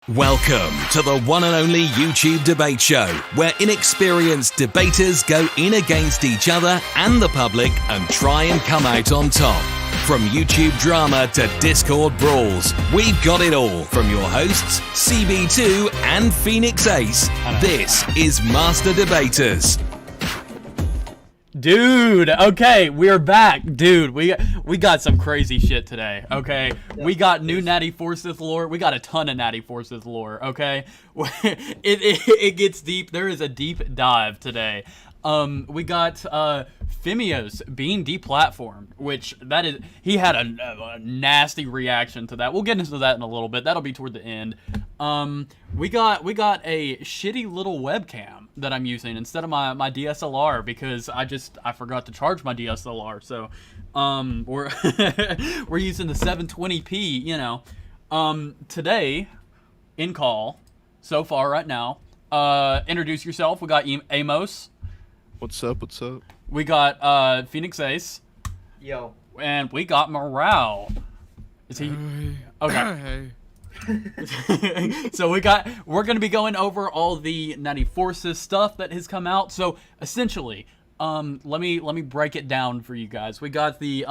Welcome to the one and only YouTube debate show, where inexperienced debaters go in against each other and the public and try and come out on top. From YouTube drama to Discord brawls, we've got it all from your hosts, CB2 and Phoenix Ace. This is Master Debaters. Dude, okay, we're back. Dude, we got some crazy shit today, okay? We got new Nattie Forsyth lore. We got a ton of Nattie Forsyth lore, okay? It gets deep. There is a deep dive today. We got femyoz being deplatformed, which that is, he had a nasty reaction to that. We'll get into that in a little bit. That'll be toward the end. We got a shitty little webcam that I'm using instead of my DSLR because I forgot to charge my DSLR. So we're using the 720p, you know. Today in call so far right now, introduce yourself. We got Amos. What's up? What's up? We got Phoenix Ace. Yo. And we got Morale. Is he okay? So we're gonna be going over all the Nattie Forsyth stuff that has come out. So essentially, let me break it down for you guys. We got the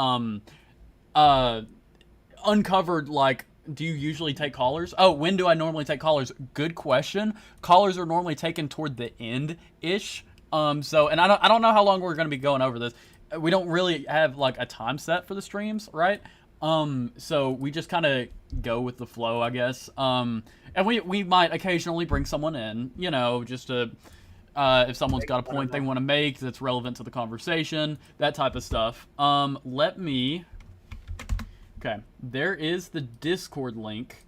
uncovered, like, do you usually take callers? Oh, when do I normally take callers? Good question. Callers are normally taken toward the end-ish. So, and I don't know how long we're gonna be going over this. We don't really have like a time set for the streams, right? So we just kind of go with the flow, I guess. And we might occasionally bring someone in, you know, just to, if someone's got a point they want to make that's relevant to the conversation, that type of stuff. Okay, there is the Discord link.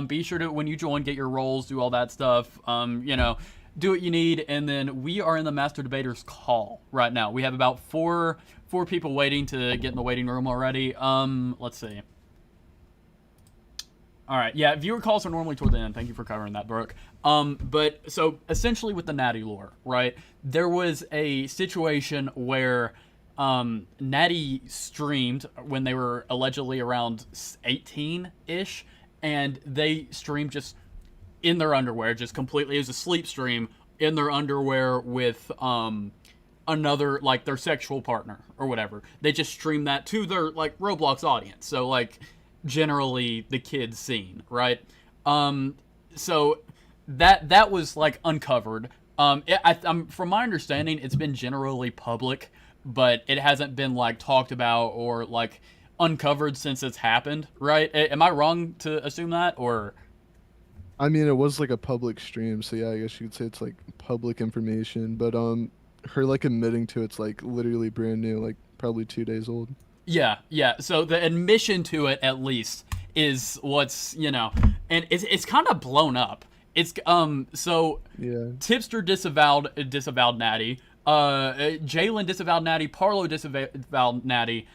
Be sure to, when you join, get your roles, do all that stuff. You know, do what you need, and then we are in the Master Debaters call right now. We have about four people waiting to get in the waiting room already. Let's see. All right, yeah, viewer calls are normally toward the end. Thank you for covering that, Brooke. But so essentially with the Nattie lore, right? There was a situation where Nattie streamed when they were allegedly around 18-ish, and they streamed just in their underwear, just completely. It was a sleep stream in their underwear with another, like, their sexual partner or whatever. They just streamed that to their, like, Roblox audience. So, like, generally the kids scene, right? So that was, like, uncovered. From my understanding, it's been generally public, but it hasn't been, like, talked about or, like, uncovered since it's happened, right? Am I wrong to assume that, or? I mean, it was like a public stream, so yeah, I guess you could say it's like public information. But her like admitting to it's like literally brand new, like probably 2 days old. Yeah. So the admission to it, at least, is what's, you know, and it's kind of blown up. It's so yeah. Tipster disavowed Nattie. Jalen disavowed Nattie. Parlo disavowed Nattie.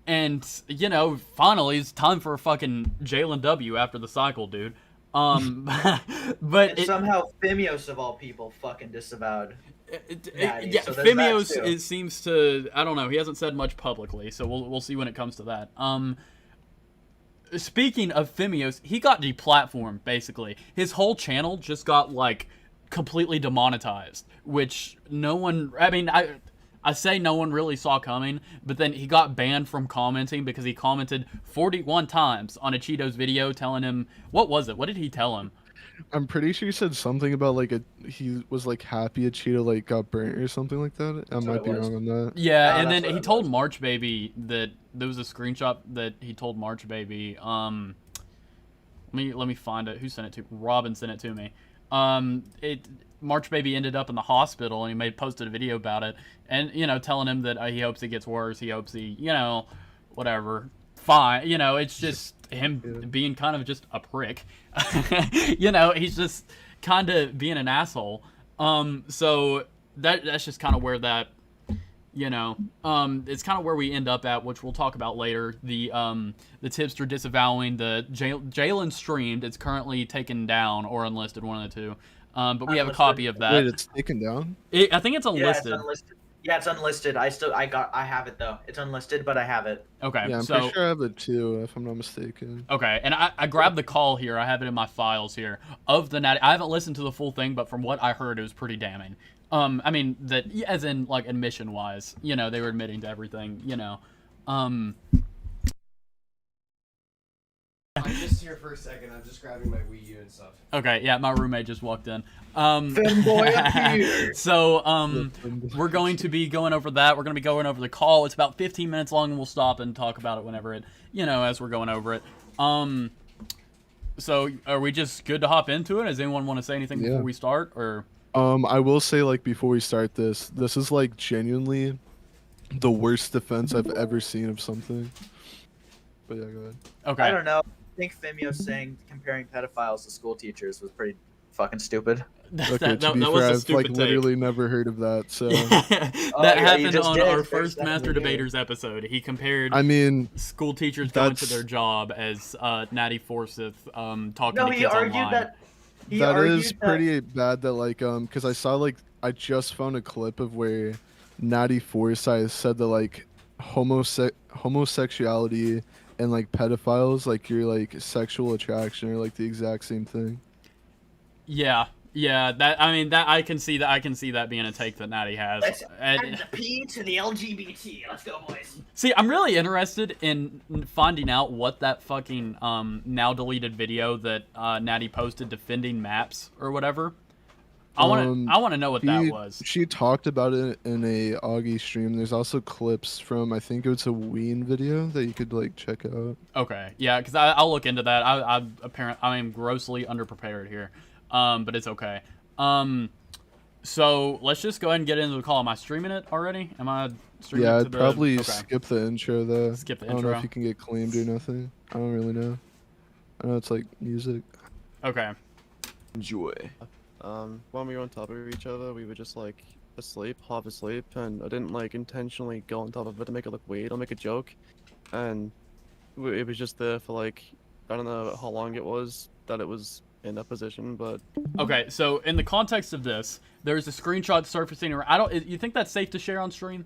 And, you know, finally, it's time for a fucking Jalen W after the cycle, dude. But somehow femyoz of all people fucking disavowed Nattie. Yeah, so femyoz, it seems to, I don't know, he hasn't said much publicly, so we'll see when it comes to that. Speaking of femyoz, he got deplatformed, basically. His whole channel just got, like, completely demonetized, which no one, I mean, I say no one really saw coming, but then he got banned from commenting because he commented 41 times on a Cheetos video telling him, what was it? What did he tell him? I'm pretty sure he said something about like he was like happy a Cheeto like got burnt or something like that. I might be wrong on that. Yeah, and then he told March Baby that there was a screenshot that he told March Baby. Let me find it. Who sent it to? Robin sent it to me. March Baby ended up in the hospital, and he posted a video about it, and, you know, telling him that he hopes it gets worse. He hopes he, you know, whatever. Fine, you know, it's just him being kind of just a prick. You know, he's just kind of being an asshole. So that's just kind of where that, you know, it's kind of where we end up at, which we'll talk about later. The tipster disavowing the Jalen streamed. It's currently taken down or unlisted, one of the two. But we have a copy of that. Wait, it's taken down? I think it's unlisted. Yeah, it's unlisted. Yeah, it's unlisted. I have it though. It's unlisted, but I have it. Okay, Yeah, I'm so pretty sure I have it too, if I'm not mistaken. okay, and I grabbed the call here. I have it in my files here of the Nattie. I haven't listened to the full thing, but from what I heard, it was pretty damning. I mean that as in like admission wise, you know, they were admitting to everything, you know. I'm just here for a second. I'm just grabbing my Wii U and stuff. Okay, yeah, my roommate just walked in. Femboy appeared. So, we're going to be going over that. We're going to be going over the call. It's about 15 minutes long, and we'll stop and talk about it whenever it, you know, as we're going over it. So, are we just good to hop into it? Does anyone want to say anything before we start, or? I will say, like, before we start this is, like, genuinely the worst defense I've ever seen of something. But yeah, go ahead. Okay. I don't know. I think Femyoz saying comparing pedophiles to school teachers was pretty fucking stupid. Okay, to be fair, I've like literally never heard of that. So that happened on our first Master Debaters episode. He compared. I mean, school teachers going to their job as Nattie Forsyth talking to kids online. That is pretty bad. That like because I saw like I just found a clip of where Nattie Forsyth said that like homosexuality and like pedophiles, like your like sexual attraction, are like the exact same thing. Yeah, that I mean that I can see that being a take that Nattie has. Let's add the P to the LGBT. Let's go, boys. See, I'm really interested in finding out what that fucking now deleted video that Nattie posted defending maps or whatever. I want to know what that was. She talked about it in a Augie stream. There's also clips from, I think it's a Ween video that you could like check out. Okay, yeah, because I'll look into that. I am grossly underprepared here, but it's okay. So let's just go ahead and get into the call. Am I streaming it already? Am I streaming? Yeah, it I'd probably skip the intro though. Skip the intro. I don't know if you can get claimed or nothing. I don't really know. I know it's like music. Okay. Enjoy. When we were on top of each other, we were just like asleep, half asleep, and I didn't like intentionally go on top of it to make it look weird or make a joke, and it was just there for like, I don't know how long it was that it was in that position, but... Okay, so in the context of this, there's a screenshot surfacing around. You think that's safe to share on stream?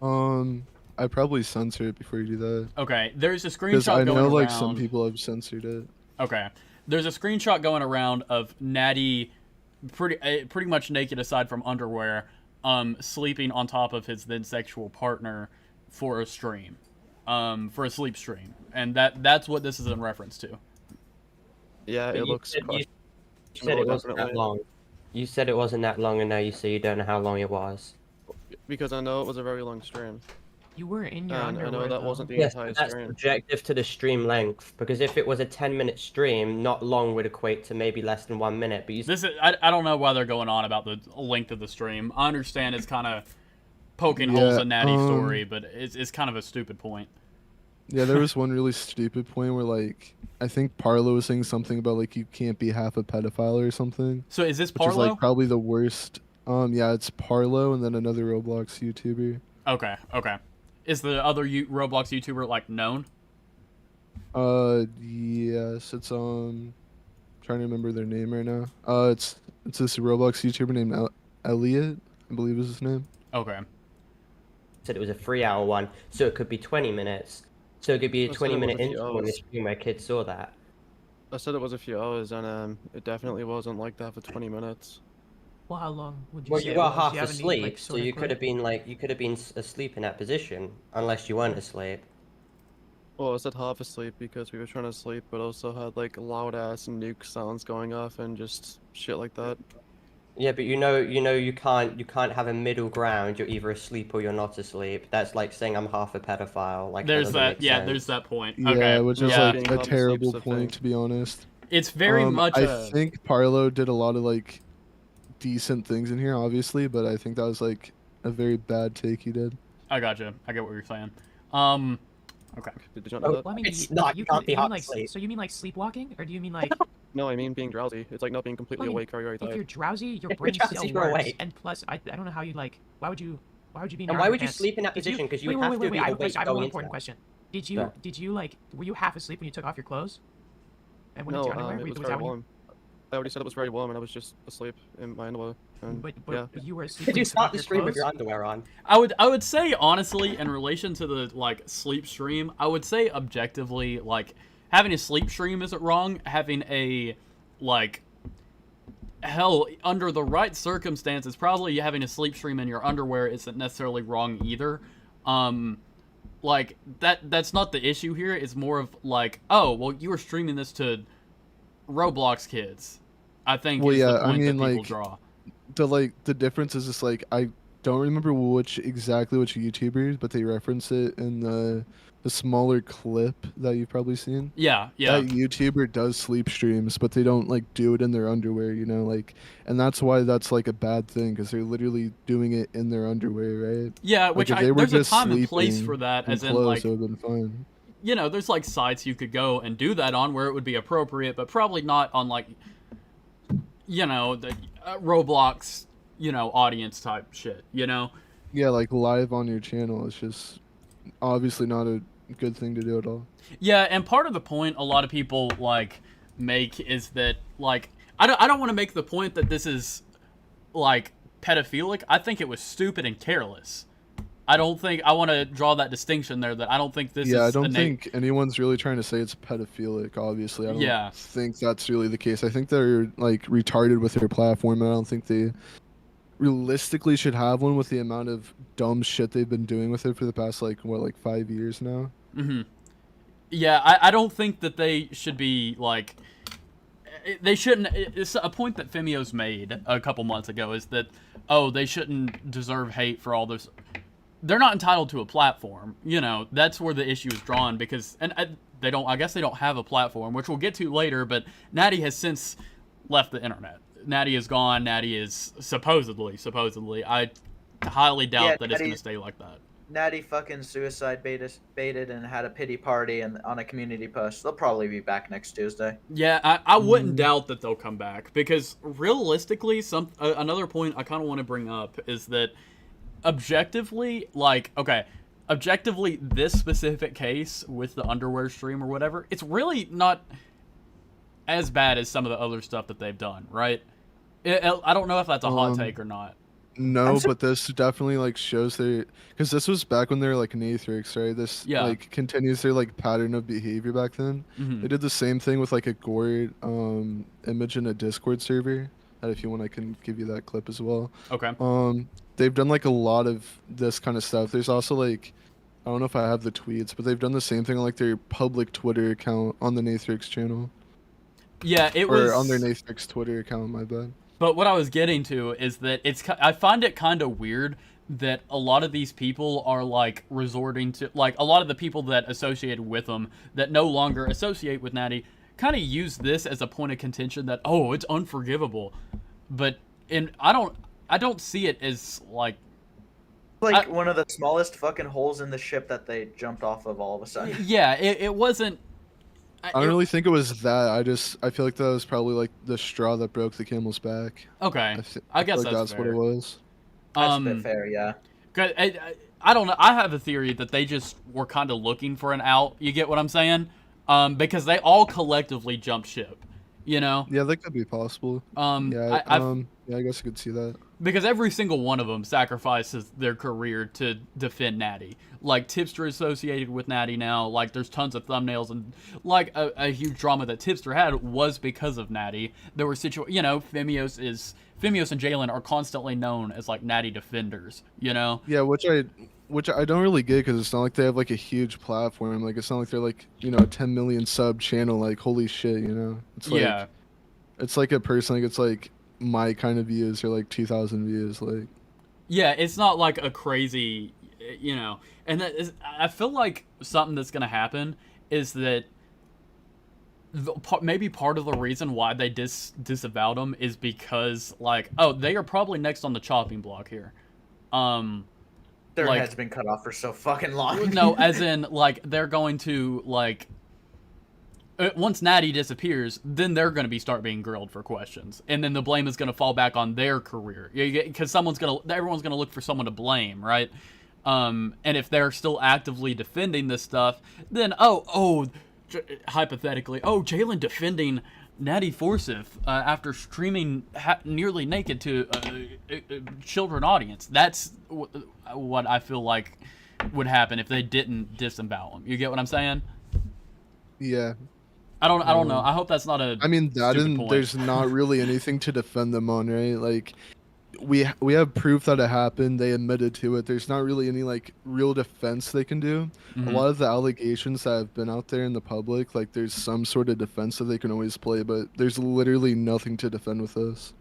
I'd probably censor it before you do that. Okay, there's a screenshot because I know going like around. some people have censored it. Okay. There's a screenshot going around of Nattie pretty much naked aside from underwear, sleeping on top of his then sexual partner for a stream, for a sleep stream. And that's what this is in reference to. Yeah, it looks... You said it wasn't that long. You said it wasn't that long, and now you say you don't know how long it was. Because I know it was a very long stream. You were in your underwear, I know that wasn't the yes, entire that's stream. subjective to the stream length, because if it was a 10-minute stream, not long would equate to maybe less than 1 minute. But I don't know why they're going on about the length of the stream. I understand it's kind of poking holes in Nattie's story, but it's kind of a stupid point. Yeah, there was one really stupid point where like I think Parlo was saying something about like you can't be half a pedophile or something. So is this Parlo? Which is like probably the worst. Yeah, it's Parlo and then another Roblox YouTuber. Okay. Is the other Roblox YouTuber like known? Yes, it's trying to remember their name right now. It's this Roblox YouTuber named Elliot, I believe is his name. Okay. Said it was a 3-hour one, so it could be 20 minutes. So it could be a 20-minute intro on the stream where kids saw that. I said it was a few hours, and it definitely wasn't like that for 20 minutes. Well, how long would you well, say? You were half any, asleep, like, so you could have been asleep in that position, unless you weren't asleep. Well, I said half asleep because we were trying to sleep, but also had like loud ass nuke sounds going off and just shit like that. Yeah, but you can't have a middle ground. You're either asleep or you're not asleep. That's like saying I'm half a pedophile. Like there's there's that point. Yeah, okay. which is like a terrible point to be honest. It's very much. I think Parlo did a lot of like decent things in here, obviously, but I think that was like a very bad take he did. I gotcha. I get what you're saying. Okay. Did you know that? Well, I mean, it's not. You can't be half like, asleep. so you mean like sleepwalking, or do you mean like? No, I mean being drowsy. It's like not being completely awake or you're If you're tired. drowsy, your If brain you're still drowsy, you're works. awake. And plus, I don't know how you like. Why would you be? In And your why would you underpants? sleep in that position? Because you would have to be I awake have a going more into important that. question. Did Yeah. you like? Were you half asleep when you took off your clothes? And went No, into your underwear? it was Was very that when you- warm. I already said it was very warm, and I was just asleep in my underwear. And But yeah. you were asleep. Did when you took start off the your stream with clothes? your underwear on? I would say honestly, in relation to the like sleep stream, I would say objectively, like having a sleep stream isn't wrong. Having a like hell under the right circumstances, probably having a sleep stream in your underwear isn't necessarily wrong either. Like that's not the issue here. It's more of like, oh well, you were streaming this to Roblox kids. I think Well, is yeah, the I point mean, that people like, draw. The difference is just like I don't remember exactly which YouTubers, but they reference it in the smaller clip that you've probably seen. Yeah. That YouTuber does sleep streams, but they don't like do it in their underwear, you know, like, and that's why that's like a bad thing because they're literally doing it in their underwear, right? Yeah, Like, which if they were there's a just time and place sleeping for that, in as in clothes, like, it would have been fine. you know, there's like sites you could go and do that on where it would be appropriate, but probably not on like, you know, the Roblox, you know, audience type shit, you know? Yeah, like live on your channel, it's just obviously not a good thing to do at all. Yeah, and part of the point a lot of people like make is that like I don't want to make the point that this is like pedophilic. I think it was stupid and careless. I don't think I want to draw that distinction there. That I don't think this is. Yeah, I don't think anyone's really trying to say it's pedophilic. Obviously, I Yeah. don't think that's really the case. I think they're like retarded with their platform. And I don't think they realistically should have one with the amount of dumb shit they've been doing with it for the past like 5 years now. Yeah, I don't think that they should be like. They shouldn't. It's a point that femyoz made a couple months ago is that they shouldn't deserve hate for all this. They're not entitled to a platform. You know, that's where the issue is drawn because they don't. I guess they don't have a platform, which we'll get to later. But Nattie has since left the internet. Nattie is gone. Nattie is supposedly. I highly doubt that it's going to stay like that. Nattie fucking suicide baited and had a pity party and on a community push. They'll probably be back next Tuesday. Yeah, I wouldn't doubt that they'll come back because realistically, another point I kind of want to bring up is that objectively, this specific case with the underwear stream or whatever, it's really not as bad as some of the other stuff that they've done, right? I don't know if that's a hot take or not. No, but this definitely like shows because this was back when they were like Nathrix, right? This like continues their like pattern of behavior back then. They did the same thing with like a gore image in a Discord server. That if you want, I can give you that clip as well. Okay. They've done like a lot of this kind of stuff. There's also like, I don't know if I have the tweets, but they've done the same thing on like their public Twitter account on the Nathrix channel. Yeah, or on their Nathrix Twitter account. My bad. But what I was getting to is that I find it kind of weird that a lot of these people are like resorting to like a lot of the people that associated with them that no longer associate with Nattie kind of use this as a point of contention that it's unforgivable. But I don't see it as like one of the smallest fucking holes in the ship that they jumped off of all of a sudden. Yeah, it wasn't. I don't really think it was that. I feel like that was probably like the straw that broke the camel's back. Okay, I guess that's what it was. That's a bit fair, yeah. I don't know. I have a theory that they just were kind of looking for an out. You get what I'm saying? Because they all collectively jumped ship. You know? Yeah, that could be possible. I guess I could see that. Because every single one of them sacrifices their career to defend Nattie. Like, Tipster associated with Nattie now. Like, there's tons of thumbnails. And, like, a huge drama that Tipster had was because of Nattie. There were situations... You know, femyoz and Jalen are constantly known as, like, Nattie defenders. You know? Yeah, which I don't really get because it's not like they have, like, a huge platform. Like, it's not like they're, like, you know, a 10 million sub channel. Like, holy shit, you know? It's like, yeah. It's like a person, like, it's like... my kind of views are like 2,000 views, like. Yeah, it's not like a crazy, you know. And I feel like something that's gonna happen is that maybe part of the reason why they disavowed them is because like, they are probably next on the chopping block here. Their head's been cut off for so fucking long. No, as in like they're going to like. Once Nattie disappears, then they're going to start being grilled for questions, and then the blame is going to fall back on their career because everyone's going to look for someone to blame, right? And if they're still actively defending this stuff, then hypothetically, Jalen defending Nattie Forsyth after streaming nearly naked to a children audience. That's what I feel like would happen if they didn't disembowel him. You get what I'm saying? Yeah. I don't know. I hope that's not a. I mean, that and point. there's not really anything to defend them on, right? Like, we have proof that it happened. They admitted to it. There's not really any like real defense they can do. Mm-hmm. A lot of the allegations that have been out there in the public, like there's some sort of defense that they can always play, but there's literally nothing to defend with this.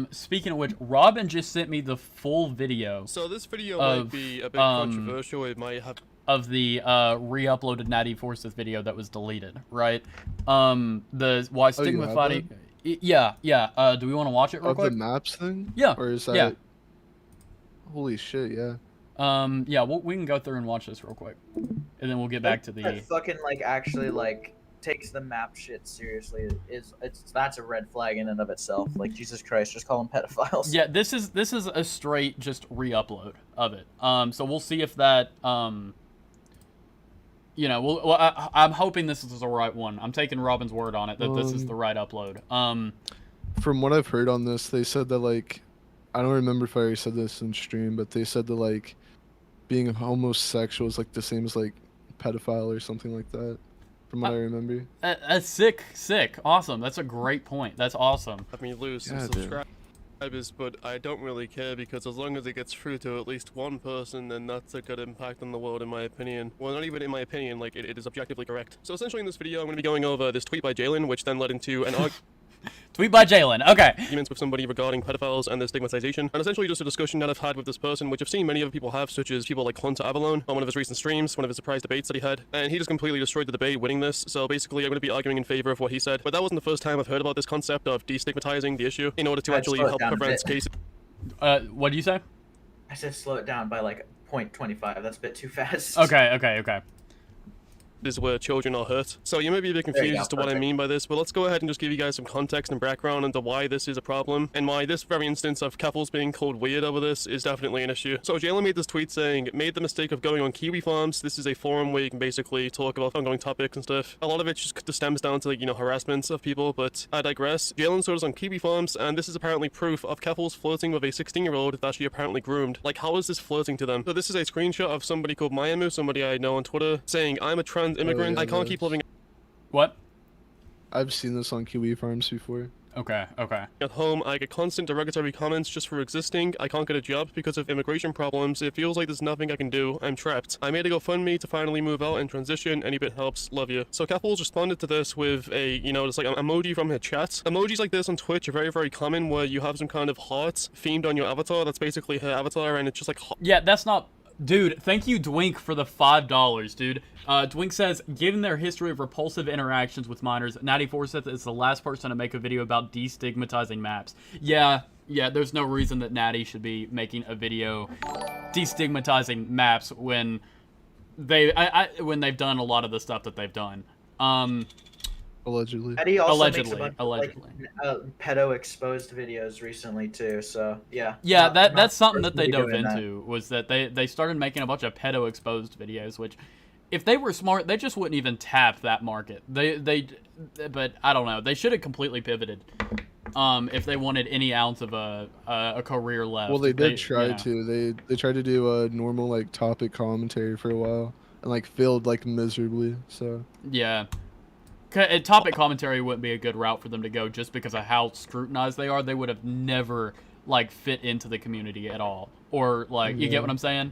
Speaking of which, Robin just sent me the full video. So this video might be a bit controversial. It might have of the re-uploaded Nattie Forsyth video that was deleted, right? The why stigma fighting. Yeah. Do we want to watch it real quick? Of the maps thing? Yeah. Or is that? Yeah. Holy shit! Yeah. Yeah. We can go through and watch this real quick, and then we'll get back to the. That fucking like actually like takes the map shit seriously that's a red flag in and of itself. Like Jesus Christ, just call them pedophiles. Yeah. This is a straight just re-upload of it. So we'll see if that You know, I'm hoping this is the right one. I'm taking Robin's word on it that this is the right upload. From what I've heard on this, they said that, like, I don't remember if I already said this in stream, but they said that, like, being homosexual is, like, the same as, like, pedophile or something like that, from what I remember. That's sick. Awesome. That's a great point. That's awesome. Let me lose some subscribers, but I don't really care because as long as it gets through to at least one person, then that's a good impact on the world, in my opinion. Well, not even in my opinion, like, it is objectively correct. So essentially in this video, I'm going to be going over this tweet by Jalen, which then led into an tweet by Jalen. Okay. Arguments with somebody regarding pedophiles and their stigmatization, and essentially just a discussion that I've had with this person, which I've seen many other people have, such as people like Hunter Avalon on one of his recent streams, one of his surprise debates that he had, and he just completely destroyed the debate, winning this. So basically, I'm going to be arguing in favor of what he said. But that wasn't the first time I've heard about this concept of destigmatizing the issue in order to actually help prevent cases. What do you say? I said slow it down by like 0.25. That's a bit too fast. Okay. Is where children are hurt. So you may be a bit confused as to what I mean by this, but let's go ahead and just give you guys some context and background into why this is a problem, and why this very instance of couples being called weird over this is definitely an issue. So Jalen made this tweet saying, made the mistake of going on Kiwi Farms. This is a forum where you can basically talk about ongoing topics and stuff. A lot of it just stems down to, like, you know, harassment of people, but I digress. Jalen saw us on Kiwi Farms, and this is apparently proof of couples flirting with a 16-year-old that she apparently groomed. Like, how is this flirting to them? So this is a screenshot of somebody called Mayamu, somebody I know on Twitter, saying, I'm a trans immigrant, I can't keep living What? I've seen this on Kiwi Farms before. Okay. At home, I get constant derogatory comments just for existing. I can't get a job because of immigration problems. It feels like there's nothing I can do. I'm trapped. I made a GoFundMe to finally move out and transition. Any bit helps. Love you. So couples responded to this with a, you know, just like an emoji from her chat. Emojis like this on Twitch are very, very common, where you have some kind of heart themed on your avatar. That's basically her avatar, and it's just like... Yeah, that's not... Dude, thank you, Dwink, for the $5, dude. Dwink says, given their history of repulsive interactions with minors, Nattie Forsyth is the last person to make a video about destigmatizing maps. Yeah, there's no reason that Nattie should be making a video destigmatizing maps when when they've done a lot of the stuff that they've done. Allegedly. Eddie also allegedly. makes a bunch of, like, pedo exposed videos recently too. So yeah. Yeah, that's something that they dove into, was that they started making a bunch of pedo exposed videos, which, if they were smart, they just wouldn't even tap that market. But I don't know. They should have completely pivoted. If they wanted any ounce of a career left. Well, they did try to. They tried to do a normal, like, topic commentary for a while, and, like, failed, like, miserably. So yeah. Topic commentary wouldn't be a good route for them to go, just because of how scrutinized they are. They would have never, like, fit into the community at all. Or, like, you get what I'm saying?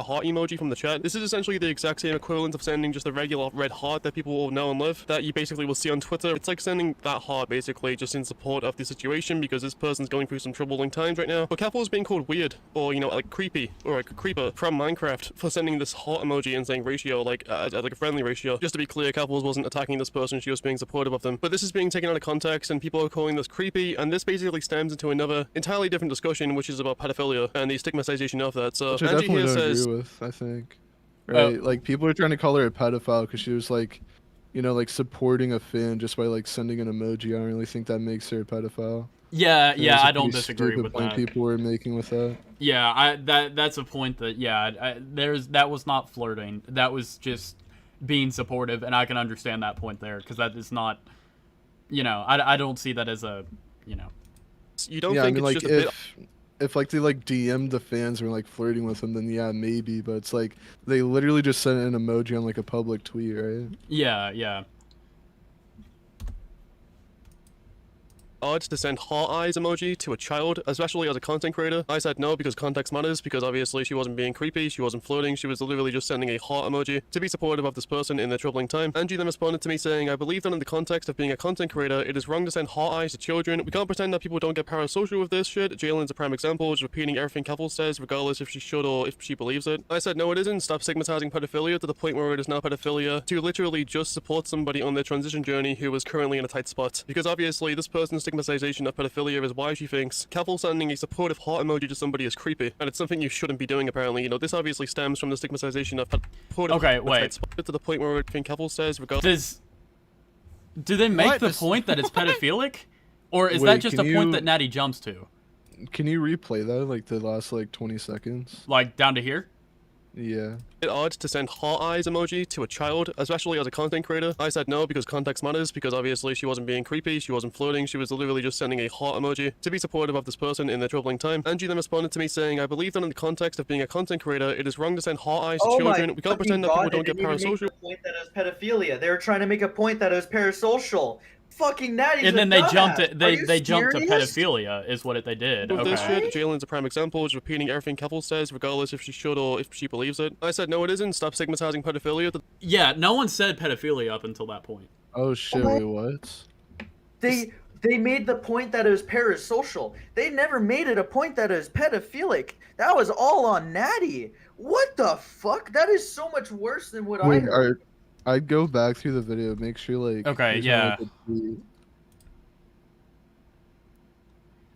A heart emoji from the chat. This is essentially the exact same equivalent of sending just a regular red heart that people will know and love, that you basically will see on Twitter. It's like sending that heart, basically, just in support of the situation, because this person's going through some troubling times right now. But Capital is being called weird, or, you know, like, creepy, or like a creeper from Minecraft for sending this heart emoji and saying ratio, like a friendly ratio. Just to be clear, Capital wasn't attacking this person, she was being supportive of them. But this is being taken out of context, and people are calling this creepy, and this basically stems into another entirely different discussion, which is about pedophilia and the stigmatization of that. So Which I Angie here says... agree with, I think. Right? Like, people are trying to call her a pedophile because she was, like, you know, like, supporting a fan just by, like, sending an emoji. I don't really think that makes her a pedophile. Yeah, I don't disagree with that. People were making with that. Yeah, that's a point that, that was not flirting. That was just being supportive, and I can understand that point there, because that is not... you know, I don't see that as a, you know. You don't Yeah, I think mean, it's like just a bit if like they like DM'd the fans or like flirting with them, then yeah, maybe. But it's like they literally just sent an emoji on like a public tweet, right? Yeah, yeah. odd to send heart eyes emoji to a child, especially as a content creator. I said no because context matters, because obviously she wasn't being creepy, she wasn't flirting, she was literally just sending a heart emoji to be supportive of this person in their troubling time. Angie then responded to me saying, I believe that in the context of being a content creator, it is wrong to send heart eyes to children. We can't pretend that people don't get parasocial with this shit. Jalen's a prime example, just repeating everything Cavill says, regardless if she should or if she believes it. I said no it isn't, stop stigmatizing pedophilia to the point where it is now pedophilia, to literally just support somebody on their transition journey who is currently in a tight spot. Because obviously this person's stigmatization of pedophilia is why she thinks Cavill sending a supportive heart emoji to somebody is creepy, and it's something you shouldn't be doing apparently. You know, this obviously stems from the stigmatization of Okay, wait. to the point where everything Cavill says regardless. Do they make the point that it's pedophilic? Or is Wait, that just a can point you- that Nattie jumps to? Can you replay that, like the last like 20 seconds? Like down to here? Yeah. It's odd to send heart eyes emoji to a child, especially as a content creator. I said no because context matters, because obviously she wasn't being creepy, she wasn't flirting, she was literally just sending a heart emoji to be supportive of this person in their troubling time. Angie then responded to me saying, I believe that in the context of being a content creator, it is wrong to send heart eyes to children. We can't pretend that people don't get parasocial. They didn't even make the point that it was pedophilia. They were trying to make a point that it was parasocial. Fucking Nattie's And then a they jumped dumbass. it. Are you They jumped to serious? pedophilia is what they did. With this Okay. shit, Jalen's a prime example, just repeating everything Cavill says, regardless if she should or if she believes it. I said no it isn't, stop stigmatizing pedophilia. Yeah, no one said pedophilia up until that point. Oh shit! What? Wait, what? They made the point that it was parasocial. They never made it a point that it was pedophilic. That was all on Nattie. What the fuck? That is so much worse than what I Wait, heard. I'd go back through the video, make sure like. Okay, there's not, yeah. like, a tweet.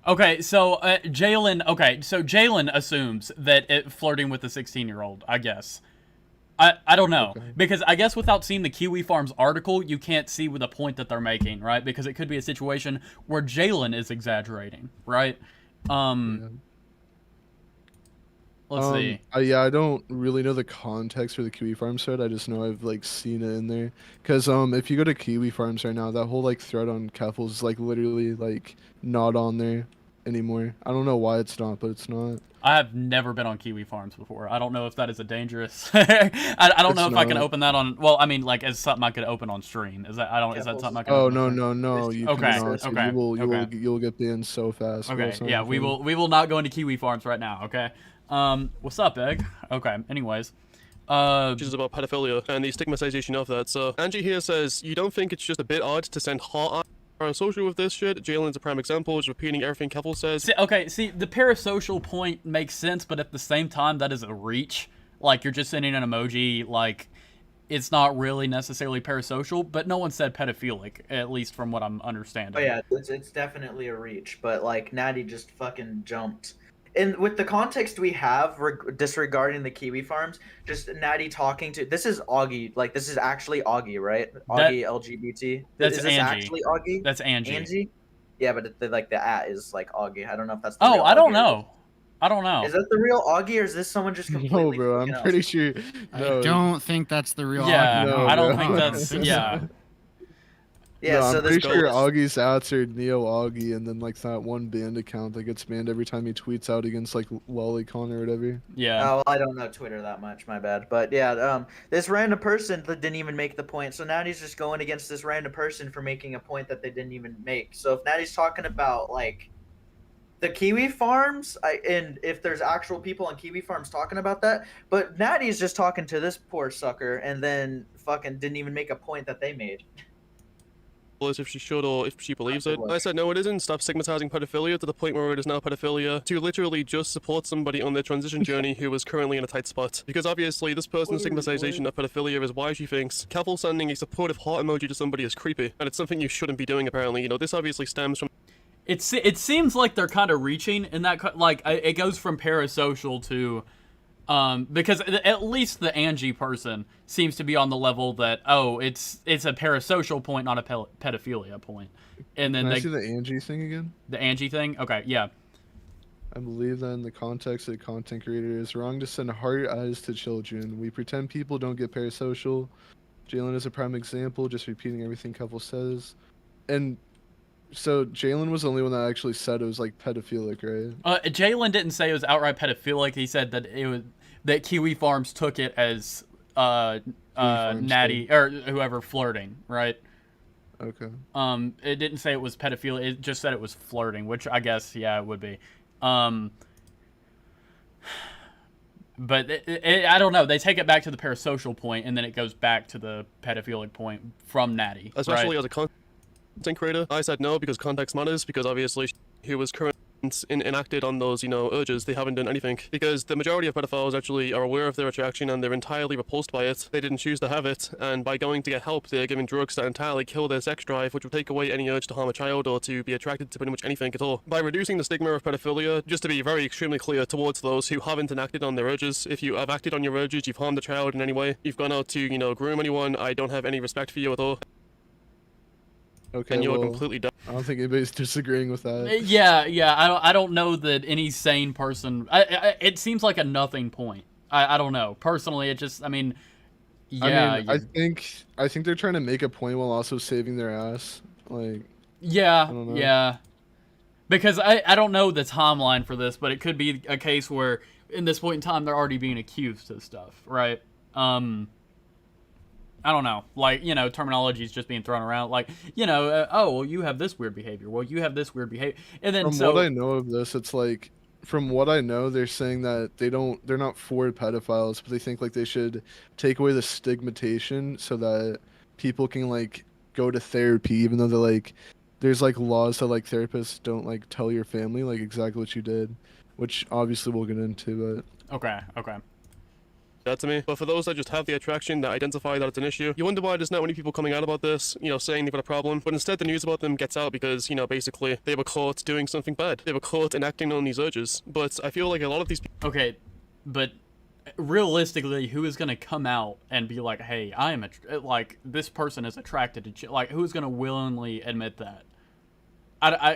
Okay, so Jalen assumes that flirting with a 16-year-old, I guess. I don't know. Okay. Because I guess without seeing the Kiwi Farms article, you can't see the point that they're making, right? Because it could be a situation where Jalen is exaggerating, right? Let's see. Yeah, I don't really know the context for the Kiwi Farms thread. I just know I've like seen it in there. Cause if you go to Kiwi Farms right now, that whole like thread on Keffels is like literally like not on there anymore. I don't know why it's not, but it's not. I have never been on Kiwi Farms before. I don't know if that is a dangerous. I don't know if I can open that on. Well, I mean, like, as something I could open on stream. Is that Is that something I can? Oh open no on stream? no no! You Okay, cannot. okay, You'll get banned so fast. bro. Okay, It's not yeah, even we funny. will not go into Kiwi Farms right now. Okay. What's up, Egg? Okay. Anyways. Which is about pedophilia and the stigmatization of that. So Angie here says, you don't think it's just a bit odd to send heart eyes parasocial with this shit? Jalen's a prime example, just repeating everything Cavill says. See, the parasocial point makes sense, but at the same time, that is a reach. Like, you're just sending an emoji, like, it's not really necessarily parasocial, but no one said pedophilic, at least from what I'm understanding. Oh yeah, it's definitely a reach, but like Nattie just fucking jumped. And with the context we have disregarding the Kiwi Farms, just Nattie talking to this is Augie, like this is actually Augie, right? Augie LGBT. That's is this Angie. actually Augie? That's Angie. Angie? Yeah, but the at is like Augie. I don't know if that's the Oh, real I don't Augie. know. I don't know. Is that the real Augie or is this someone just completely No, bro. fucking I'm else? pretty sure. No. I don't think that's the real Yeah, Augie. No, I don't bro. think that's. Yeah. Yeah, No, so I'm this pretty sure girl Augie's ads are Neo Augie, and then like that one banned account that gets banned every time he tweets out against like Lolicon or whatever. Yeah. Oh, I don't know Twitter that much, my bad. But yeah, this random person that didn't even make the point. So Nattie's just going against this random person for making a point that they didn't even make. So if Nattie's talking about like the Kiwi Farms, and if there's actual people on Kiwi Farms talking about that, but Nattie's just talking to this poor sucker and then fucking didn't even make a point that they made. If she should or if she believes it. I said no it isn't, stop stigmatizing pedophilia to the point where it is now pedophilia, to literally just support somebody on their transition journey who is currently in a tight spot. Because obviously this person's stigmatization of pedophilia is why she thinks Cavill sending a supportive heart emoji to somebody is creepy, and it's something you shouldn't be doing apparently. You know, this obviously stems from It seems like they're kind of reaching in that, like, it goes from parasocial to, because at least the Angie person seems to be on the level that, oh, it's a parasocial point, not a pedophilia point. And then Can I see the Angie thing again? the Angie thing? Okay, yeah. I believe that in the context of the content creator, it's wrong to send heart eyes to children. We pretend people don't get parasocial. Jalen is a prime example, just repeating everything Cavill says. and so Jalen was the only one that actually said it was like pedophilic, right? Jalen didn't say it was outright pedophilic. He said that it was that Kiwi Farms took it as Nattie or whoever flirting, right? Okay. It didn't say it was pedophilia. It just said it was flirting, which I guess yeah, it would be. But I don't know. They take it back to the parasocial point, and then it goes back to the pedophilic point from Nattie. Especially right? as a content creator, I said no because context matters. Because obviously, he was currently enacted on those, urges. They haven't done anything because the majority of pedophiles actually are aware of their attraction and they're entirely repulsed by it. They didn't choose to have it, and by going to get help, they're given drugs that entirely kill their sex drive, which will take away any urge to harm a child or to be attracted to pretty much anything at all. By reducing the stigma of pedophilia, just to be very extremely clear towards those who haven't enacted on their urges, if you have acted on your urges, you've harmed a child in any way, you've gone out to, groom anyone, I don't have any respect for you at all. Okay, and you're completely done. I don't think anybody's disagreeing with that. Yeah. I don't know that any sane person. It seems like a nothing point. I don't know. Personally, it just. Yeah. I think they're trying to make a point while also saving their ass. Like. Yeah. I don't know. Yeah. Because I don't know the timeline for this, but it could be a case where in this point in time they're already being accused of stuff, right? I don't know. Like, terminology is just being thrown around. Like, oh, well, you have this weird behavior. Well, you have this weird behavior. And then From what I know of this, it's like, from what I know, they're saying that they're not for pedophiles, but they think like they should take away the stigmatization so that people can like go to therapy, even though they're like, there's like laws that like therapists don't like tell your family like exactly what you did, which obviously we'll get into, but. Okay. That to me. But for those that just have the attraction, that identify that it's an issue, you wonder why there's not many people coming out about this, saying they've got a problem. But instead the news about them gets out because, basically they were caught doing something bad. They were caught enacting on these urges. But I feel like a lot of these people... Okay, but realistically, who is going to come out and be like, hey, I am, this person is attracted to... Like, who's going to willingly admit that?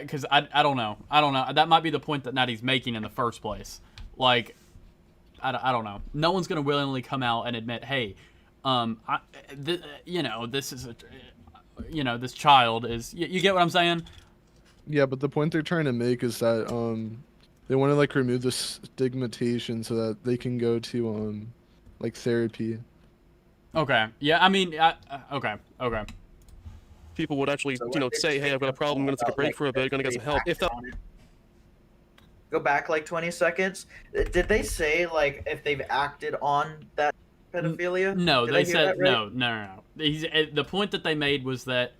Because I don't know. I don't know. That might be the point that Nattie's making in the first place. Like... I don't know. No one's gonna willingly come out and admit, hey, this is this child is. You get what I'm saying? Yeah, but the point they're trying to make is that they want to like remove the stigmatization so that they can go to like therapy. Okay. Yeah. Okay. People would actually, say, hey, I've got a problem. I'm gonna take a break for a bit. I'm gonna get some help. If that. Go back like 20 seconds. Did they say like if they've acted on that pedophilia? No, they said right? no. The point that they made was that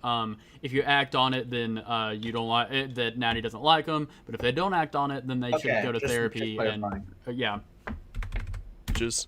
if you act on it, then you don't like it, that Nattie doesn't like them. But if they don't act on it, then they should go to therapy and yeah.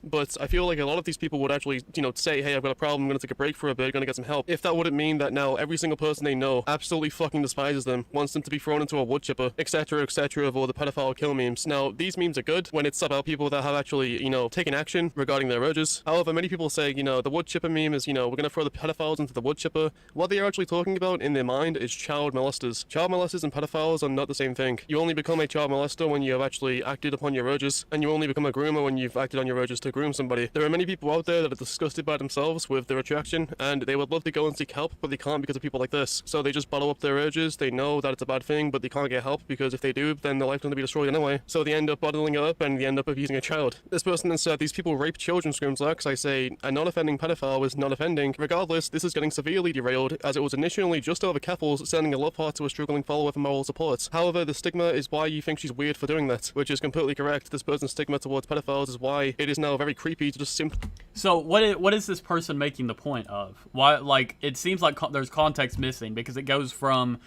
But I feel like a lot of these people would actually, say, hey, I've got a problem, I'm gonna take a break for a bit, I'm gonna get some help. If that wouldn't mean that now every single person they know absolutely fucking despises them, wants them to be thrown into a wood chipper, etc., of all the pedophile kill memes. Now, these memes are good when it's about people that have actually, taken action regarding their urges. However, many people say, the wood chipper meme is, we're gonna throw the pedophiles into the wood chipper. What they are actually talking about in their mind is child molesters. Child molesters and pedophiles are not the same thing. You only become a child molester when you have actually acted upon your urges, and you only become a groomer when you've acted on your urges to groom somebody. There are many people out there that are disgusted by themselves with their attraction, and they would love to go and seek help, but they can't because of people like this. So they just bottle up their urges. They know that it's a bad thing, but they can't get help because if they do, then their life's going to be destroyed anyway. So they end up bottling it up and they end up abusing a child. This person then said these people rape children, Scrimslax. I say a non-offending pedophile is non-offending. Regardless, this is getting severely derailed as it was initially just over Keffels sending a love heart to a struggling follower for moral support. However, the stigma is why you think she's weird for doing that, which is completely correct. This person's stigma towards pedophiles is why it is now very creepy to just simply... So what is this person making the point of? Why, like, it seems like there's context missing because it goes from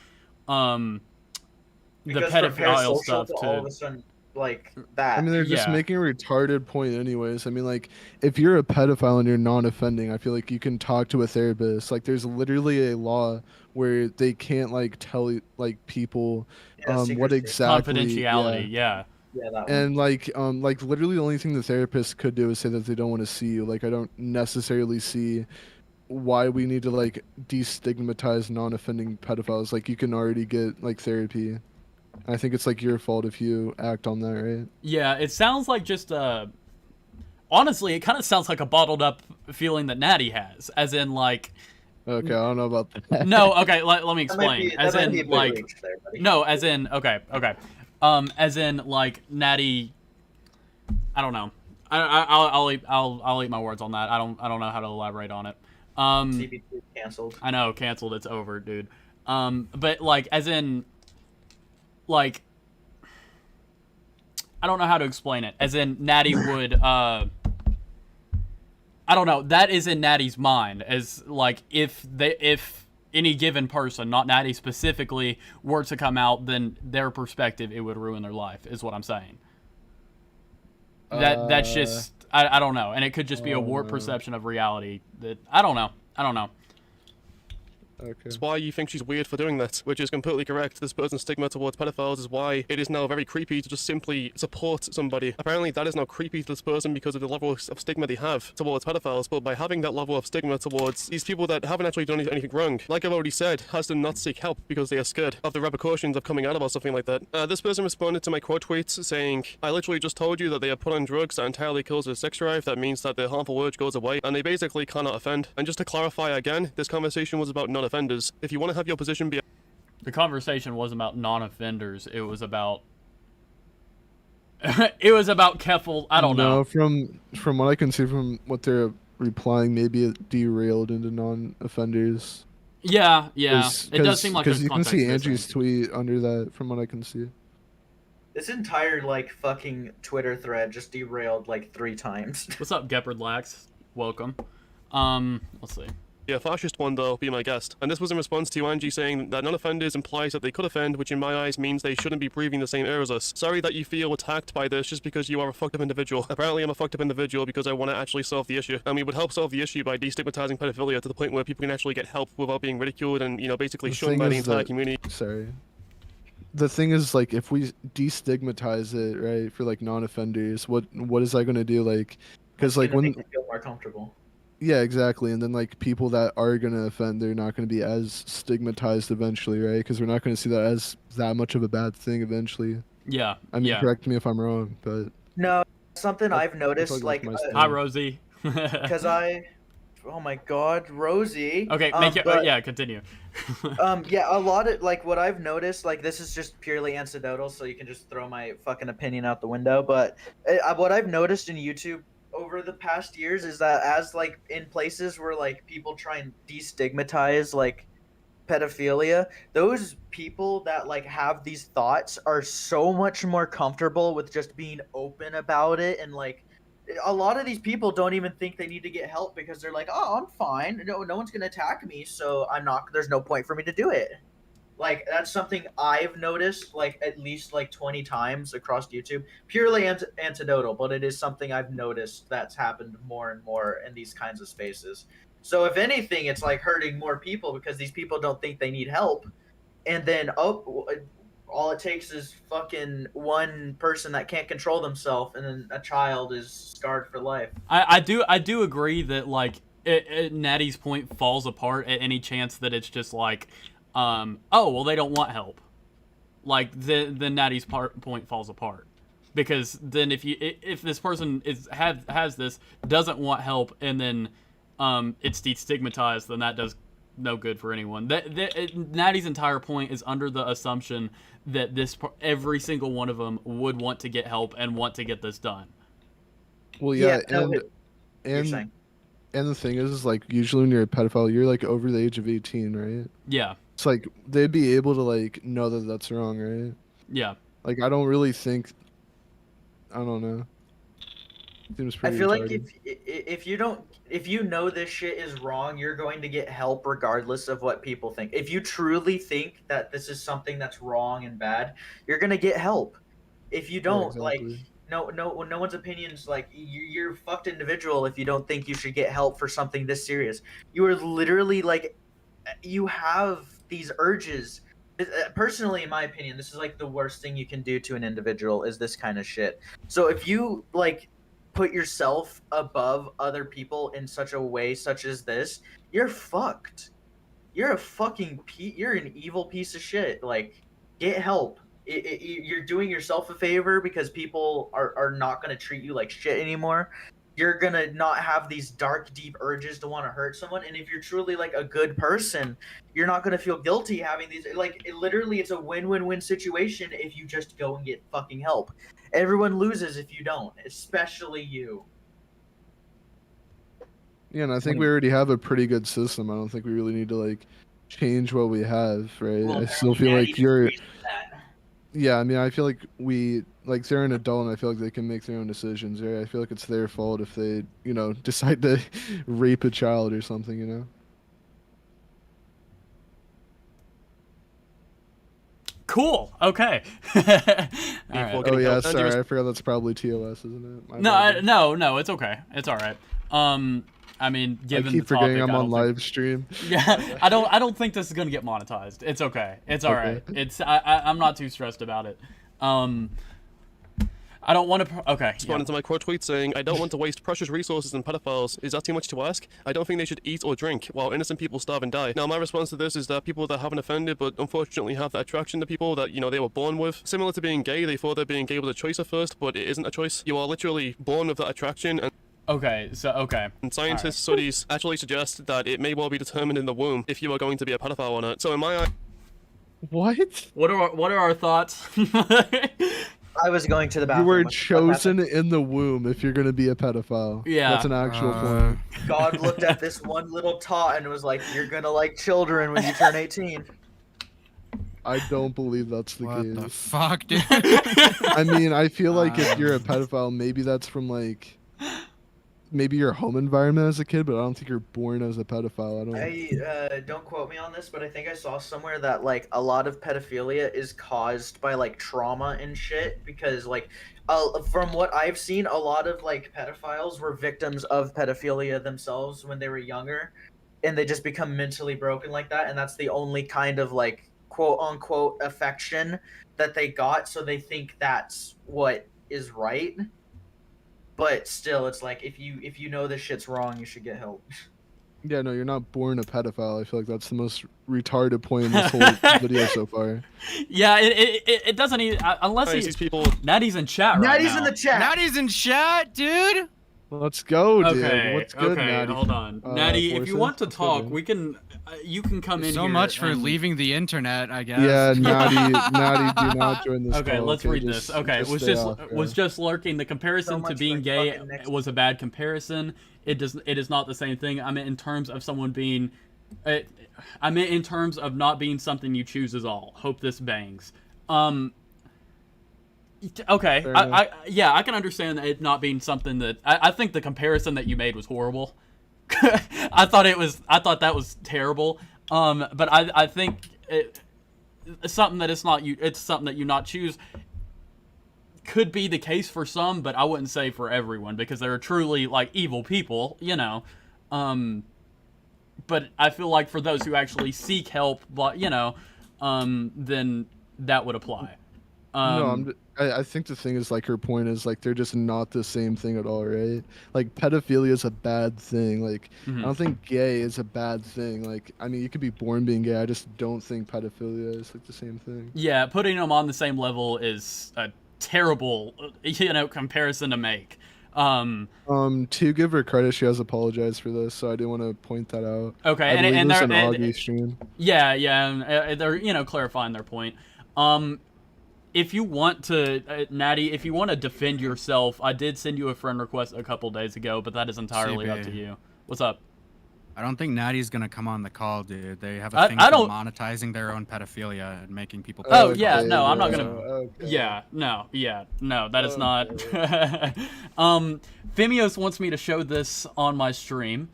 the pedophile stuff to all of a sudden like that. I mean, they're just making a retarded point anyways. I mean, like, if you're a pedophile and you're non-offending, I feel like you can talk to a therapist. Like, there's literally a law where they can't like tell like people what exactly confidentiality. Yeah, that one. And like literally the only thing the therapist could do is say that they don't want to see you. Like, I don't necessarily see why we need to like destigmatize non-offending pedophiles. Like, you can already get like therapy. I think it's like your fault if you act on that, right? Yeah, it sounds like just honestly, it kind of sounds like a bottled up feeling that Nattie has, as in like Okay, I don't know about that. No, okay, let me That might explain. be, As that might be a in, bit like, reach there, buddy. no, as in, okay. As in, like, Nattie, I don't know. I'll eat my words on that. I don't know how to elaborate on it. CB2 canceled. I know, canceled. It's over, dude. But like, as in, like, I don't know how to explain it. As in, Nattie would, I don't know. That is in Nattie's mind. As like, if any given person, not Nattie specifically, were to come out, then their perspective, it would ruin their life. Is what I'm saying. That's just I don't know, and it could just be a warped perception of reality. That I don't know. Okay. That's why you think she's weird for doing that, which is completely correct. This person's stigma towards pedophiles is why it is now very creepy to just simply support somebody. Apparently that is now creepy to this person because of the level of stigma they have towards pedophiles, but by having that level of stigma towards these people that haven't actually done anything wrong, like I've already said, has to not seek help because they are scared of the repercussions of coming out about something like that. This person responded to my quote tweets saying, I literally just told you that they are put on drugs that entirely kills their sex drive. That means that their harmful urge goes away, and they basically cannot offend. And just to clarify again, this conversation was about non-offenders. If you want to have your position be... The conversation wasn't about non-offenders. It was about... it was about Keffel. I don't know. From what I can see from what they're replying, maybe it derailed into non-offenders. Yeah. It does seem like because there's you can see context Angie's missing. tweet under that, from what I can see. This entire like fucking Twitter thread just derailed like 3 times. What's up, Gepard Lax? Welcome. Let's see. a fascist one, though, be my guest. And this was in response to Angie saying that non-offenders implies that they could offend, which in my eyes means they shouldn't be breathing the same air as us. Sorry that you feel attacked by this just because you are a fucked up individual. Apparently I'm a fucked up individual because I want to actually solve the issue. And we would help solve the issue by destigmatizing pedophilia to the point where people can actually get help without being ridiculed and, you know, basically shunned by the entire community. Sorry. The thing is, like, if we destigmatize it, right, for, like, non-offenders, what is that going to do? Like, because, like, when... make them feel more comfortable. Yeah, exactly. And then, like, people that are going to offend, they're not going to be as stigmatized eventually, right? Because we're not going to see that as that much of a bad thing eventually. Yeah. I mean, correct me if I'm wrong, but... No, something I've noticed, like... Hi, Rosie. Because oh my god, Rosie. Okay, yeah, continue. Yeah, a lot of, like, what I've noticed, like, this is just purely anecdotal, so you can just throw my fucking opinion out the window, but what I've noticed in YouTube over the past years is that as, like, in places where, like, people try and destigmatize, like, pedophilia, those people that, like, have these thoughts are so much more comfortable with just being open about it, and, like, a lot of these people don't even think they need to get help because they're like, oh, I'm fine. No one's going to attack me, so there's no point for me to do it. Like, that's something I've noticed, like, at least, like, 20 times across YouTube. Purely anecdotal, but it is something I've noticed that's happened more and more in these kinds of spaces. So, if anything, it's, like, hurting more people because these people don't think they need help. And then, all it takes is fucking one person that can't control themselves, and then a child is scarred for life. I do agree that, like, Nattie's point falls apart at any chance that it's just like, oh, well, they don't want help. Like, then Nattie's point falls apart. Because then if this person has this, doesn't want help, and then it's destigmatized, then that does no good for anyone. Nattie's entire point is under the assumption that every single one of them would want to get help and want to get this done. Well, yeah, and the thing is, like, usually when you're a pedophile, you're, like, over the age of 18, right? Yeah. It's like they'd be able to, like, know that that's wrong, right? Yeah. Like, I don't really think. I don't know. Seems pretty I feel retarded. like if you know this shit is wrong, you're going to get help regardless of what people think. If you truly think that this is something that's wrong and bad, you're gonna get help. If you don't, like, no one's opinions, like, you're a fucked individual if you don't think you should get help for something this serious. You are literally, like, you have these urges. Personally, in my opinion, this is, like, the worst thing you can do to an individual is this kind of shit. So if you, like, put yourself above other people in such a way such as this, you're fucked. You're you're an evil piece of shit. Like, get help. You're doing yourself a favor because people are not going to treat you like shit anymore. you're gonna not have these dark, deep urges to want to hurt someone. And if you're truly like a good person, you're not gonna feel guilty having these. Like, literally, it's a win-win-win situation if you just go and get fucking help. Everyone loses if you don't, especially you. Yeah, and I think we already have a pretty good system. I don't think we really need to like change what we have, right? Well, I still feel Nattie like you're. just raised that. Yeah, I mean, I feel like they're an adult, and I feel like they can make their own decisions, right? I feel like it's their fault if they, decide to rape a child or something, you know? Cool. Okay. All right. Oh yeah, sorry, I forgot that's probably TOS, isn't it? No, it's okay. It's all right. I mean, given I keep the topic, forgetting I'm on live stream. Yeah, I don't think this is gonna get monetized. It's okay. It's all right. I'm not too stressed about it. I don't want to. Okay. Responding to my quote tweet saying, "I don't want to waste precious resources on pedophiles. Is that too much to ask? I don't think they should eat or drink while innocent people starve and die." Now, my response to this is that people that haven't offended but unfortunately have that attraction to people that they were born with, similar to being gay, they thought that being gay was a choice at first, but it isn't a choice. You are literally born with that attraction. And okay. And scientists' studies actually suggest that it may well be determined in the womb if you are going to be a pedophile or not. So in my eye, what are our thoughts? I was going to the bathroom. You were chosen in the womb if you're gonna be a pedophile. Yeah. That's an actual point. God looked at this one little tot and was like, "You're gonna like children when you turn 18." I don't believe that's the case. What the fuck, dude? I mean, I feel like if you're a pedophile, maybe that's from like maybe your home environment as a kid, but I don't think you're born as a pedophile. Don't quote me on this, but I think I saw somewhere that like a lot of pedophilia is caused by like trauma and shit, because like from what I've seen, a lot of like pedophiles were victims of pedophilia themselves when they were younger, and they just become mentally broken like that, and that's the only kind of like quote unquote affection that they got, so they think that's what is right. But still, it's like if you know this shit's wrong, you should get help. Yeah, no, you're not born a pedophile. I feel like that's the most retarded point in this whole video so far. Yeah, it doesn't even unless these people. Nattie's in chat right Nattie's now. in the chat. Nattie's in chat, dude. Let's go, dude. Okay, What's good, okay, Nattie? hold on. Nattie, if you Forsyth? want to What's good, talk, man? we can. You can come in So here. much for and... leaving the internet, I guess. Yeah, Nattie, do not join this Okay, call. let's read this. Okay, was just lurking. The comparison to being gay was a bad comparison. It is not the same thing. I mean, in terms of someone being, I meant in terms of not being something you choose is all. Hope this bangs. Okay, I can understand it not being something that I think the comparison that you made was horrible. I thought that was terrible. But I think it's something that it's something that you not choose could be the case for some, but I wouldn't say for everyone, because there are truly like evil people, but I feel like for those who actually seek help, but then that would apply. I think the thing is, like, her point is, like, they're just not the same thing at all, right? Like, pedophilia is a bad thing. Like, I don't think gay is a bad thing. Like, I mean, you could be born being gay. I just don't think pedophilia is, like, the same thing. Yeah, putting them on the same level is a terrible, comparison to make. To give her credit, she has apologized for this, so I do want to point that out. Okay, I believe and this they're an Augie stream. Yeah, and they're clarifying their point. If you want to, Nattie, if you want to defend yourself, I did send you a friend request a couple days ago, but that is entirely up to you. What's up? I don't think Nattie's gonna come on the call, dude. They have a thing for monetizing their own pedophilia and making people. Oh yeah, no, I'm not gonna. Okay. Yeah, no, that is not. Femyoz wants me to show this on my stream.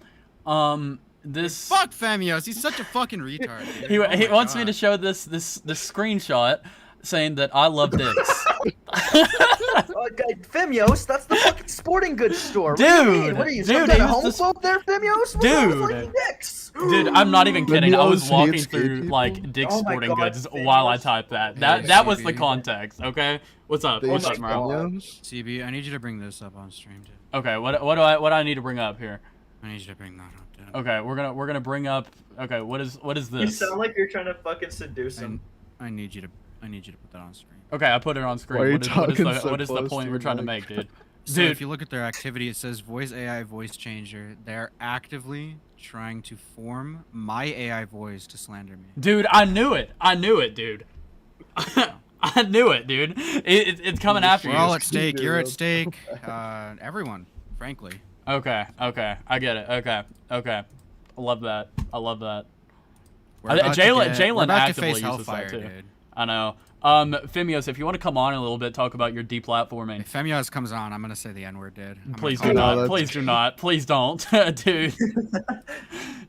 This. Fuck Femyoz, he's such a fucking retard. Dude. He wants me to show this screenshot saying that I love dicks. Femyoz, that's the fucking sporting goods store. Dude, what are you, some kind of homophobe there, Femyoz? Dude, dude, I'm not even kidding. I was walking through like Dick's Sporting Goods while I typed that. That was the context. Okay, what's up? What's up, Merle? CB, I need you to bring this up on stream, dude. Okay, what do I need to bring up here? I need you to bring that up, dude. Okay, we're gonna bring up. Okay, what is this? You sound like you're trying to fucking seduce him. I need you to put that on screen. Okay, I put it on screen. Why are you what is talking the so point close we're to trying to your make, dude? So if you look at their activity, it says voice AI voice changer. They're actively trying to form my AI voice to slander me. Dude, I knew it. I knew it, dude. I knew it, dude. It's coming after you. We're all at stake. You're at stake. Everyone, frankly. Okay. I get it. Okay. I love that. Jalen actively uses Hellfire, that too. dude. I know. femyoz, if you want to come on in a little bit, talk about your deplatforming. If femyoz comes on, I'm gonna say the N-word, dude. Please do not. Please do not. Please don't, dude.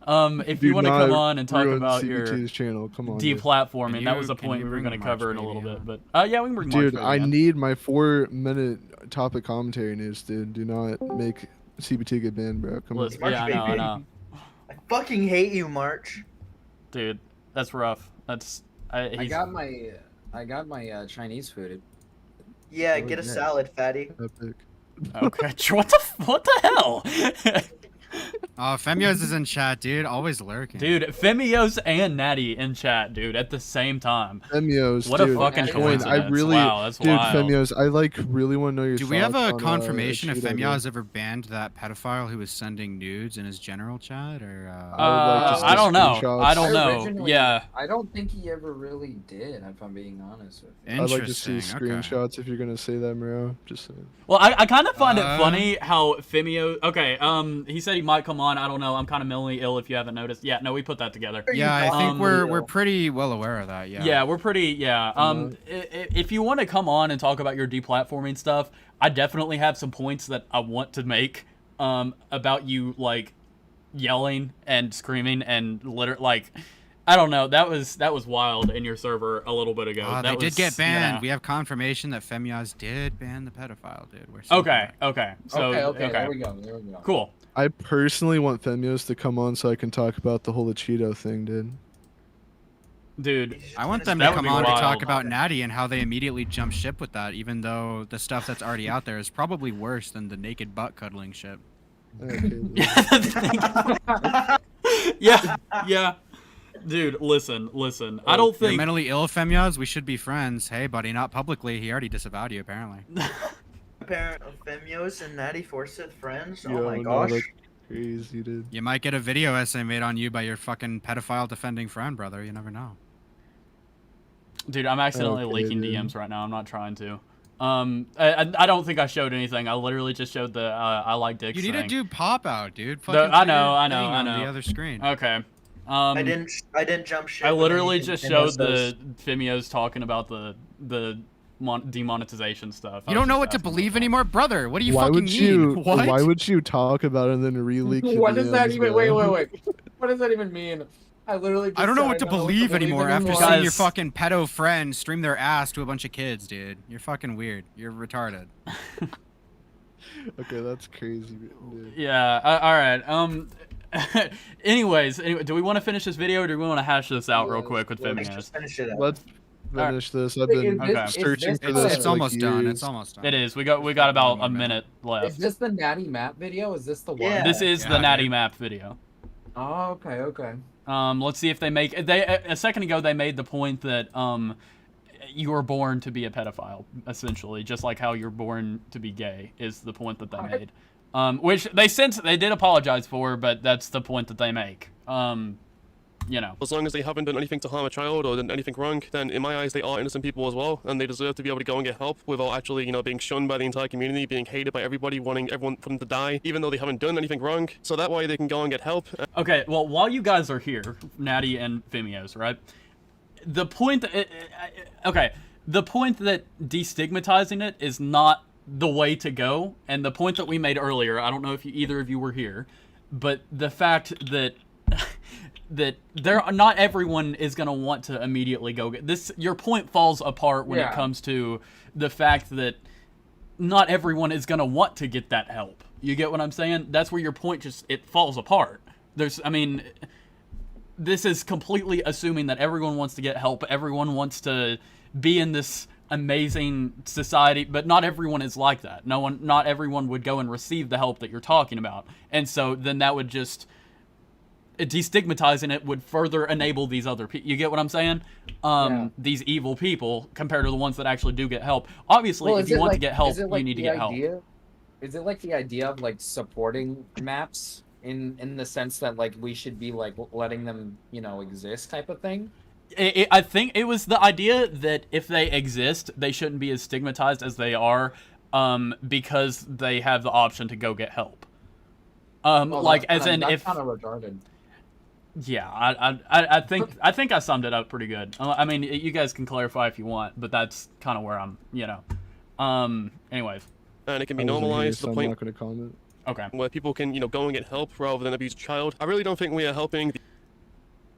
If you want to come on and talk about your channel, come on, deplatforming, that was a point we were going to cover in a little bit. But yeah, we can bring dude, March I need my 4-minute topic commentary news, dude. Do not make CBT get banned, bro. Come on. Yeah, I know. I fucking hate you, March. Dude, that's rough. That's I got my Chinese food. Yeah, get a salad, fatty. Epic. Okay, what the hell? femyoz is in chat, dude. Always lurking. Dude, femyoz and Nattie in chat, dude, at the same time. femyoz, what dude, a fucking coincidence. Wow, that's dude, wild. femyoz, I really want to know your Do we have a on, confirmation if femyoz ever banned that pedophile who was sending nudes in his general chat, or? I don't know. I don't know. Yeah. I don't think he ever really did, if I'm being honest with you. I'd like to see screenshots if you're gonna say that, bro. Just saying. Well, I kind of find it funny how femyoz. Okay, he said he might come on. I don't know. I'm kind of mentally ill if you haven't noticed. Yeah, no, we put that together. Yeah, I think we're pretty well aware of that. Yeah. Yeah, we're pretty. Yeah. If you want to come on and talk about your deplatforming stuff, I definitely have some points that I want to make. About you like yelling and screaming and I don't know. That was wild in your server a little bit ago. They did get banned. Yeah. We have confirmation that femyoz did ban the pedophile, dude. Okay. So okay. There we go. Cool. I personally want femyoz to come on so I can talk about the whole Cheeto thing, dude. I want them to come on to talk about Nattie and how they immediately jump ship with that, even though the stuff that's already out there is probably worse than the naked butt cuddling shit. Yeah. Dude, listen. I don't think you're mentally ill, femyoz. We should be friends. Hey, buddy, not publicly. He already disavowed you, apparently. femyoz and Nattie Forsyth friends. Yo, oh my gosh. That's crazy, dude. You might get a video essay made on you by your fucking pedophile defending friend, brother. You never know. Dude, I'm accidentally leaking DMs right now. I'm not trying to. I don't think I showed anything. I literally just showed the I like dicks. You need to do pop out, dude. I know. On the other screen. Okay. I didn't jump ship. I literally just showed the femyoz talking about the demonetization stuff. You don't know what to believe anymore, brother. What do you fucking mean? Why would you talk about it and then re-leak? What does that even? Wait. What does that even mean? I literally. I don't know what to believe anymore after seeing your fucking pedo friend stream their ass to a bunch of kids, dude. You're fucking weird. You're retarded. Okay, that's crazy. Dude. Yeah. All right. Anyways, do we want to finish this video or do we want to hash this out real quick with femyoz? Let's finish it up. Let's finish this. I've been searching for this. It's almost done. It's almost done. It is. We got about a minute left. Is this the Nattie map video? Is this the one? Yeah. This is the Nattie map video. Oh, okay. Let's see if they make. A second ago they made the point that you were born to be a pedophile, essentially, just like how you're born to be gay is the point that they made. Which they did apologize for, but that's the point that they make. You know. As long as they haven't done anything to harm a child or done anything wrong, then in my eyes they are innocent people as well, and they deserve to be able to go and get help without actually, being shunned by the entire community, being hated by everybody, wanting everyone for them to die, even though they haven't done anything wrong. So that way they can go and get help. Okay, well, while you guys are here, Nattie and femyoz, right? The point that destigmatizing it is not the way to go, and the point that we made earlier, I don't know if either of you were here, but the fact that not everyone is going to want to immediately go get this. Your point falls apart when it comes to the fact that not everyone is going to want to get that help. You get what I'm saying? That's where your point it falls apart. This is completely assuming that everyone wants to get help. Everyone wants to be in this amazing society, but not everyone is like that. Not everyone would go and receive the help that you're talking about. And so then that would just destigmatizing it would further enable these other people. You get what I'm saying? These evil people compared to the ones that actually do get help. Obviously, if you want to get help, you need to get help. is it like the idea of like supporting maps in the sense that like we should be like letting them, you know, exist type of thing? I think it was the idea that if they exist, they shouldn't be as stigmatized as they are, because they have the option to go get help. Well, like that's as in that's if kind of retarded. yeah, I think I summed it up pretty good. I mean, you guys can clarify if you want, but that's kind of where I'm, you know. Anyways. And it can be I wasn't here, normalized to so the I'm point not going to comment. Okay. where people can, you know, go and get help rather than abuse a child. I really don't think we are helping.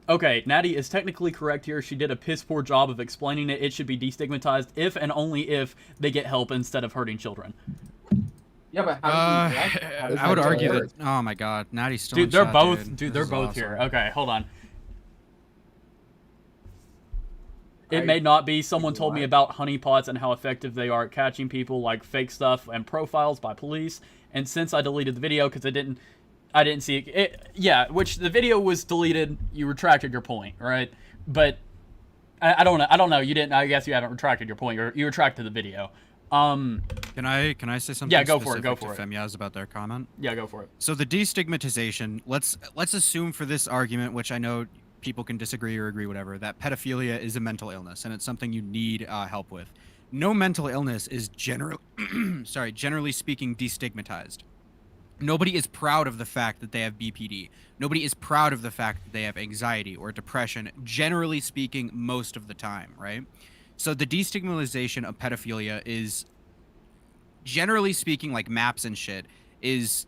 Okay, Nattie is technically correct here. She did a piss poor job of explaining it. It should be destigmatized if and only if they get help instead of hurting children. Yeah, but how do you I would argue that. Oh my God, Nattie's still. Dude, in they're chat, both. Dude, Dude, they're This is both awesome. here. Okay, hold on. It may not be. Someone told me about honeypots and how effective they are at catching people, like fake stuff and profiles by police. And since I deleted the video because I didn't see it. Yeah, which the video was deleted. You retracted your point, right? But I don't know. I don't know. You didn't. I guess you haven't retracted your point. You retracted the video. Can I say something? Yeah, go for it. Go specific for to it. femyoz about their comment. Yeah, go for it. So the destigmatization. Let's assume for this argument, which I know people can disagree or agree, whatever, that pedophilia is a mental illness and it's something you need help with. No mental illness is generally speaking, destigmatized. Nobody is proud of the fact that they have BPD. Nobody is proud of the fact that they have anxiety or depression, generally speaking, most of the time, right? So the destigmatization of pedophilia is, generally speaking, like maps and shit, is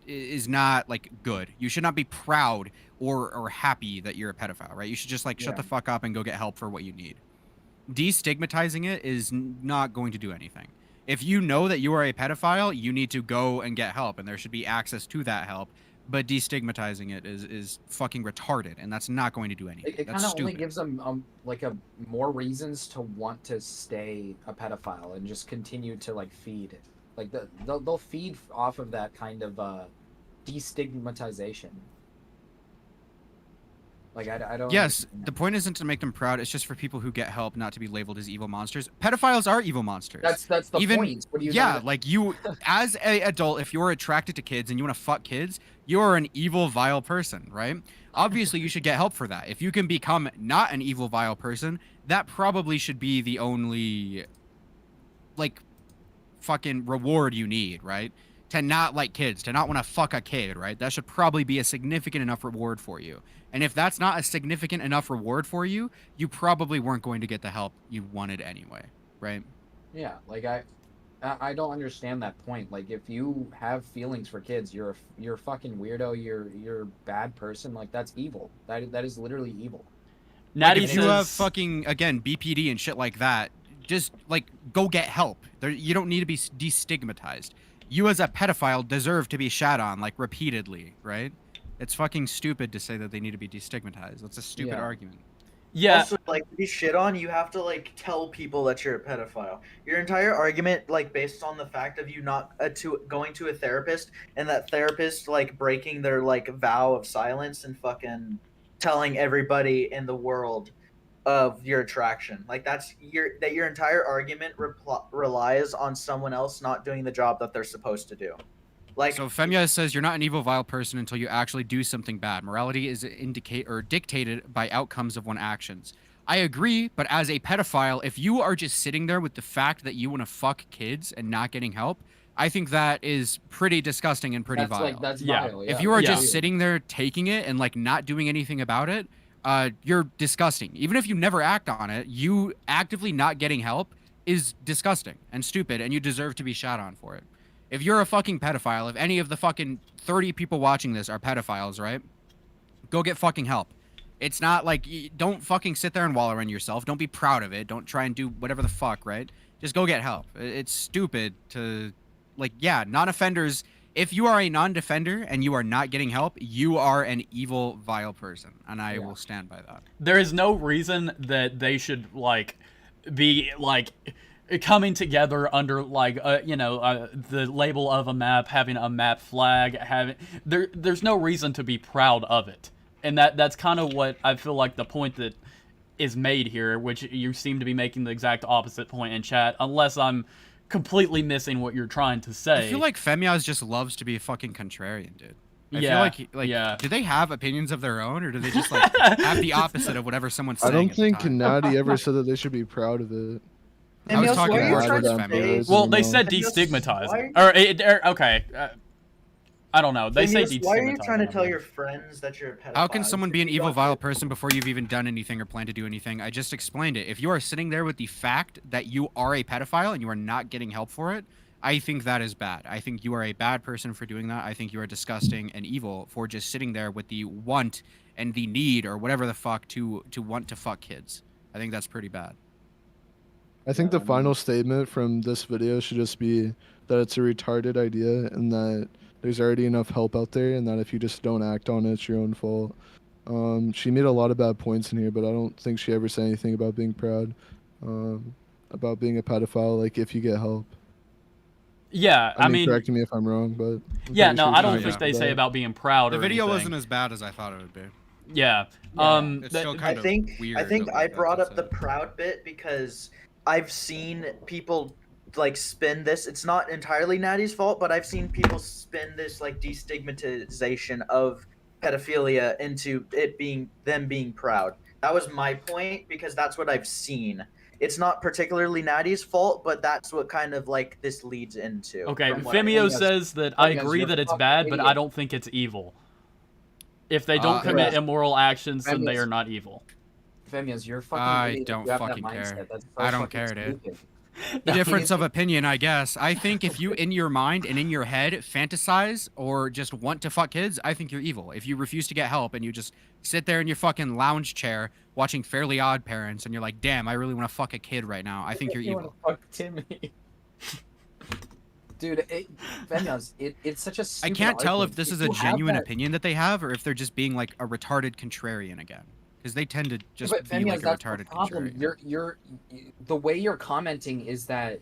not like good. You should not be proud or happy that you're a pedophile, right? You should just like shut the fuck up and go get help for what you need. Destigmatizing it is not going to do anything. If you know that you are a pedophile, you need to go and get help, and there should be access to that help. But destigmatizing it is fucking retarded, and that's not going to do anything. It kind of only gives them like more reasons to want to stay a pedophile and just continue to like feed. Like they'll feed off of that kind of destigmatization. Like I don't. Yes, the point isn't to make them proud. It's just for people who get help not to be labeled as evil monsters. Pedophiles are evil monsters. That's the point. What do you? Yeah, like you, as a adult, if you're attracted to kids and you want to fuck kids, you're an evil, vile person, right? Obviously, you should get help for that. If you can become not an evil, vile person, that probably should be the only, like, fucking reward you need, right? To not like kids, to not want to fuck a kid, right? That should probably be a significant enough reward for you. And if that's not a significant enough reward for you, you probably weren't going to get the help you wanted anyway, right? Yeah, like I don't understand that point. Like if you have feelings for kids, you're a fucking weirdo. You're a bad person. Like that's evil. That is literally evil. Like, if you have fucking again BPD and shit like that, just like go get help. You don't need to be destigmatized. You as a pedophile deserve to be shat on like repeatedly, right? It's fucking stupid to say that they need to be destigmatized. That's a stupid argument. Yeah. Also, like, to be shit on, you have to, like, tell people that you're a pedophile. Your entire argument, like, based on the fact of you not going to a therapist and that therapist, like, breaking their, like, vow of silence and fucking telling everybody in the world of your attraction. Like, your entire argument relies on someone else not doing the job that they're supposed to do. Like, so femyoz says you're not an evil, vile person until you actually do something bad. Morality is dictated by outcomes of one's actions. I agree, but as a pedophile, if you are just sitting there with the fact that you want to fuck kids and not getting help, I think that is pretty disgusting and pretty vile. Like, that's vile. Yeah. If you are just sitting there taking it and like not doing anything about it, you're disgusting. Even if you never act on it, you actively not getting help is disgusting and stupid, and you deserve to be shot on for it. If you're a fucking pedophile, if any of the fucking 30 people watching this are pedophiles, right? Go get fucking help. It's not like, don't fucking sit there and wallow in yourself. Don't be proud of it. Don't try and do whatever the fuck, right? Just go get help. It's stupid to, like, yeah, non-offenders. If you are a non-defender and you are not getting help, you are an evil, vile person. And I will stand by that. There is no reason that they should, like, be, like, coming together under like the label of a map, having a map flag, there's no reason to be proud of it, and that's kind of what I feel like the point that is made here, which you seem to be making the exact opposite point in chat, unless I'm completely missing what you're trying to say. I feel like femyoz just loves to be a fucking contrarian, dude. I Yeah, feel like yeah. do they have opinions of their own, or do they just like have the opposite of whatever someone's saying? I don't at the think time? Nattie ever said that they should be proud of it. I was Femyoz, talking why are you more trying towards to femyoz. say- Well, they no. said Femyoz, destigmatizing. why- Okay. I don't know. They say Femyoz, destigmatizing. why are you trying to tell your friends that you're a pedophile? How can someone be an You evil, don't vile have to- person before you've even done anything or plan to do anything? I just explained it. If you are sitting there with the fact that you are a pedophile and you are not getting help for it, I think that is bad. I think you are a bad person for doing that. I think you are disgusting and evil for just sitting there with the want and the need or whatever the fuck to want to fuck kids. I think that's pretty bad. I think the final statement from this video should just be that it's a retarded idea and that there's already enough help out there and that if you just don't act on it, it's your own fault. She made a lot of bad points in here, but I don't think she ever said anything about being proud, about being a pedophile, like if you get help. Yeah, I mean, correct me if I'm wrong, but yeah, pretty no, sure I she don't just think they said say that. about being proud. The or video anything. wasn't as bad as I thought it would be. Yeah. It's still kind I of think weird. I think that I that's brought up said. the proud bit because I've seen people like spin this. It's not entirely Nattie's fault, but I've seen people spin this like destigmatization of pedophilia into it being them being proud. That was my point because that's what I've seen. It's not particularly Nattie's fault, but that's what kind of like this leads into. Okay, from what I Femio think. says that I Femyoz, agree you're that it's fucking bad, but idiot. I don't think it's evil. If they don't commit Femyoz. immoral actions, then they Femyoz. are not evil. Femyoz, you're fucking I idiot if don't you have that fucking care. mindset. That's so I don't fucking care, dude. stupid. The difference of opinion, I guess. I think if you, in your mind and in your head, fantasize or just want to fuck kids, I think you're evil. If you refuse to get help and you just sit there in your fucking lounge chair watching Fairly Odd Parents and you're like, damn, I really want to fuck a kid right now, I think you're You wanna evil. fuck Timmy. Dude, Femyoz, it's such a I stupid can't tell if argument. this is you a have genuine that- opinion that they have or if they're just being like a retarded contrarian again. Because they tend to just But be Femyoz, like a that's the retarded problem. contrarian. The way you're commenting is that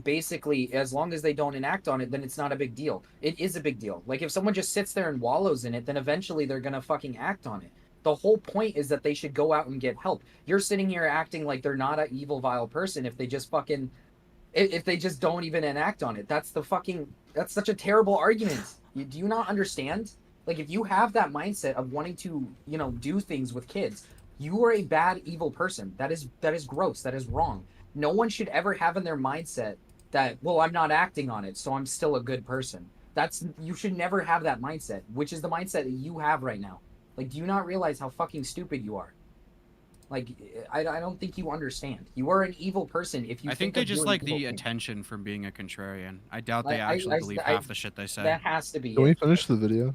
basically as long as they don't enact on it, then it's not a big deal. It is a big deal. Like if someone just sits there and wallows in it, then eventually they're gonna fucking act on it. The whole point is that they should go out and get help. You're sitting here acting like they're not an evil, vile person if they just fucking if they just don't even enact on it. That's such a terrible argument. Do you not understand? Like if you have that mindset of wanting to, do things with kids, you are a bad, evil person. That is gross. That is wrong. No one should ever have in their mindset that, well, I'm not acting on it, so I'm still a good person. You should never have that mindset, which is the mindset that you have right now. Like, do you not realize how fucking stupid you are? Like, I don't think you understand. You are an evil person if you I think of they just doing like evil the things. attention from being a contrarian. I doubt I- they I- actually I- believe I- half the shit they say. That has to be Can we it. finish the video?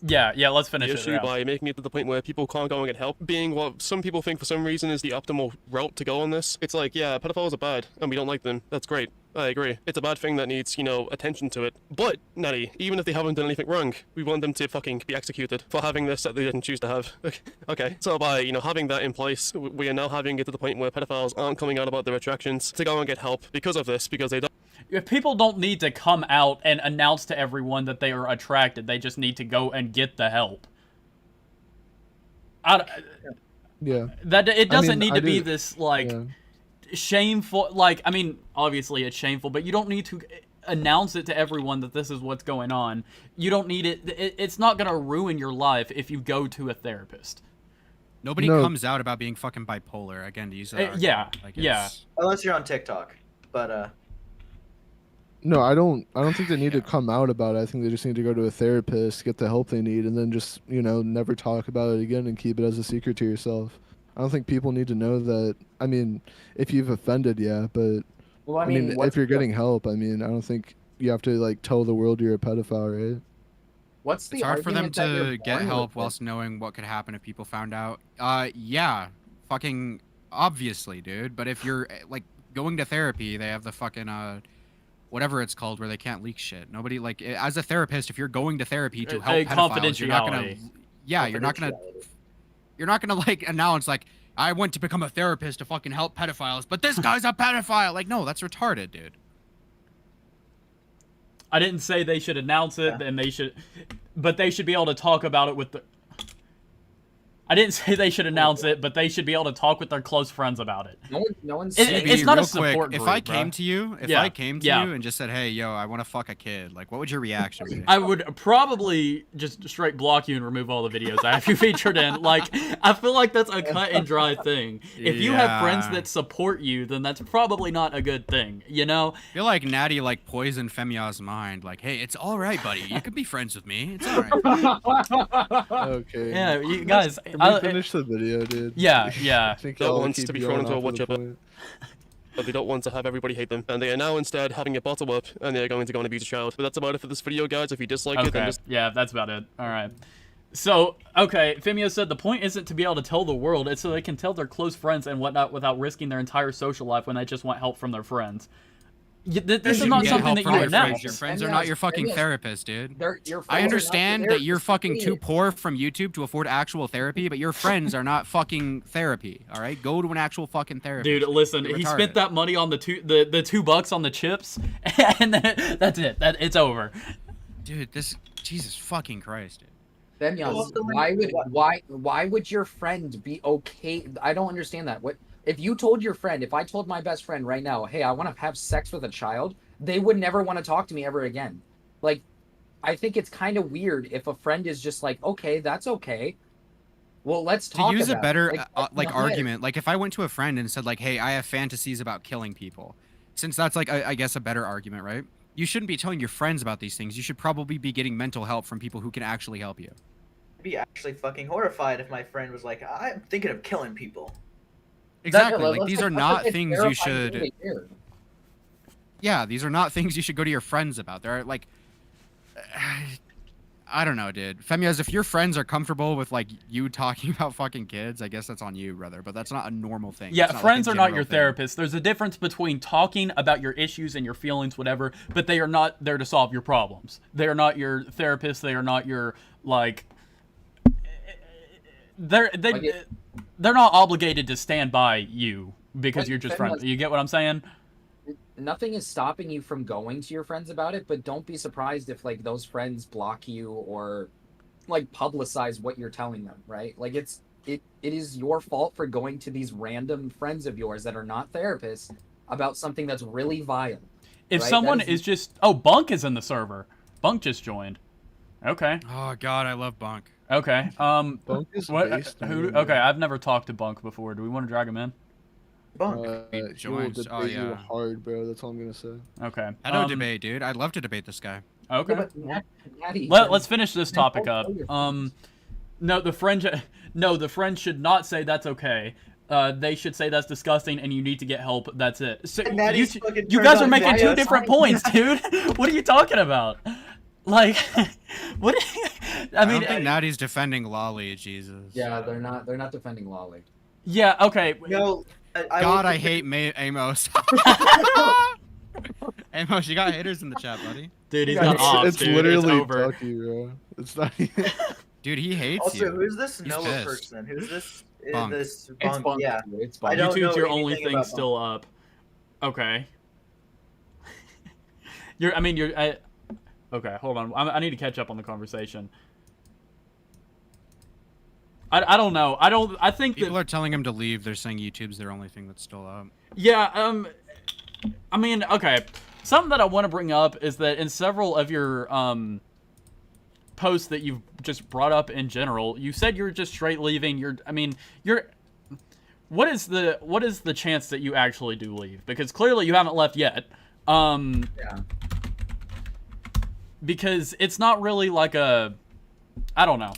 Yeah, let's finish The it. issue Yeah. by making it to the point where people can't go and get help being what some people think for some reason is the optimal route to go on this. It's like, yeah, pedophiles are bad and we don't like them. That's great. I agree. It's a bad thing that needs, attention to it. But, Nattie, even if they haven't done anything wrong, we want them to fucking be executed for having this that they didn't choose to have. Okay. So by, having that in place, we are now having it to the point where pedophiles aren't coming out about their attractions to go and get help because of this, because they don't. If people don't need to come out and announce to everyone that they are attracted, they just need to go and get the help. Yeah. That it doesn't mean, need I to be do- this Yeah. shameful. Obviously it's shameful, but you don't need to announce it to everyone that this is what's going on. You don't need it. It's not gonna ruin your life if you go to a therapist. Nobody No. comes out about being fucking bipolar, again, to use that Yeah, argument. Like, yeah. it's- Unless you're on TikTok, but No, I don't think they need to come out about it. I think they just need to go to a therapist, get the help they need, and then just, never talk about it again and keep it as a secret to yourself. I don't think people need to know that. I mean, if you've offended, yeah, but Well, I mean, what's if you're the- getting help, I mean, I don't think you have to like tell the world you're a pedophile, right? What's the It's hard for them argument that you're to get born help with it? whilst knowing what could happen if people found out. Yeah, fucking obviously, dude. But if you're like going to therapy, they have the fucking whatever it's called where they can't leak shit. Nobody like as a therapist, if you're going to therapy to help pedophiles, you're not gonna. confidentiality. Yeah, you're not gonna like announce like I went to become a therapist to fucking help pedophiles, but this guy's a pedophile. Like, no, that's retarded, dude. I didn't say they should announce it, and but they should be able to talk about it with the. I didn't say they should announce it, but they should be able to talk with their close friends about it. No one's. It's not a real support quick, group. If I came to you, Yeah. and just said, "Hey, yo, I want to fuck a kid," like, what would your reaction be? I would probably just straight block you and remove all the videos I have you featured in. Like, I feel like that's a cut and dry thing. If you have friends that support you, then that's probably not a good thing, you know? I feel like Nattie like poisoned Femyoz's mind. Like, hey, it's all right, buddy. You can be friends with me. It's all right. Okay. Yeah, you guys. Can we finish the video, dude? Yeah. I think Don't y'all want keep to be going thrown into a off of the watch-up. point. But they don't want to have everybody hate them, and they are now instead having it bottle up, and they're going to go and abuse a child. But that's about it for this video, guys. If you dislike it, then just... Yeah, that's about it. All right. So, okay, Femyoz said the point isn't to be able to tell the world, it's so they can tell their close friends and whatnot without risking their entire social life when they just want help from their friends. This is not something that you announce. Your friends are not your fucking therapist, dude. Your I friends understand are not that you're fucking too poor from YouTube to afford actual therapy, but your friends are not fucking therapy. All right, go to an actual fucking therapist. Dude, listen, he spent that money on the $2 on the chips, and that's it. It's over. Dude, Jesus fucking Christ, dude. Femyoz, why would your friend be okay? I don't understand that. What if you told your friend? If I told my best friend right now, hey, I want to have sex with a child, they would never want to talk to me ever again. Like, I think it's kind of weird if a friend is just like, okay, that's okay. Well, let's talk. To use a better like argument, like if I went to a friend and said like, hey, I have fantasies about killing people, since that's like I guess a better argument, right? You shouldn't be telling your friends about these things. You should probably be getting mental help from people who can actually help you. I'd be actually fucking horrified if my friend was like, I'm thinking of killing people. Exactly. Like these are not things you should. Yeah, these are not things you should go to your friends about. They're like, I don't know, dude. Femyoz, if your friends are comfortable with like you talking about fucking kids, I guess that's on you, brother. But that's not a normal thing. Yeah, friends are not your therapists. There's a difference between talking about your issues and your feelings, whatever, but they are not there to solve your problems. They are not your therapists. They are not your like. They're not obligated to stand by you because you're just friends. You get what I'm saying? Nothing is stopping you from going to your friends about it, but don't be surprised if like those friends block you or like publicize what you're telling them, right? Like it is your fault for going to these random friends of yours that are not therapists about something that's really vile. If right? someone is just Bunk is in the server. Bunk just joined. Okay. Oh god, I love Bunk. Okay. Bunk is okay, I've never talked to Bunk before. Do we want to drag him in? Bunk. He will debate you hard, bro. That's all I'm gonna say. Okay. I don't debate, dude. I'd love to debate this guy. Okay. Nattie, Let's finish this topic up. No, the friend should not say that's okay. They should say that's disgusting and you need to get help. That's it. So you guys are making two different points, dude. What are you talking about? Like, what? I mean, don't think Nattie's defending Lolly. Jesus. Yeah, they're not defending Lolly. Yeah. Okay. No. I hate Amos. Amos, you got haters in the chat, buddy. Dude, he's got ops, It's dude. literally it's over. Ducky, bro. It's not even... Dude, he hates also, you. Also, who's this He's Noah pissed. person? Who's this? Bunk. This Bunk? It's Bunk. Yeah. It's Bunk. YouTube's your only thing still up. Okay. Okay, hold on. I need to catch up on the conversation. I don't know. I think people are telling him to leave. They're saying YouTube's their only thing that's still up. Yeah, I mean, okay. Something that I want to bring up is that in several of your posts that you've just brought up in general, you said you're just straight leaving. What is the chance that you actually do leave? Because clearly you haven't left yet. Yeah. Because it's not really like a, I don't know.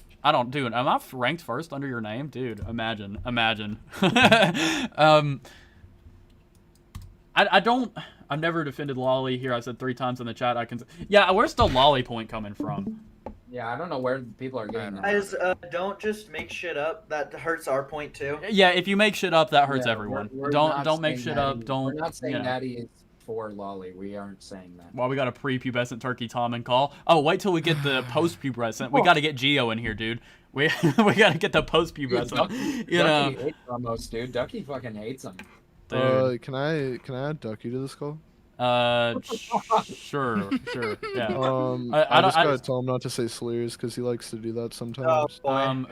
Dude, am I ranked first under your name? Dude, imagine. I've never defended Lolly here. I said 3 times in the chat. Yeah, where's the Lolly point coming from? Yeah, I don't know where people are getting that. Guys, don't just make shit up. That hurts our point too. Yeah, if you make shit up, that hurts Yeah, everyone. we're Don't make shit up. We're not saying Nattie is for Lolly. We aren't saying that. Well, we got a pre-pubescent turkey Tom and call. Oh, wait till we get the post-pubescent. We got to get Geo in here, dude. We got to get the post-pubescent. Ducky hates Ramos, dude. Ducky fucking hates him. Dude. Can I add Ducky to this call? Sure, yeah. I just gotta tell him not to say slurs because he likes to do that sometimes.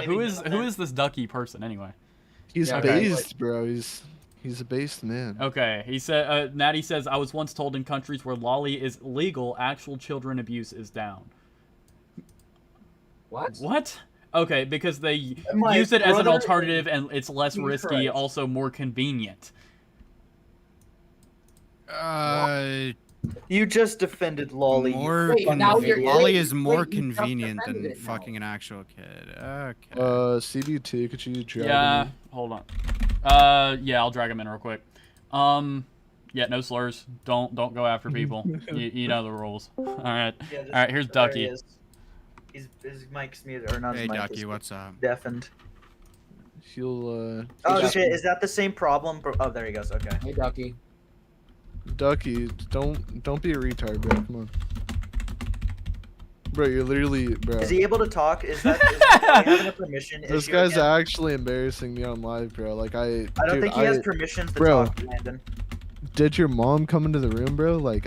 Who is this ducky person anyway? He's based, bro. He's a based man. Okay, he said. Nattie says, "I was once told in countries where lolly is legal, actual children abuse is down." What? What? Okay, because they use it as an alternative and it's less risky, also more convenient. You just defended lolly. Lolly is more convenient than fucking an actual kid. Okay. CBT, could you drag him in? Hold on. Yeah, I'll drag him in real quick. Yeah, no slurs. Don't go after people. you know the rules. All right. Yeah, all right. Here's Ducky. His mic's muted or not. Hey, Ducky, what's up? Deafened. He'll. Oh shit! Is that the same problem? Oh, there he goes. Okay. Hey, Ducky. Ducky, don't be a retard, bro. Come on. Bro, you're literally, bro. Is he able to talk? Is he having a permission? This guy's actually embarrassing me on live, bro. Like I don't think he has permissions to talk, Landon. Did your mom come into the room, bro? Like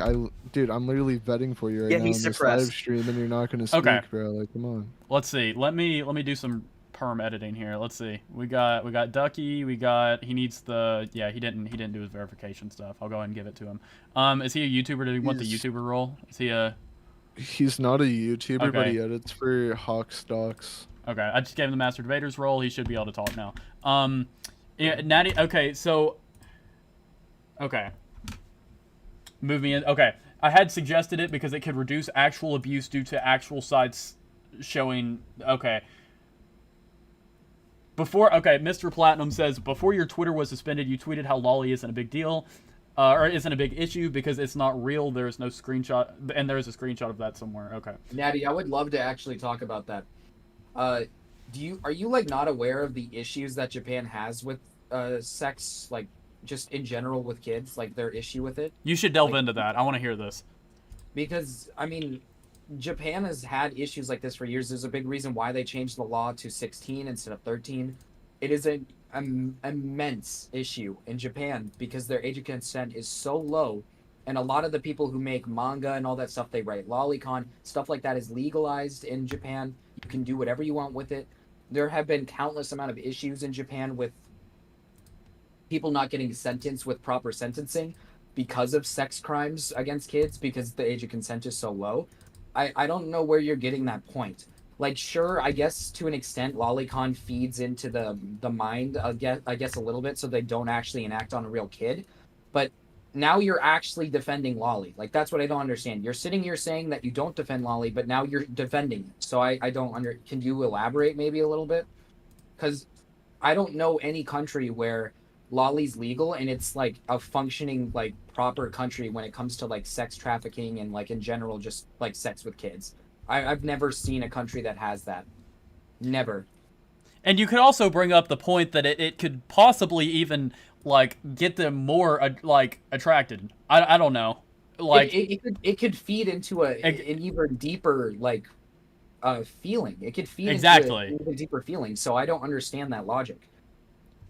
dude, I'm literally vetting for you right now on this live stream, and you're not gonna speak, bro. Like, come on. Let's see. Let me do some perm editing here. Let's see. We got Ducky. He needs the he didn't do his verification stuff. I'll go ahead and give it to him. Is he a YouTuber? Did he want the YouTuber role? Is he a? He's not a YouTuber, but he edits for Hawk Stocks. Okay, I just gave him the Master Debater's role. He should be able to talk now. Yeah, Nattie. Okay, so. Okay. Move me in. Okay, I had suggested it because it could reduce actual abuse due to actual sites showing. Okay. Mr. Platinum says, before your Twitter was suspended, you tweeted how lolly isn't a big deal, or isn't a big issue because it's not real. There's no screenshot, and there is a screenshot of that somewhere. Okay. Nattie, I would love to actually talk about that. Are you like not aware of the issues that Japan has with sex, like just in general with kids, like their issue with it? You should delve into that. I want to hear this. Because I mean, Japan has had issues like this for years. There's a big reason why they changed the law to 16 instead of 13. It is an immense issue in Japan because their age of consent is so low, and a lot of the people who make manga and all that stuff, they write lolicon, stuff like that is legalized in Japan. You can do whatever you want with it. There have been countless amount of issues in Japan with people not getting sentenced with proper sentencing because of sex crimes against kids because the age of consent is so low. I don't know where you're getting that point. Like, sure, I guess to an extent, lolicon feeds into the mind, I guess a little bit, so they don't actually enact on a real kid. But now you're actually defending lolly. Like, that's what I don't understand. You're sitting here saying that you don't defend lolly, but now you're defending it. So I don't can you elaborate maybe a little bit? Because I don't know any country where lolly's legal and it's like a functioning like proper country when it comes to like sex trafficking and like in general just like sex with kids. I've never seen a country that has that. Never. And you could also bring up the point that it could possibly even like get them more like attracted. I don't know. Like it could feed into an even deeper like feeling. It could feed into an even deeper feeling. So I don't understand that logic.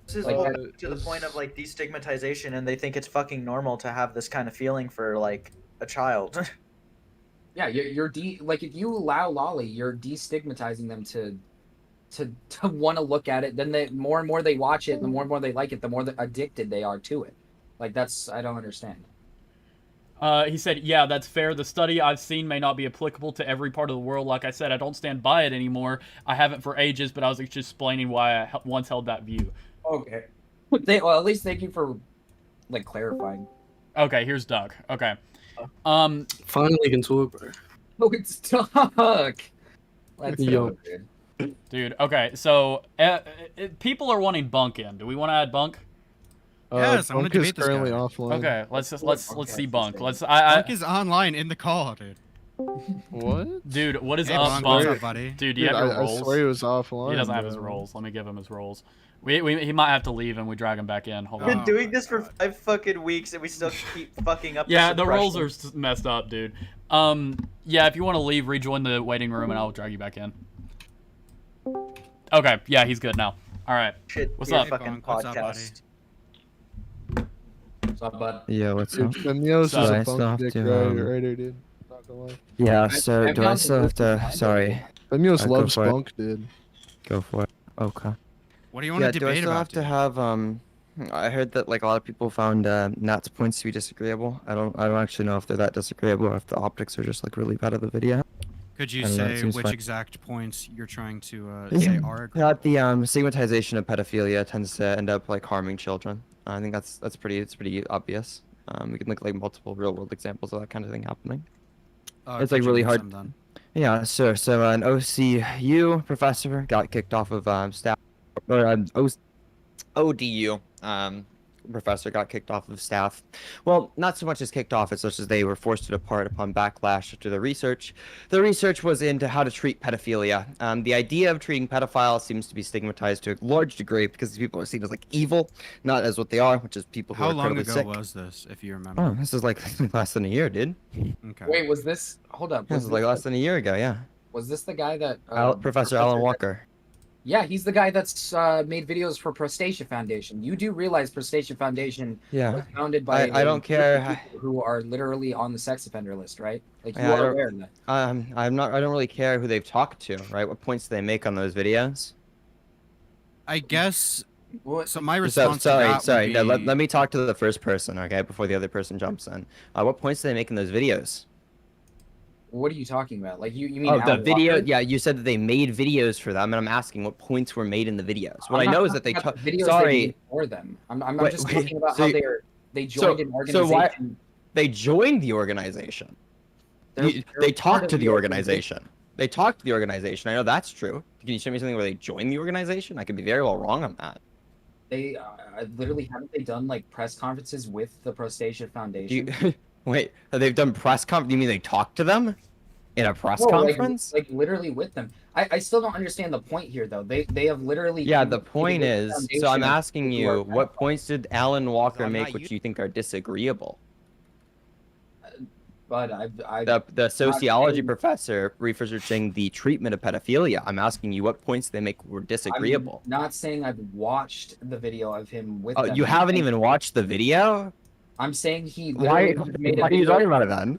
This is like to the point of like destigmatization, and they think it's fucking normal to have this kind of feeling for like a child. Yeah, you're like if you allow lolly, you're destigmatizing them to want to look at it. Then the more and more they watch it, the more and more they like it, the more addicted they are to it. Like I don't understand. He said, yeah, that's fair. The study I've seen may not be applicable to every part of the world. Like I said, I don't stand by it anymore. I haven't for ages, but I was just explaining why I once held that view. Okay. Well, at least thank you for, like, clarifying. Okay, here's Doug. Okay. Finally you can talk, bro. Oh, it's Doug! Let's go, dude. Dude, okay, so, people are wanting Bunk in. Do we want to add Bunk? Yes, I want to debate this currently guy. offline. Okay, let's see Bunk. Bunk is online in the call, dude. What? Dude, what is hey, up, Bunk? What's up, buddy? Dude, you have your rolls? I swear he was offline. He doesn't have his rolls. Let me give him his rolls. He might have to leave and we drag him back in. Hold on. We've been doing this for 5 fucking weeks and we still keep fucking up. Yeah, the rolls are messed up, dude. Yeah, if you want to leave, rejoin the waiting room and I'll drag you back in. Okay, yeah, he's good now. All right. Shit, what's up? Fucking podcast. What's But Yeah, what's up? Femyoz is I a still punk have dick to, writer, dude. Not gonna lie. Yeah, so do I found still have to? Sorry. Femyoz Go loves for it. punk, dude. Go for it. Okay. What do you want Yeah, to do I debate still about? have to have I heard that like a lot of people found Nat's points to be disagreeable. I don't actually know if they're that disagreeable or if the optics are just like really bad of the video. Could you I don't know, it say seems which fine. exact points you're trying to say are? That the stigmatization of pedophilia tends to end up like harming children. I think it's pretty obvious. We can look at like multiple real world examples of that kind of thing happening. It's like really hard. Yeah, sure. So an OCU professor got kicked off of staff, or ODU professor got kicked off of staff. Well, not so much as kicked off as such as they were forced to depart upon backlash to the research. The research was into how to treat pedophilia. The idea of treating pedophiles seems to be stigmatized to a large degree because these people are seen as like evil, not as what they are, which is people who How are long incredibly ago sick. was this, if you remember? Oh, this is like less than a year, dude. Okay. wait, was this? Hold up. This is like less than a year ago, yeah. Was this the guy that? Professor Alan Walker. Yeah, he's the guy that's made videos for Prostacia Foundation. You do realize Prostacia Foundation Yeah. was founded by I don't care. people who are literally on the sex offender list, right? Like you Yeah, I are don't- aware of that. I'm not. I don't really care who they've talked to, right? What points do they make on those videos? I guess. What? So my So, response to sorry, that sorry. would No, be, let me talk to the first person, okay, before the other person jumps in. What points do they make in those videos? What are you talking about? Like you mean Oh, the Alan video. Walker? Yeah, you said that they made videos for them, and I'm asking what points were made in the videos. What I'm I not know is that they talking about took. the videos they Sorry, made for them. I'm Wait, just wait, talking about so how you- they joined an so organization. why they joined the organization? They're They part talked of to the organization. They talked to the organization. I know that's true. Can you show me something where they joined the organization? I could be very well wrong on that. They literally haven't they done like press conferences with the Prostacia Do Foundation? you, wait, they've done press conference. You mean they talked to them in a press No, conference? like literally with them. I still don't understand the point here though. They have literally. Yeah, the point created a is, so I'm foundation of asking people who are you, what pedophiles. points did Alan Walker I'm make not which you think are disagreeable? But The sociology saying- professor researching the treatment of pedophilia. I'm asking you, what points they make were disagreeable? I'm not saying I've watched the video of him with Oh, them. you haven't even watched the video? I'm saying he Why? literally made a Why are you video- talking about it then?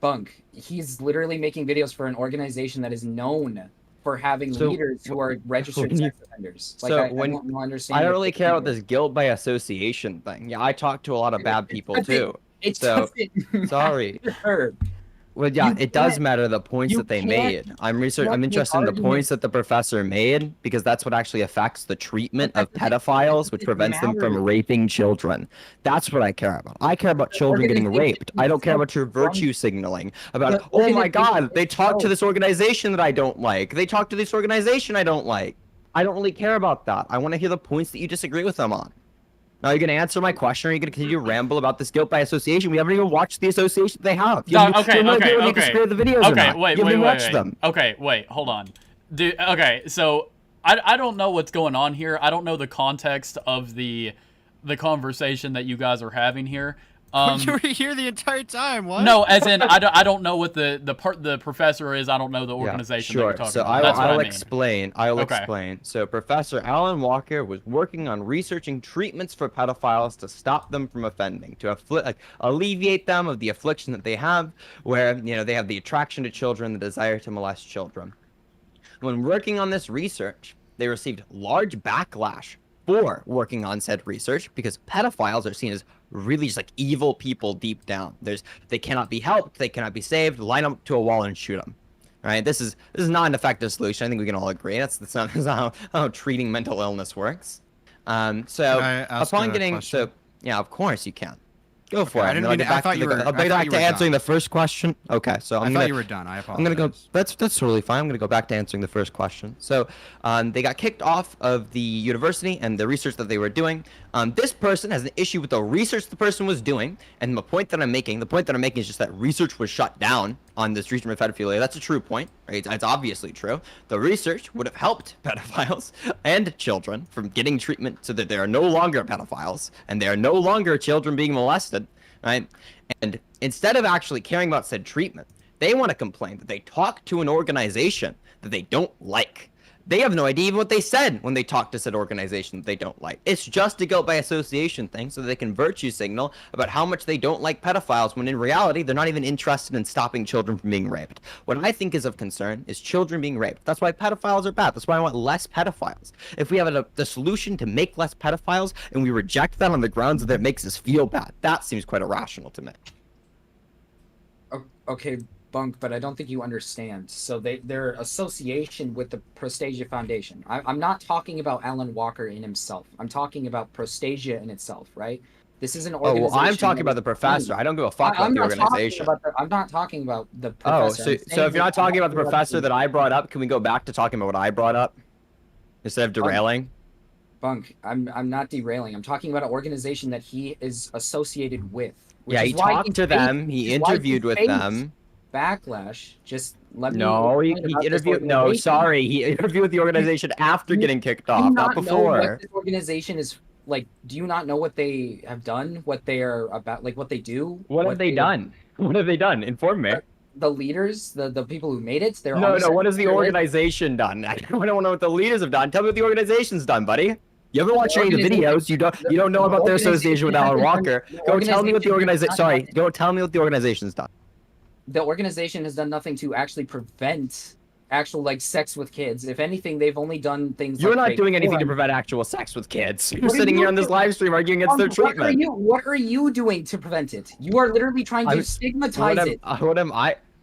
Bunk. He's literally making videos for an organization that is known for having So, leaders who are registered when you- sex offenders. Like, so I when don't understand. I don't what really the care about point is. this guilt by association thing. Yeah, I talk to a lot of bad people doesn't- too. It So doesn't sorry. matter. Well, yeah, You it does can't- matter the points you that they can't- made. I'm make interested in the arguments- points that the professor made because that's what actually affects the treatment But of that doesn't- pedophiles, that which doesn't prevents them from matter. raping children. That's what I care about. I care about The children getting organization raped. I don't care about your itself virtue signaling. About, The oh my organization God, they talked to itself- this organization that I don't like. They talked to this organization I don't like. I don't really care about that. I want to hear the points that you disagree with them on. Now, are you going to answer my question, or are you going to continue to ramble about this guilt by association? We haven't even watched the association they have. You haven't- you haven't even disagree with the videos or not. Wait, You haven't wait, watched wait. them. Okay, wait, hold on. Dude, okay, so I don't know what's going on here. I don't know the context of the conversation that you guys are having here. you were here the entire time. What? No, as in I don't know what the professor is. I don't know the Yeah, organization that sure. you're talking So about. That's what I'll I mean. explain. I'll Okay. explain. So Professor Alan Walker was working on researching treatments for pedophiles to stop them from offending, to alleviate them of the affliction that they have, where they have the attraction to children, the desire to molest children. When working on this research, they received large backlash for working on said research because pedophiles are seen as really just like evil people deep down. They cannot be helped, they cannot be saved. Line them up to a wall and shoot them. Right? This is not an effective solution. I think we can all agree. That's not how treating mental illness works. Can I ask Upon a getting question? yeah, of course you can. Go for it. I and didn't then I'll mean get to- I back thought to you the- were- I'll I get thought back you to were answering done. the first question. Okay, so I thought you were done. I apologize. I'm gonna go. That's totally fine. I'm gonna go back to answering the first question. So, they got kicked off of the university and the research that they were doing. This person has an issue with the research the person was doing, and the point that I'm making is just that research was shut down on this treatment of pedophilia. That's a true point, right? It's obviously true. The research would have helped pedophiles and children from getting treatment so that they are no longer pedophiles and they are no longer children being molested, right? And instead of actually caring about said treatment, they want to complain that they talk to an organization that they don't like. They have no idea even what they said when they talked to said organization that they don't like. It's just a guilt by association thing so they can virtue signal about how much they don't like pedophiles when in reality they're not even interested in stopping children from being raped. What I think is of concern is children being raped. That's why pedophiles are bad. That's why I want less pedophiles. If we have the solution to make less pedophiles and we reject that on the grounds that it makes us feel bad, that seems quite irrational to me. Okay, Bunk, but I don't think you understand. So their association with the Prostasia Foundation. I'm not talking about Alan Walker in himself. I'm talking about Prostasia in itself, right? This is an organization. Oh, well, I'm talking about the professor. I don't give a fuck about the organization. I'm not talking about the professor. Oh, so if you're not talking about the professor that I brought up, can we go back to talking about what I brought up instead of derailing? Bunk, I'm not derailing. I'm talking about an organization that he is associated with. Yeah, he talked to them. He interviewed with them. Backlash. Just let me. No, he interviewed. No, sorry, he interviewed with the organization after getting kicked off, not before. Know what this organization is like. Do you not know what they have done? What they are about? Like what they do? What have they done? What have they done? Inform me. The leaders, the people who made it. They're no. What has the organization done? I don't know what the leaders have done. Tell me what the organization's done, buddy. You haven't watched any of the videos. You don't know about their association with Alan Walker. Go tell me what the organization. Sorry, go tell me what the organization's done. The organization has done nothing to actually prevent actual like sex with kids. If anything, they've only done things. You're not doing anything to prevent actual sex with kids. You're sitting here on this live stream arguing against their treatment. What are you doing to prevent it? You are literally trying to stigmatize it.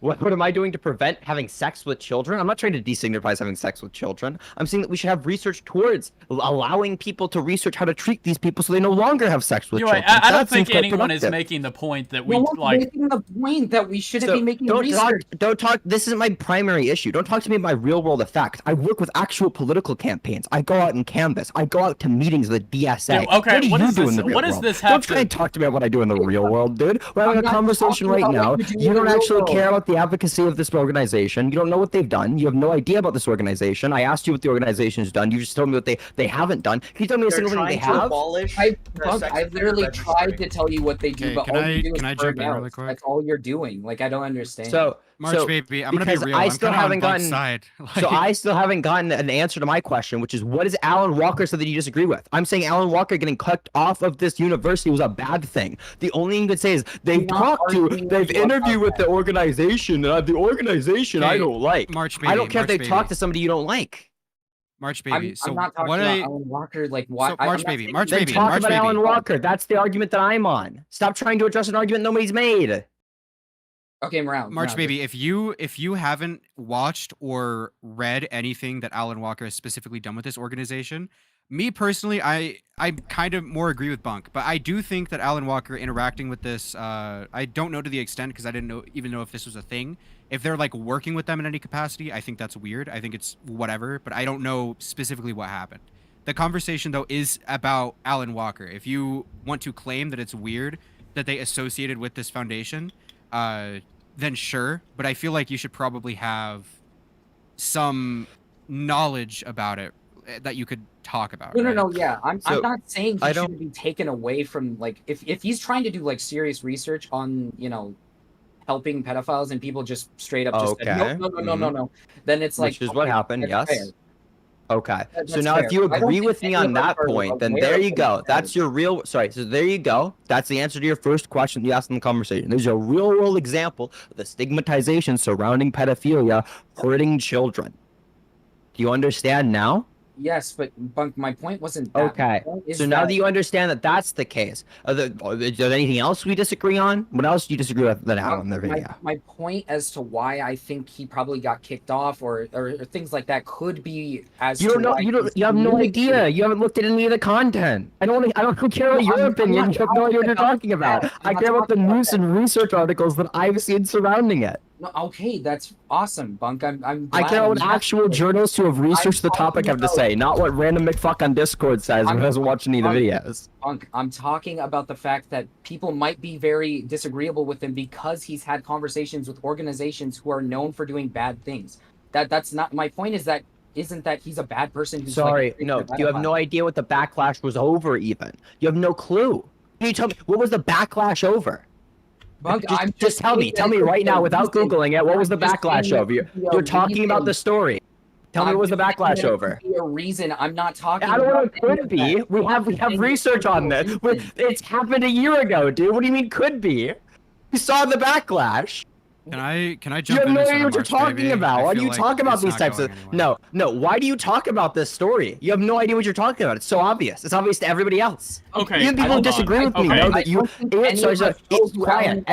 What am I doing to prevent having sex with children? I'm not trying to destigmatize having sex with children. I'm saying that we should have research towards allowing people to research how to treat these people so they no longer have sex with children. I don't think anyone is making the point that we making the point that we shouldn't be making research. Don't talk. This isn't my primary issue. Don't talk to me about my real world effects. I work with actual political campaigns. I go out and canvass. I go out to meetings with the DSA. Yeah, okay, what do you do in the real world? Don't try and talk to me about what I do in the real world, dude. We're having a conversation right now. You don't actually care about the advocacy of this organization. You don't know what they've done. You have no idea about this organization. I asked you what the organization has done. You just told me what they haven't done. Can you tell me a single thing they have? I literally tried to tell you what they do, but all you do is jump in really quick? That's all you're doing. Like I don't understand. So March baby, I'm gonna be real. I still haven't gotten. So I still haven't gotten an answer to my question, which is what is Alan Walker said that you disagree with? I'm saying Alan Walker getting kicked off of this university was a bad thing. The only thing you could say is they've interviewed with the organization, and the organization I don't like. March baby, I don't care if they've talked to somebody you don't like. March baby. I'm not talking about Alan Walker. Like why? So March baby. March baby. March about baby. Alan Walker. That's the argument that I'm on. Stop trying to address an argument nobody's made. Okay, March baby, if you haven't watched or read anything that Alan Walker has specifically done with this organization, me personally, I kind of more agree with Bunk, but I do think that Alan Walker interacting with this, I don't know to the extent because I didn't even know if this was a thing. If they're like working with them in any capacity, I think that's weird. I think it's whatever, but I don't know specifically what happened. The conversation though is about Alan Walker. If you want to claim that it's weird that they associated with this foundation, then sure, but I feel like you should probably have some knowledge about it that you could talk about. No, yeah. I'm not saying he shouldn't be taken away from, like, if he's trying to do, like, serious research on, you know, helping pedophiles and people just straight up just said, no, then it's like... Which is what happened, yes. Fair. Okay, so now if you agree with me on that point, then there you go. That's your real, so there you go. That's the answer to your first question you asked in the conversation. There's a real world example of the stigmatization surrounding pedophilia hurting children. Do you understand now? Yes, but Bunk, my point wasn't that. Okay, so now that you understand that that's the case, is there anything else we disagree on? What else do you disagree with than Alan in the video? My point as to why I think he probably got kicked off or things like that could be as you don't know. You have no idea. You haven't looked at any of the content. I don't care about your opinion. You have no idea what you're talking about. I care about the news and research articles that I've seen surrounding it. No, okay, that's awesome, Bunk. I care what actual journalists who have researched the topic have to say, not what random McFuck on Discord says who hasn't watched any of the videos. Bunk, I'm talking about the fact that people might be very disagreeable with him because he's had conversations with organizations who are known for doing bad things. That's not my point. Isn't that he's a bad person who's sorry? No, you have no idea what the backlash was over. Even you have no clue. Can you tell me what was the backlash over? Bunk, just tell me right now without Googling it. What was the backlash over? You're talking about the story. Tell me what was the backlash over? Could be a reason. I'm not talking. I don't know about what could be. We have research on this. It's happened a year ago, dude. What do you mean could be? You saw the backlash. Can I jump You have in? no idea what you're talking about. Why do you talk about these types of? Anywhere. No. Why do you talk about this story? You have no idea what you're talking about. It's so obvious. It's obvious to everybody else. Okay. Even people who disagree with me know that you. It's quiet.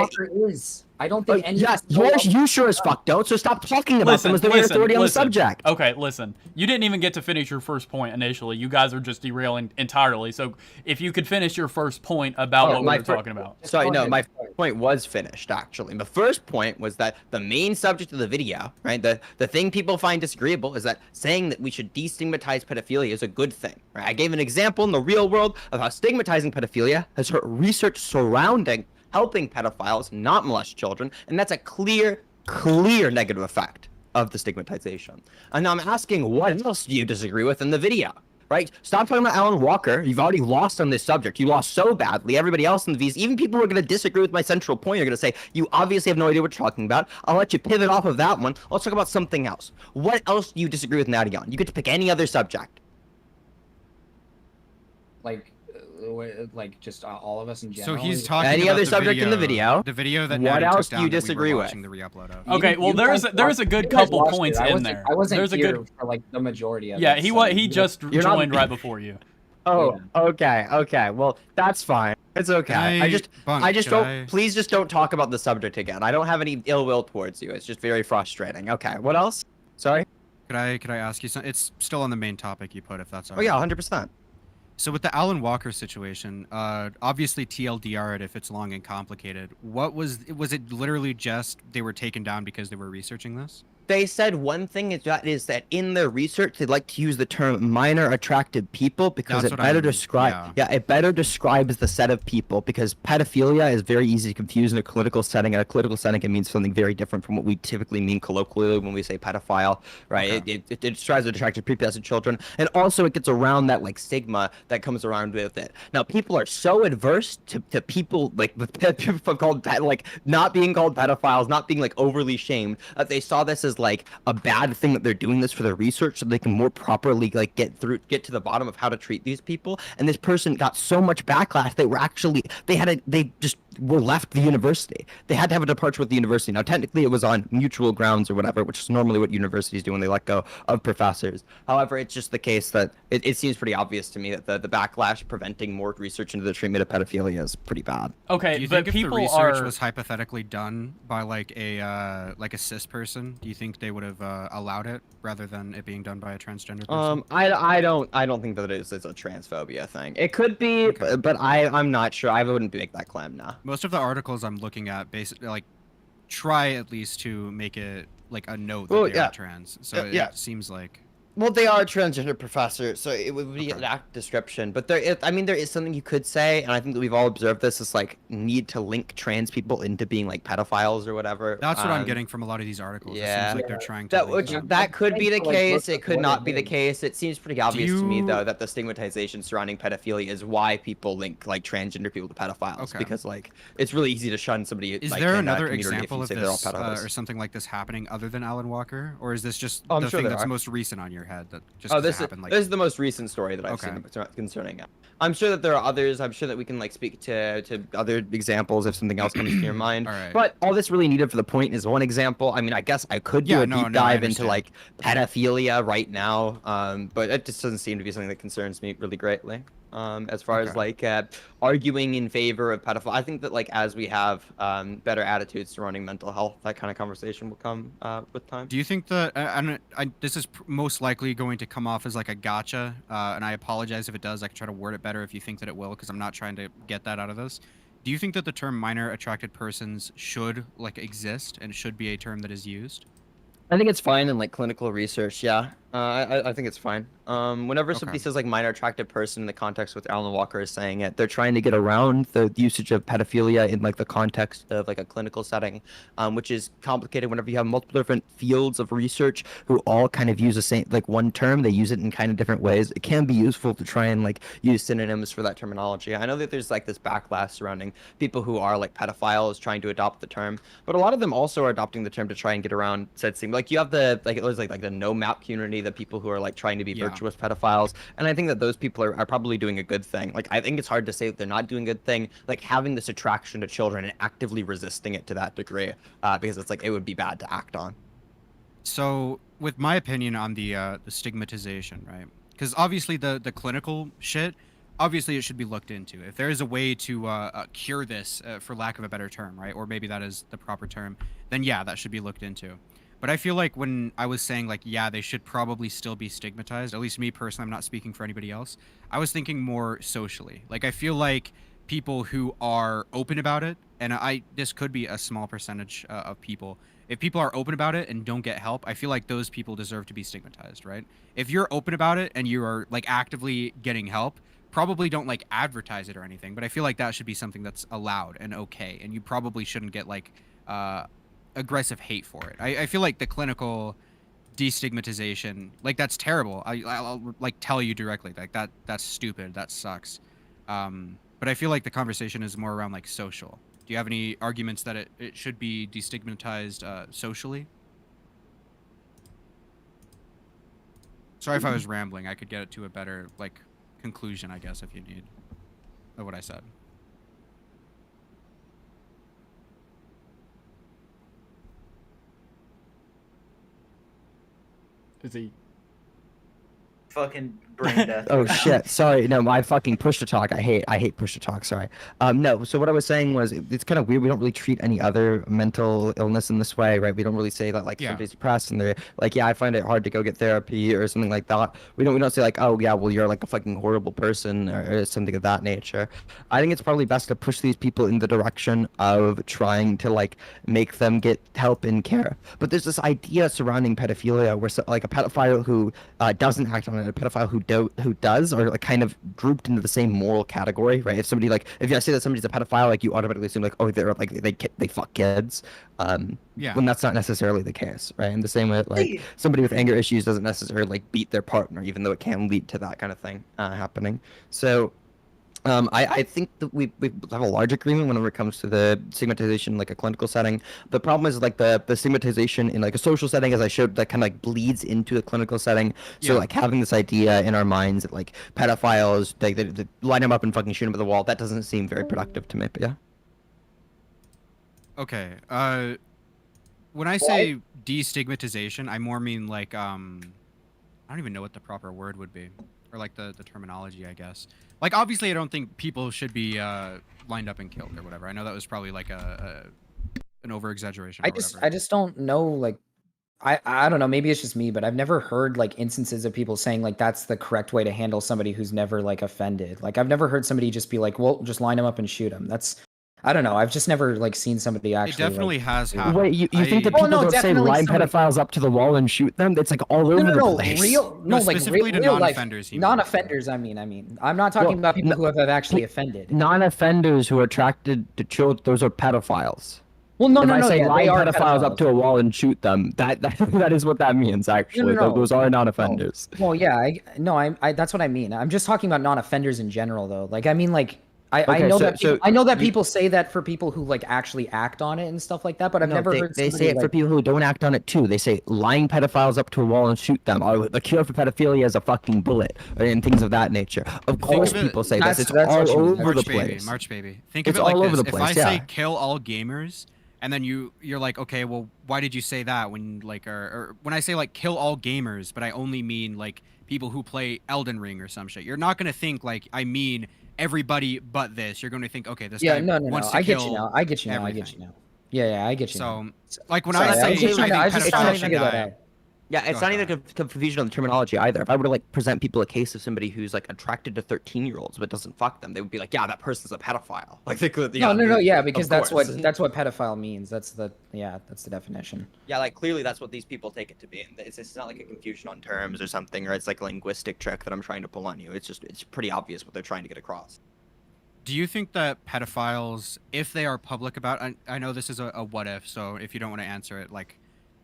I don't think any. Yes, you sure as fuck don't. So stop talking about them as the authority on the subject. Okay, listen. You didn't even get to finish your first point initially. You guys are just derailing entirely. So if you could finish your first point about what we were talking about. Sorry, no, my point was finished actually. The first point was that the main subject of the video, right? The thing people find disagreeable is that saying that we should destigmatize pedophilia is a good thing. Right? I gave an example in the real world of how stigmatizing pedophilia has hurt research surrounding helping pedophiles not molest children, and that's a clear negative effect of the stigmatization. And now I'm asking, what else do you disagree with in the video? Right? Stop talking about Alan Walker. You've already lost on this subject. You lost so badly. Everybody else in the V's, even people who are going to disagree with my central point, are going to say, you obviously have no idea what you're talking about. I'll let you pivot off of that one. Let's talk about something else. What else do you disagree with Nattie on? You get to pick any other subject. Like just all of us in general. So he's talking any about other the subject video, in the video. The video that what Nattie else took do you down that disagree we were with? watching the re-upload of. Okay, well there's a good couple points in there. I wasn't there's a here good for like the majority of yeah, it. he just joined right before you. Oh, okay. Well, that's fine. It's okay. Please just don't talk about the subject again. I don't have any ill will towards you. It's just very frustrating. Okay, what else? Sorry? Could I ask you something? It's still on the main topic you put, if that's all right. Oh yeah, 100%. So with the Alan Walker situation, obviously TLDR it if it's long and complicated. Was it literally just they were taken down because they were researching this? They said one thing is that in their research they like to use the term minor attracted people because it better describes the set of people, because pedophilia is very easy to confuse in a clinical setting. In a clinical setting it means something very different from what we typically mean colloquially when we say pedophile, right? Okay. It describes attracted prepubescent children, and also it gets around that like stigma that comes around with it. Now people are so adverse to people like people called like not being called pedophiles, not being like overly shamed, that they saw this as like a bad thing that they're doing this for their research so they can more properly like get to the bottom of how to treat these people. And this person got so much backlash they just were left the university. They had to have a departure with the university. Now technically it was on mutual grounds or whatever, which is normally what universities do when they let go of professors. However, it's just the case that it seems pretty obvious to me that the backlash preventing more research into the treatment of pedophilia is pretty bad. Okay, do you but think if the people research was hypothetically done by like a cis person, do you think they would have allowed it rather than it being done by a transgender person? I don't think that it's a transphobia thing. It could be, but I'm not sure. I wouldn't make that claim now. Most of the articles I'm looking at basically like try at least to make it like a note that they are trans. So it seems like. Well, they are a transgender professor, so it would be an apt description. But there is something you could say, and I think that we've all observed this, is like need to link trans people into being like pedophiles or whatever. That's what I'm getting from a lot of these articles. Yeah, it seems like they're trying to. That could be the case. It could not be the case. It seems pretty obvious to me though that the stigmatization surrounding pedophilia is why people link like transgender people to pedophiles, because like it's really easy to shun somebody. Is like, there in another that example of if you say this or something like this happening other than Alan Walker, or is this just the thing that's most recent on your head that just happened? This is the most recent story that I've seen concerning it. I'm sure that there are others. I'm sure that we can like speak to other examles if something else comes to your mind. But all this really needed for the point is one example. I mean, I guess I could do a deep dive into like pedophilia right now, but it just doesn't seem to be something that concerns me really greatly. As far as like arguing in favor of pedophiles, I think that like as we have better attitudes surrounding mental health, that kind of conversation will come with time. Do you think that this is most likely going to come off as like a gotcha, and I apologize if it does. I can try to word it better if you think that it will, because I'm not trying to get that out of this. Do you think that the term minor attracted persons should like exist and should be a term that is used? I think it's fine in like clinical research. Yeah, I think it's fine. Whenever somebody says like minor attracted person in the context with Alan Walker is saying it, they're trying to get around the usage of pedophilia in like the context of like a clinical setting, which is complicated whenever you have multiple different fields of research who all kind of use the same like one term. They use it in kind of different ways. It can be useful to try and like use synonyms for that terminology. I know that there's like this backlash surrounding people who are like pedophiles trying to adopt the term, but a lot of them also are adopting the term to try and get around said thing. Like you have the like it was like the no map community many of the people who are like trying to be virtuous pedophiles, and I think that those people are probably doing a good thing. Like, I think it's hard to say that they're not doing a good thing, like having this attraction to children and actively resisting it to that degree, because it's like it would be bad to act on. So, with my opinion on the stigmatization, right? Because obviously the clinical shit, obviously it should be looked into. If there is a way to cure this, for lack of a better term, right? Or maybe that is the proper term, then yeah, that should be looked into. But I feel like when I was saying, like, yeah, they should probably still be stigmatized, at least me personally, I'm not speaking for anybody else, I was thinking more socially. Like, I feel like people who are open about it, and this could be a small percentage of people, if people are open about it and don't get help, I feel like those people deserve to be stigmatized, right? If you're open about it and you are, like, actively getting help, probably don't, like, advertise it or anything, but I feel like that should be something that's allowed and okay, and you probably shouldn't get, like, aggressive hate for it. I feel like the clinical destigmatization, like, that's terrible. I'll like tell you directly, like, that's stupid, that sucks. But I feel like the conversation is more around, like, social. Do you have any arguments that it should be destigmatized socially? Sorry if I was rambling. I could get it to a better, like, conclusion, I guess, if you need of what I said. Is he fucking brain death? Oh shit! Sorry, no, I fucking push to talk. I hate push to talk. Sorry. No. So what I was saying was, it's kind of weird. We don't really treat any other mental illness in this way, right? We don't really say that, like, somebody's depressed and they're like, yeah, I find it hard to go get therapy or something like that. We don't say like, oh yeah, well, you're like a fucking horrible person or something of that nature. I think it's probably best to push these people in the direction of trying to, like, make them get help and care. But there's this idea surrounding pedophilia where, like, a pedophile who doesn't act on it, a pedophile who does, are, like, kind of grouped into the same moral category, right? If somebody, like, if I say that somebody's a pedophile, like, you automatically assume, like, oh, they're like they fuck kids. When that's not necessarily the case, right? In the same way, like, somebody with anger issues doesn't necessarily, like, beat their partner, even though it can lead to that kind of thing happening. So I think that we have a large agreement whenever it comes to the stigmatization, like, a clinical setting. The problem is, like, the stigmatization in, like, a social setting, as I showed, that kind of, like, bleeds into a clinical setting. So like, having this idea in our minds that, like, pedophiles, they line them up and fucking shoot them at the wall, that doesn't seem very productive to me. But yeah. Okay. When I say destigmatization, I more mean, like, I don't even know what the proper word would be, or, like, the terminology, I guess. Like, obviously, I don't think people should be lined up and killed or whatever. I know that was probably, like, an over-exaggeration. I just don't know, like, I don't know, maybe it's just me, but I've never heard, like, instances of people saying, like, that's the correct way to handle somebody who's never, like, offended. Like, I've never heard somebody just be like, well, just line them up and shoot them. I don't know. I've just never, like, seen somebody actually. It definitely, like, has happened. Wait, you think that people don't say line pedophiles up to the wall and shoot them? It's, like, all over the place. Specifically to non-offenders. Non-offenders. I mean, I'm not talking about people who have actually offended. Non-offenders who are attracted to children, those are pedophiles. Well, no. Line They are pedophiles up to a wall and shoot them. That is what that means, actually. No. Those are non-offenders. Well, yeah. That's what I mean. I'm just talking about non-offenders in general, though. Like, I mean, like, I know that people say that for people who, like, actually act on it and stuff like that, but I've never heard they say it, like, for people who don't act on it too. They say line pedophiles up to a wall and shoot them. Or the cure for pedophilia is a fucking bullet, and things of that nature. Of course, people say this. It's all over the place. March baby. Think of it like this. If I say kill all gamers, and then you're like, okay, well, why did you say that when, like, or when I say, like, kill all gamers, but I only mean, like, people who play Elden Ring or some shit, you're not gonna think, like, I mean everybody but this. You're going to think, okay, this guy wants to kill everything. I get you now. Yeah, I get you. So, like, when I say pedophiles should die. Yeah, it's not even a confusion on the terminology either. If I were to, like, present people a case of somebody who's, like, attracted to 13-year-olds but doesn't fuck them, they would be like, yeah, that person's a pedophile. Like, they could, yeah, because that's what pedophile means. That's the definition. Yeah, like, clearly that's what these people take it to be. It's not like a confusion on terms or something, or it's like a linguistic trick that I'm trying to pull on you. It's pretty obvious what they're trying to get across. Do you think that pedophiles, if they are public about, I know this is a what if, so if you don't want to answer it, like,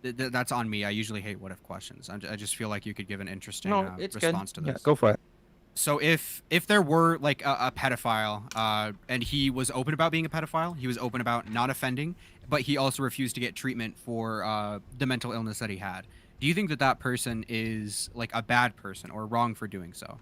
that's on me. I usually hate what if questions. I just feel like you could give an interesting response to this. Yeah, go for it. So if there were, like, a pedophile, and he was open about being a pedophile, he was open about not offending, but he also refused to get treatment for the mental illness that he had, do you think that that person is like a bad person or wrong for doing so?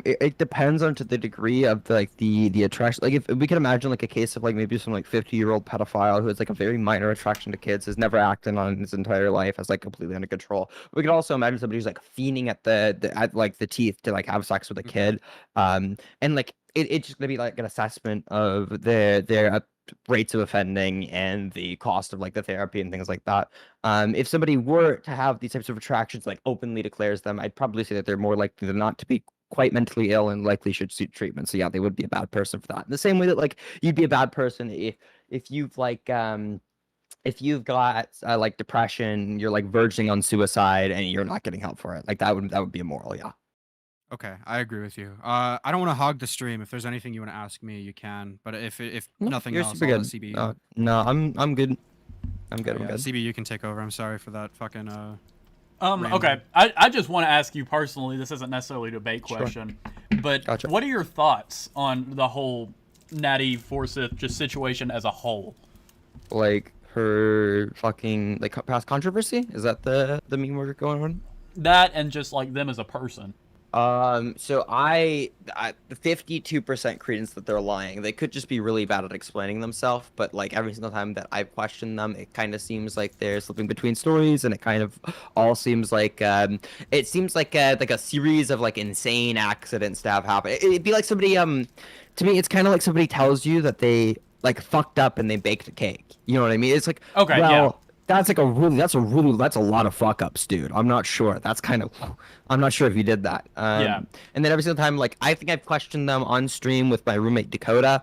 It depends on to the degree of the attraction. Like if we can imagine like a case of like maybe some like 50-year-old pedophile who has like a very minor attraction to kids, has never acted on his entire life, has like completely under control. We could also imagine somebody who's like fiending at the teeth to like have sex with a kid. And like it's just gonna be like an assessment of their rates of offending and the cost of like the therapy and things like that. If somebody were to have these types of attractions, like openly declares them, I'd probably say that they're more likely than not to be quite mentally ill and likely should seek treatment. So yeah, they would be a bad person for that. In the same way that like you'd be a bad person if you've like if you've got like depression, you're like verging on suicide and you're not getting help for it. Like that would be immoral. Yeah. Okay, I agree with you. I don't want to hog the stream. If there's anything you want to ask me, you can. But if nothing You're else, super I'll good. let CB. No, I'm good. I'm good. Yeah, I'm good. CB, you can take over. I'm sorry for that fucking Okay, I just want to ask you personally, this isn't necessarily a debate question, but Gotcha. what are your thoughts on the whole Nattie Forsyth just situation as a whole? Like her fucking like past controversy? Is that the meme we're going on? That and just like them as a person. So I the 52% credence that they're lying. They could just be really bad at explaining themselves, but like every single time that I've questioned them, it kind of seems like they're slipping between stories, and it kind of all seems like it seems like a series of like insane accidents to have happen. It'd be like somebody to me, it's kind of like somebody tells you that they like fucked up and they baked a cake. You know what I mean? It's like, okay, well, yeah. that's a lot of fuck ups, dude. I'm not sure. I'm not sure if you did that. Yeah. And then every single time, like, I think I've questioned them on stream with my roommate Dakota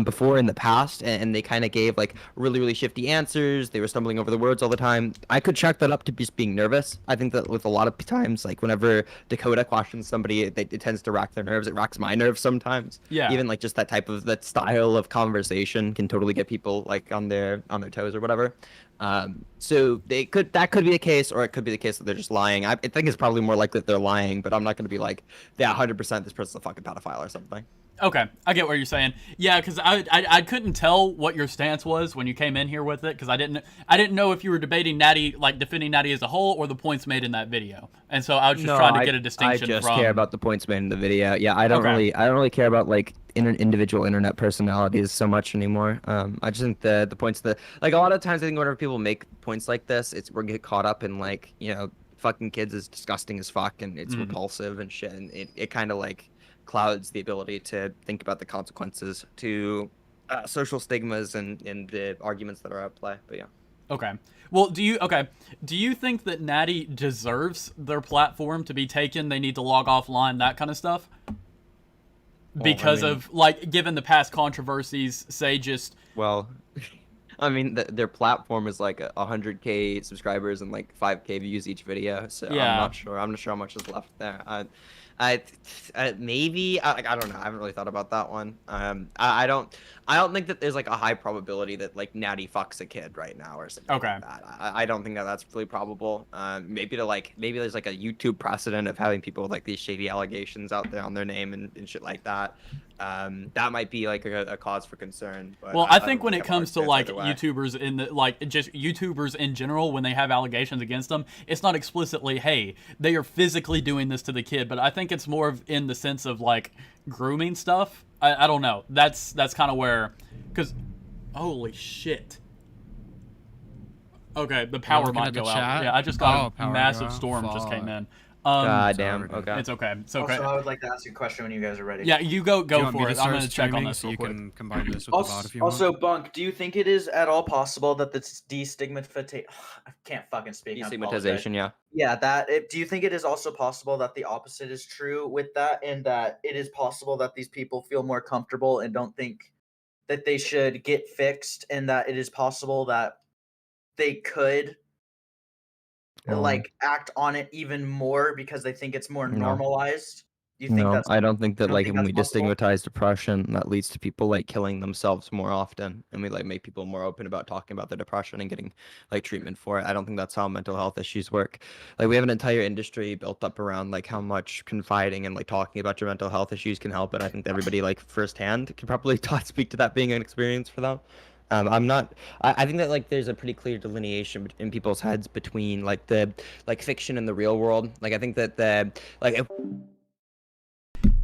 before in the past, and they kind of gave like really, really shifty answers. They were stumbling over the words all the time. I could chalk that up to just being nervous. I think that with a lot of times, like whenever Dakota questions somebody, it tends to rack their nerves. It racks my nerves sometimes. Yeah. Even like just that style of conversation can totally get people like on their toes or whatever. So that could be the case, or it could be the case that they're just lying. I think it's probably more likely that they're lying, but I'm not going to be like, yeah, 100% this person's a fucking pedophile or something. Okay, I get what you're saying. Yeah, because I couldn't tell what your stance was when you came in here with it, because I didn't know if you were debating Nattie, like defending Nattie as a whole, or the points made in that video. And so I was just trying to get a distinction. I just care about the points made in the video. Yeah, I don't really care about like individual internet personalities so much anymore. I just think the points that like a lot of times I think whenever people make points like this, we're get caught up in like, you know, fucking kids is disgusting as fuck and it's repulsive and shit, and it kind of like clouds the ability to think about the consequences to social stigmas and the arguments that are at play. But yeah. Okay. Well, do you think that Nattie deserves their platform to be taken? They need to log offline, that kind of stuff? Because of like, given the past controversies, say just. Well, I mean, their platform is like 100K subscribers and like 5K views each video. So yeah. I'm not sure how much is left there. Maybe I don't know. I haven't really thought about that one. I don't think that there's like a high probability that like Nattie fucks a kid right now or something. Okay. Like that. I don't think that that's really probable. Maybe there's like a YouTube precedent of having people with like these shady allegations out there on their name and shit like that. That might be like a cause for concern. But well, I think when it comes to like YouTubers in the like just YouTubers in general, when they have allegations against them, it's not explicitly, hey, they are physically doing this to the kid, but I think it's more of in the sense of like grooming stuff. I don't know. That's kind of where, because holy shit. Okay, the power might go out. Yeah, I just got a massive storm just came in. God damn. Okay. It's okay. So okay. Also, I would like to ask you a question when you guys are ready. Yeah, you go for it. I'm gonna check on this so real you quick. can combine this with also, the VOD if you want. Also, Bunk, do you think it is at all possible that this destigmatization? I can't fucking speak. Destigmatization, yeah. Yeah, do you think it is also possible that the opposite is true with that, and that it is possible that these people feel more comfortable and don't think that they should get fixed, and that it is possible that they could like act on it even more because they think it's more normalized? Do you think that's I don't think that like when we possible? destigmatize depression, that leads to people like killing themselves more often, and we like make people more open about talking about their depression and getting like treatment for it. I don't think that's how mental health issues work. Like we have an entire industry built up around like how much confiding and like talking about your mental health issues can help, and I think that everybody like firsthand can probably speak to that being an experience for them. I'm not. I think that like there's a pretty clear delineation in people's heads between like the fiction and the real world. Like I think that if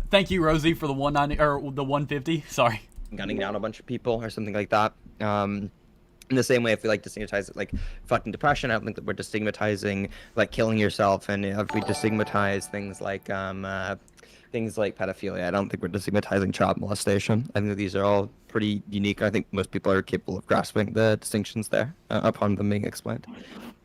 Thank you, Rosie, for the 190 or the 150. Sorry. gunning down a bunch of people or something like that. In the same way, if we like destigmatize it, like fucking depression, I don't think that we're destigmatizing like killing yourself, and if we destigmatize things like pedophilia, I don't think we're destigmatizing child molestation. I think that these are all pretty unique. I think most people are capable of grasping the distinctions there upon them being explained.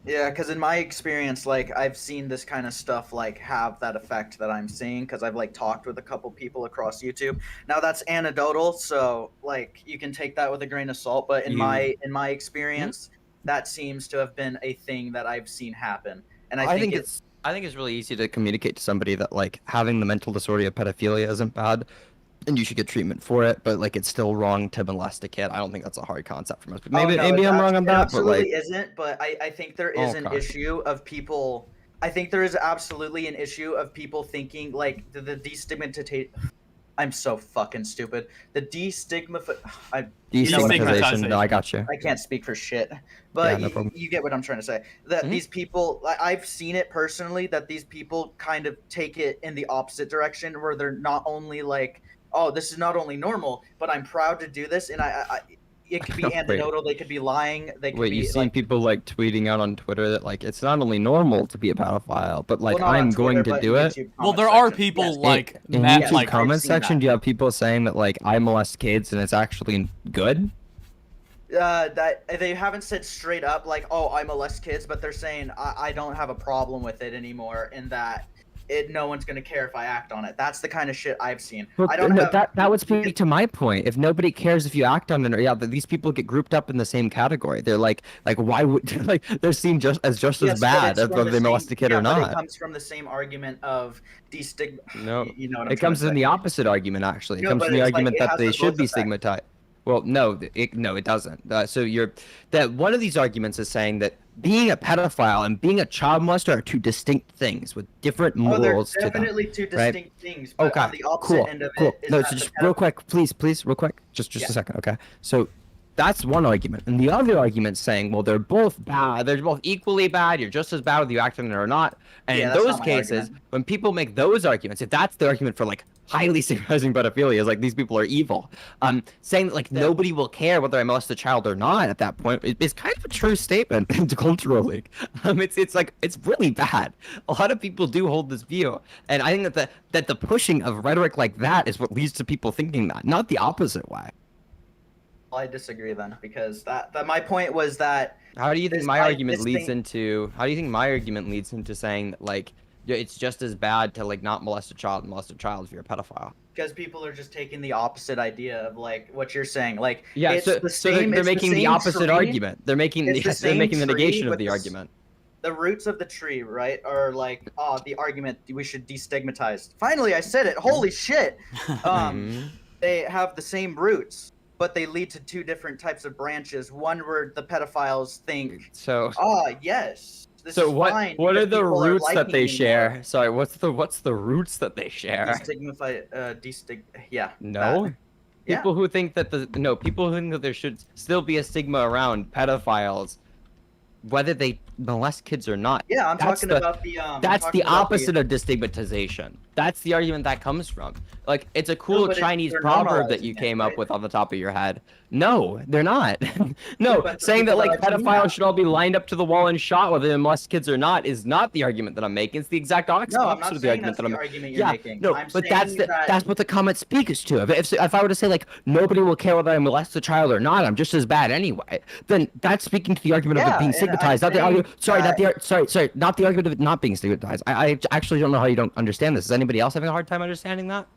Yeah, because in my experience, like I've seen this kind of stuff like have that effect that I'm seeing because I've like talked with a couple people across YouTube. Now that's anecdotal, so like you can take that with a grain of salt. But in my experience, that seems to have been a thing that I've seen happen, and I think it's really easy to communicate to somebody that like having the mental disorder of pedophilia isn't bad, and you should get treatment for it, but like it's still wrong to molest a kid. I don't think that's a hard concept for most people. Maybe I'm wrong on that, but like isn't. But I think there is an issue of people. I think there is absolutely an issue of people thinking like the destigmatization. I'm so fucking stupid. The destigmatization. No, I got you. I can't speak for shit, but yeah, no you get what I'm trying to say. That these people, I've seen it personally, that these people kind of take it in the opposite direction, where they're not only like, oh, this is not only normal, but I'm proud to do this, and it could be anecdotal. They could be lying. They could be. You've seen people like tweeting out on Twitter that like it's not only normal to be a pedophile, but like I'm going to do it. Well, there are people like in YouTube comment section. Do you have people saying that like I molest kids and it's actually good? That they haven't said straight up like, oh, I molest kids, but they're saying I don't have a problem with it anymore, and that no one's gonna care if I act on it. That's the kind of shit I've seen. Well, that would speak to my point. If nobody cares if you act on it, or these people get grouped up in the same category. They're like why would like they're seen just as bad as whether they molest a kid or not. But it comes from the same argument of No, you know what it comes in the opposite argument actually. It comes from the argument that they should be stigmatized. Well, no, it doesn't. So one of these arguments is saying that being a pedophile and being a child molester are two distinct things with different morals to them. Definitely two distinct things. But on the opposite end of it is no, so just real quick, please, real quick, just a second, okay? So that's one argument, and the other argument saying, well, they're both bad. They're both equally bad. You're just as bad whether you act on it or not. And in those cases, when people make those arguments, if that's the argument for like highly stigmatizing pedophilia, is like these people are evil. Saying that like nobody will care whether I molest a child or not at that point is kind of a true statement culturally. It's really bad. A lot of people do hold this view, and I think that the pushing of rhetoric like that is what leads to people thinking that, not the opposite way. Well, I disagree then, because that my point was that. How do you think my argument leads into saying that like it's just as bad to like not molest a child if you're a pedophile? Because people are just taking the opposite idea of like what you're saying. Like they're making the opposite argument. They're making the negation of the argument. The roots of the tree, right, are like the argument we should destigmatize. Finally, I said it. Holy shit! They have the same roots, but they lead to two different types of branches. One where the pedophiles think, yes. So what are the roots that they share? Sorry, what's the roots that they share? No. People who think that there should still be a stigma around pedophiles, whether they molest kids or not. Yeah, I'm talking about the that's the opposite of destigmatization. That's the argument that comes from. Like, it's a cool Chinese proverb that you came up with on the top of your head. No, they're not. No, saying that like pedophiles should all be lined up to the wall and shot whether they molest kids or not is not the argument that I'm making. It's the exact opposite of the argument that I'm making. But that's what the comment speaks to. If I were to say like nobody will care whether I molest a child or not, I'm just as bad anyway, then that's speaking to the argument of it being stigmatized, not the argument. Not the argument of it not being stigmatized. I actually don't know how you don't understand this. Is anybody else having a hard time understanding that?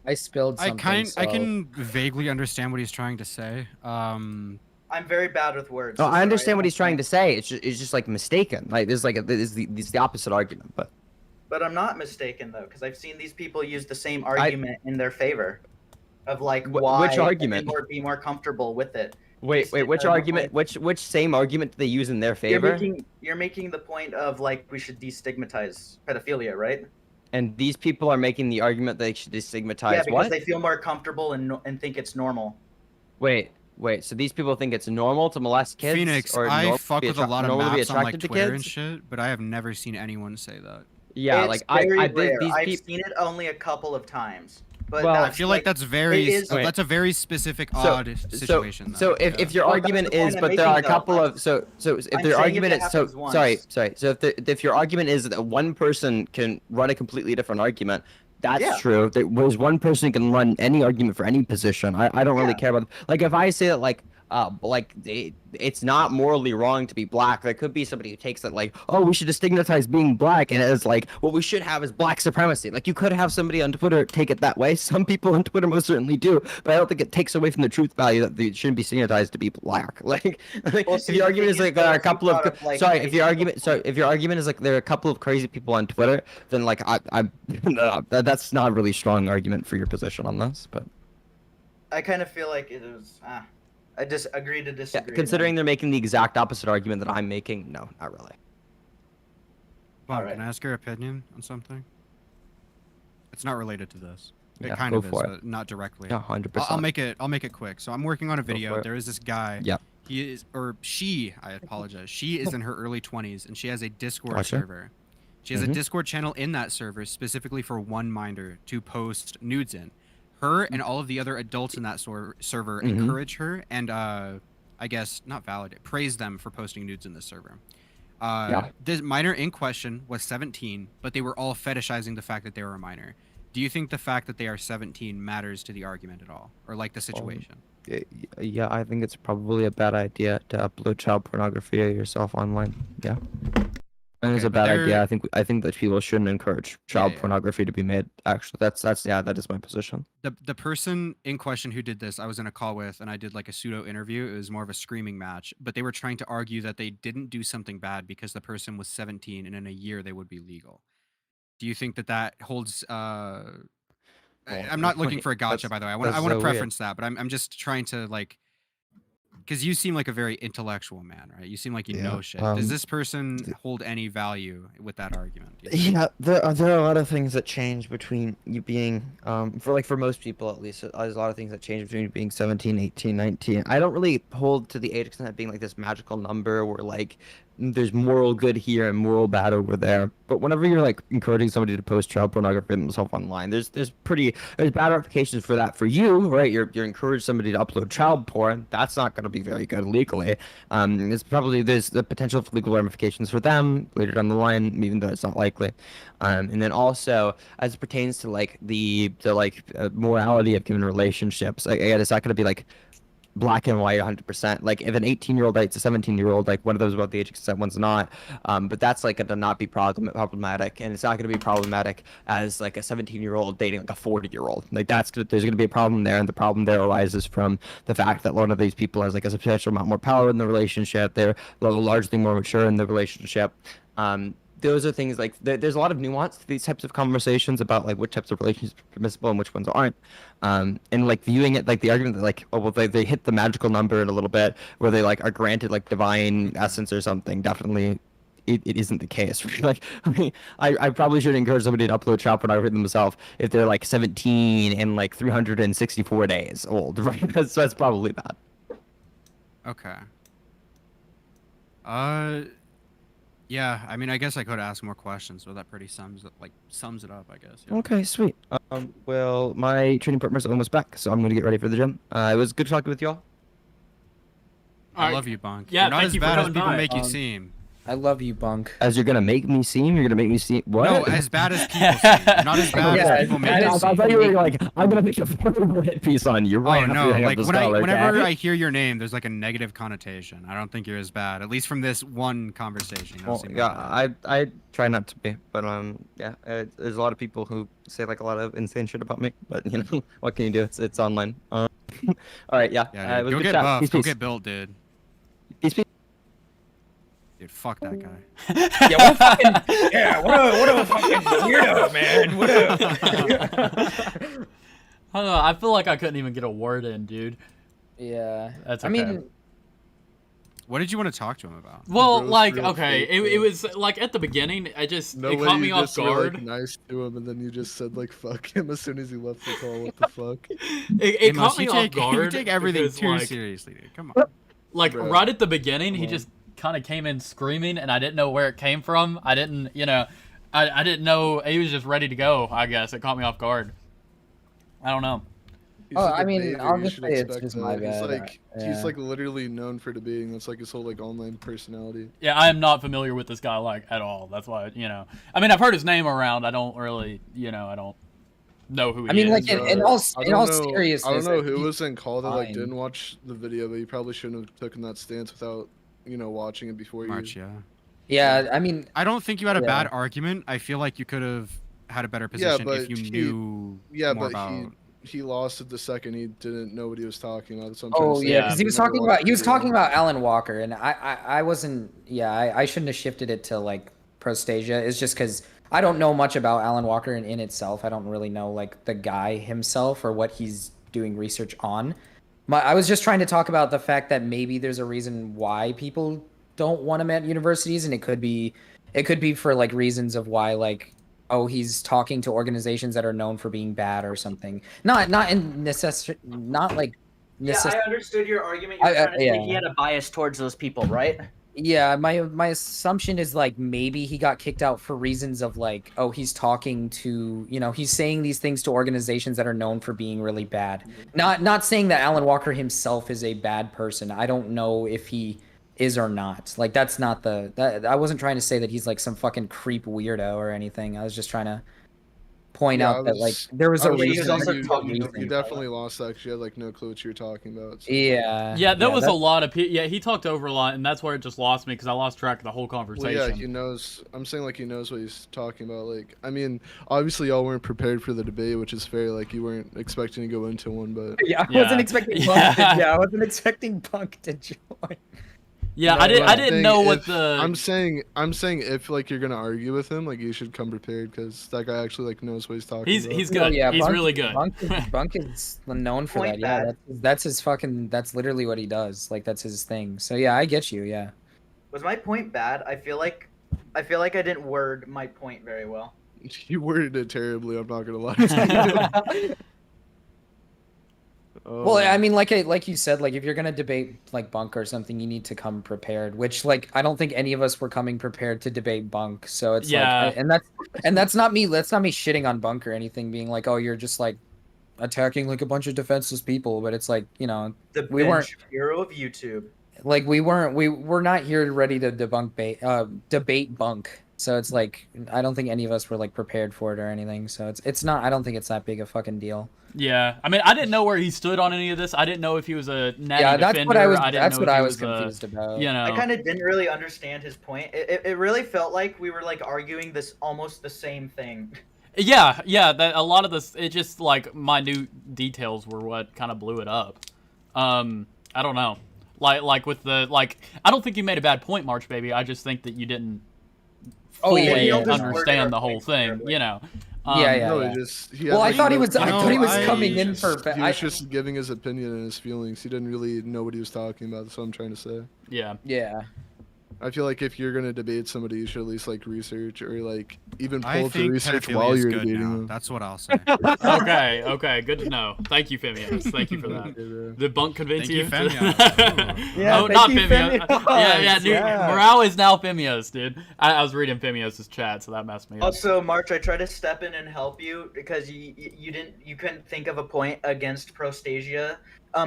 I spilled something. I can vaguely understand what he's trying to say. I'm very bad with words. No, I understand what he's trying to say. It's just like mistaken. Like there's the opposite argument, but. But I'm not mistaken though, because I've seen these people use the same argument in their favor, of like why which argument? Be more comfortable with it. Wait, which argument? Which same argument do they use in their favor? You're making the point of like we should destigmatize pedophilia, right? And these people are making the argument they should destigmatize because they feel more comfortable and think it's normal. Wait, Wait, so these people think it's normal to molest kids? Phoenix, or I fuck with a lot of maps on like to Twitter kids? and shit, but I have never seen anyone say that. Yeah, it's like very I rare. these I've people. seen it only a couple of times. But Well, I feel like that's very that's a very specific odd situation. So if your argument is, but there are a couple of so if their argument is sorry. So if your argument is that one person can run a completely different argument, that's true. There's one person who can run any argument for any position. I don't really care about like if I say that like it's not morally wrong to be black. There could be somebody who takes it like, oh, we should just stigmatize being black, and it's like what we should have is black supremacy. Like you could have somebody on Twitter take it that way. Some people on Twitter most certainly do, but I don't think it takes away from the truth value that they shouldn't be stigmatized to be black. Like if your argument is like there are a couple of if your argument is like there are a couple of crazy people on Twitter, then like that's not a really strong argument for your position on this. But I kind of feel like it was. I just agree to disagree. Yeah, considering they're making the exact opposite argument that I'm making, no, not really. Bob, can I ask your opinion on something? It's not related to this. It Yeah, kind go of is, for it. but not directly. Yeah, 100%. I'll make it quick. So I'm working on a for video. it. There is this guy. Yep. He is, or she, I apologize. She is in her early 20s, and she has a Discord Gotcha. server. She has a Discord channel in that server specifically for one minder to post nudes in. Her and all of the other adults in that server encourage her and, I guess, not validate, praise them for posting nudes in this server. This minor in question was 17, but they were all fetishizing the fact that they were a minor. Do you think the fact that they are 17 matters to the argument at all, or like the situation? Yeah, I think it's probably a bad idea to upload child pornography of yourself online. Yeah. I think it's a bad idea. I think that people shouldn't encourage child pornography to be made. Actually, that is my position. The person in question who did this, I was in a call with, and I did like a pseudo interview. It was more of a screaming match, but they were trying to argue that they didn't do something bad because the person was 17, and in a year they would be legal. Do you think that holds? I'm not looking for a gotcha, by the way. I want to preference that, but I'm just trying to like. Because you seem like a very intellectual man, right? You seem like you know shit. Does this person hold any value with that argument? Yeah, there are a lot of things that change between you being, for most people at least, there's a lot of things that change between you being 17, 18, 19. I don't really hold to the age extent being like this magical number where like there's moral good here and moral bad over there. But whenever you're like encouraging somebody to post child pornography of themselves online, there's bad ramifications for that for you, right? You're encouraging somebody to upload child porn. That's not going to be very good legally. There's the potential for legal ramifications for them later down the line, even though it's not likely. And then also as it pertains to like the morality of human relationships, again, it's not going to be like black and white 100%. Like if an 18-year-old dates a 17-year-old, like one of those about the age of consent, one's not. But that's like gonna not be problematic, and it's not gonna be problematic as like a 17-year-old dating like a 40-year-old. Like there's gonna be a problem there, and the problem there arises from the fact that one of these people has like a substantial amount more power in the relationship. They're largely more mature in the relationship. Those are things like there's a lot of nuance to these types of conversations about like which types of relationships are permissible and which ones aren't. And like viewing it like the argument that like, oh well, they hit the magical number in a little bit where they like are granted like divine essence or something. Definitely it isn't the case. Like I probably should encourage somebody to upload child pornography themselves if they're like 17 and like 364 days old. Right? That's probably bad. Okay. Yeah, I mean, I guess I could ask more questions, but that pretty sums it up, I guess. Yeah. Okay, sweet. Well, my training partner's almost back, so I'm gonna get ready for the gym. It was good talking with y'all. I love you, Bonk. Yeah, you're not as bad as people by. make you seem. I love you, Bunk. As you're gonna make me seem? You're gonna make me seem what? No, as bad as people seem. Not as bad as people make you seem. I thought you were like, I'm gonna make a 4 hit piece on you. Right? Oh no, like whenever I hear your name, there's like a negative connotation. I don't think you're as bad, at least from this one conversation. Well, yeah, I try not to be, but yeah, there's a lot of people who say like a lot of insane shit about me, but you know, what can you do? It's online. All right, yeah. Yeah, dude, go get buff. Go get built, dude. Peace. Dude, fuck that guy. What a fucking weirdo, man. What a... I don't know. I feel like I couldn't even get a word in, dude. Yeah. That's okay. I mean, What did you want to talk to him about? Well, Bro's like, real okay, fake, it was like at the beginning, No it way caught me you off just were, guard. like, nice to him, and then you just said like fuck him as soon as he left the call. What the fuck? It caught me off guard. You take everything because, too like, seriously, dude. Come on. Like Bro. right at the beginning, he just kind of came in screaming, and I didn't know where it came from. I didn't, I didn't know he was just ready to go. I guess it caught me off guard. I don't know. He's Oh, a I mean, debater, I'll you just should say it's expect just that. my He's bad, like yeah. he's like literally known for debating. That's like his whole like online personality. Yeah, I am not familiar with this guy like at all. That's why, I mean, I've heard his name around. I don't really, I don't know who he is. I mean, like in all I don't know- seriousness, I don't know like, who he's was in call that like fine. didn't watch the video, but you probably shouldn't have taken that stance without watching it before March, you. yeah. Yeah, I mean, I don't think you had a yeah. bad argument. I feel like you could have had a better position but if you he- knew Yeah, more but about. he lost it the second he didn't know what he was talking about. That's what I'm trying Oh to say. yeah, because he was Never talking watched about the video. Alan Walker, and I wasn't. Yeah, I shouldn't have shifted it to like Prostasia. It's just because I don't know much about Alan Walker in itself. I don't really know like the guy himself or what he's doing research on. I was just trying to talk about the fact that maybe there's a reason why people don't want him at universities, and it could be for like reasons of why like. Oh, he's talking to organizations that are known for being bad or something. Not like Yeah, I understood your argument. You're trying to say he had a bias towards those people, right? Yeah, my assumption is like maybe he got kicked out for reasons of like, oh, he's talking to, he's saying these things to organizations that are known for being really bad. Not saying that Alan Walker himself is a bad person. I don't know if he is or not. Like that's not I wasn't trying to say that he's like some fucking creep weirdo or anything. I was just trying to point out that like there was a reason. You definitely lost that because you had like no clue what you were talking about. So. Yeah, there was a lot of people. Yeah, he talked over a lot, and that's where it just lost me because I lost track of the whole conversation. Well, yeah, he knows. I'm saying like he knows what he's talking about. Like, I mean, obviously y'all weren't prepared for the debate, which is fair. Like, you weren't expecting to go into one, but yeah, I wasn't expecting Punk I wasn't expecting Punk to join. Yeah, I didn't know what the. I'm saying if like you're gonna argue with him, like you should come prepared because that guy actually like knows what he's talking about. He's good. Yeah, he's really good. Bunk is known for that. Yeah, that's his fucking. That's literally what he does. Like that's his thing. So yeah, I get you. Yeah. Was my point bad? I feel like I didn't word my point very well. You worded it terribly. I'm not gonna lie to you. Well, I mean, like you said, like if you're gonna debate like Bunk or something, you need to come prepared. Which, like, I don't think any of us were coming prepared to debate Bunk. So it's like, and that's not me. That's not me shitting on Bunk or anything. Being like, oh, you're just like attacking like a bunch of defenseless people. But it's like, The we weren't hero of YouTube. Like we're not here ready to debate Bunk. So it's like I don't think any of us were like prepared for it or anything. So it's not. I don't think it's that big a fucking deal. Yeah, I mean, I didn't know where he stood on any of this. I didn't know if he was a Nattie defender. That's what I was. That's what I was confused about. I kind of didn't really understand his point. It really felt like we were like arguing this almost the same thing. Yeah. That a lot of this, it just like minute details were what kind of blew it up. I don't know. Like with the I don't think you made a bad point, March Baby. I just think that you didn't fully understand the whole thing. No, I thought he was. I thought he was coming in for. He was just giving his opinion and his feelings. He didn't really know what he was talking about. That's what I'm trying to say. Yeah. Yeah. I feel like if you're gonna debate somebody, you should at least like research or like even I pull up the think research pedophilia while is you're good debating now. them. That's what I'll say. Okay, good to know. Thank you, Femyoz. Thank you for that. Did Bunk convince Thank you, you? Femyoz. Yeah, oh, not you, Femyoz. Yeah, dude. Yeah. Morale is now Femyoz, dude. I was reading Femyoz's chat, so that messed me up. Also, March, I tried to step in and help you because you couldn't think of a point against Prostasia.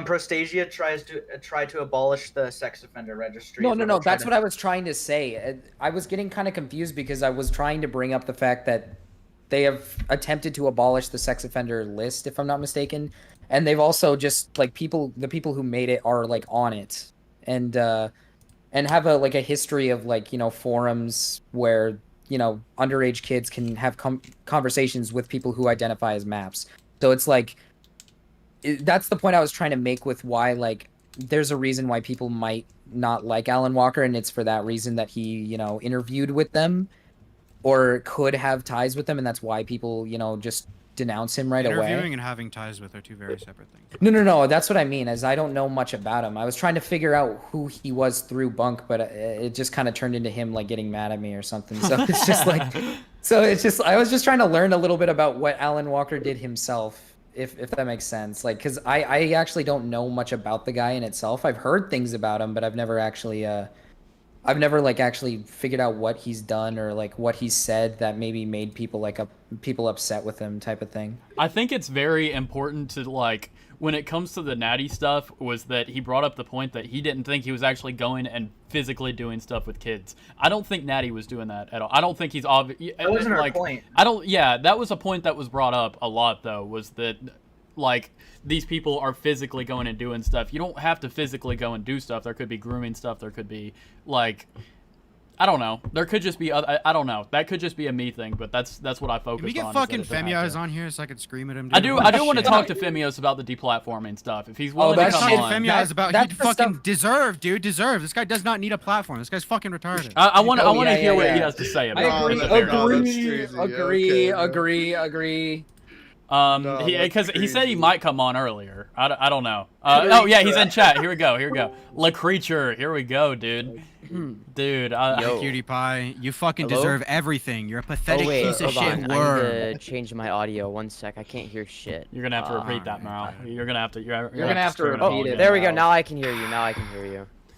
Prostasia tried to abolish the sex offender registry. No. That's what I was trying to say. I was getting kind of confused because I was trying to bring up the fact that they have attempted to abolish the sex offender list, if I'm not mistaken, and they've also just like the people who made it are like on it and have a history of forums where underage kids can have conversations with people who identify as maps. So it's like. That's the point I was trying to make with why there's a reason why people might not like Alan Walker, and it's for that reason that he interviewed with them or could have ties with them, and that's why people just denounce him right away. Interviewing and having ties with are two very separate things. No. That's what I mean. As I don't know much about him. I was trying to figure out who he was through Bunk, but it just kind of turned into him like getting mad at me or something. So it's just like, I was just trying to learn a little bit about what Alan Walker did himself, if that makes sense. Like, because I actually don't know much about the guy in itself. I've heard things about him, but I've never actually like actually figured out what he's done or like what he said that maybe made people people upset with him type of thing. I think it's very important to like when it comes to the Nattie stuff was that he brought up the point that he didn't think he was actually going and physically doing stuff with kids. I don't think Nattie was doing that at all. I don't think he's obvious. That wasn't her point. Yeah, that was a point that was brought up a lot though. Was that like these people are physically going and doing stuff. You don't have to physically go and do stuff. There could be grooming stuff. There could be like, I don't know. There could just be other, I don't know. That could just be a me thing, but that's what I focused on. Can we get fucking femyoz on here so I could scream at him? I do want to talk to femyoz about the deplatforming stuff. If he's willing to come on. femyoz about he fucking deserve. This guy does not need a platform. This guy's fucking retarded. I want to hear what he has to say about it. Agree. Because he said he might come on earlier. I don't know. Oh yeah, he's in chat. Here we go. La Creature. Here we go, dude. Dude, Cutie Pie, you fucking deserve everything. You're a pathetic piece of shit I need to change my audio. 1 sec. I can't hear shit. You're gonna have to repeat that, Mal. You're gonna have to. You're gonna have to repeat it. There we go. Now I can hear you.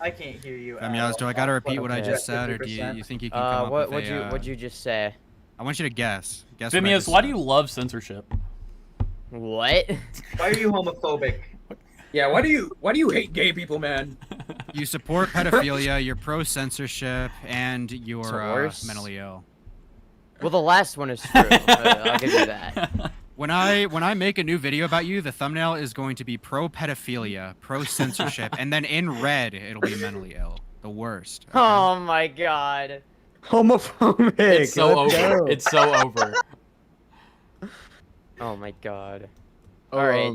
I can't hear you. Femyoz, do I gotta repeat what I just said, or do you think you can come up with what'd you just say? I want you to guess. Femyoz, why do you love censorship? What? Why are you homophobic? Yeah, why do you hate gay people, man? You support pedophilia, you're pro-censorship, and you're mentally ill. Well, the last one is true. I'll give you that. When I make a new video about you, the thumbnail is going to be pro-pedophilia, pro-censorship, and then in red, it'll be mentally ill. The worst. Okay? Oh my god. Homophobic. It's so over. It's so over. Oh my god. Alright.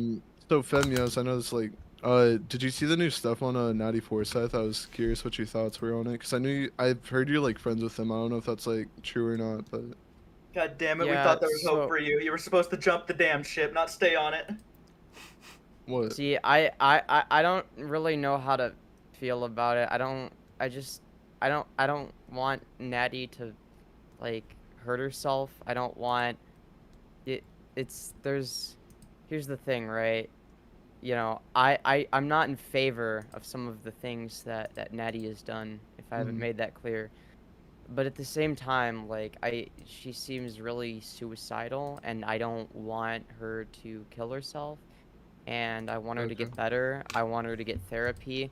So femyoz, I know it's like, did you see the new stuff on Nattie Forsyth? I was curious what your thoughts were on it, because I've heard you're like friends with him. I don't know if that's like true or not, but. God damn it, we thought there was hope for you. You were supposed to jump the damn ship, not stay on it. What? See, I don't really know how to feel about it. I don't want Nattie to like hurt herself. I don't want it. Here's the thing, right? You know, I'm not in favor of some of the things that Nattie has done, if I haven't made that clear. But at the same time, like, she seems really suicidal, and I don't want her to kill herself. And I want her to get better. I want her to get therapy.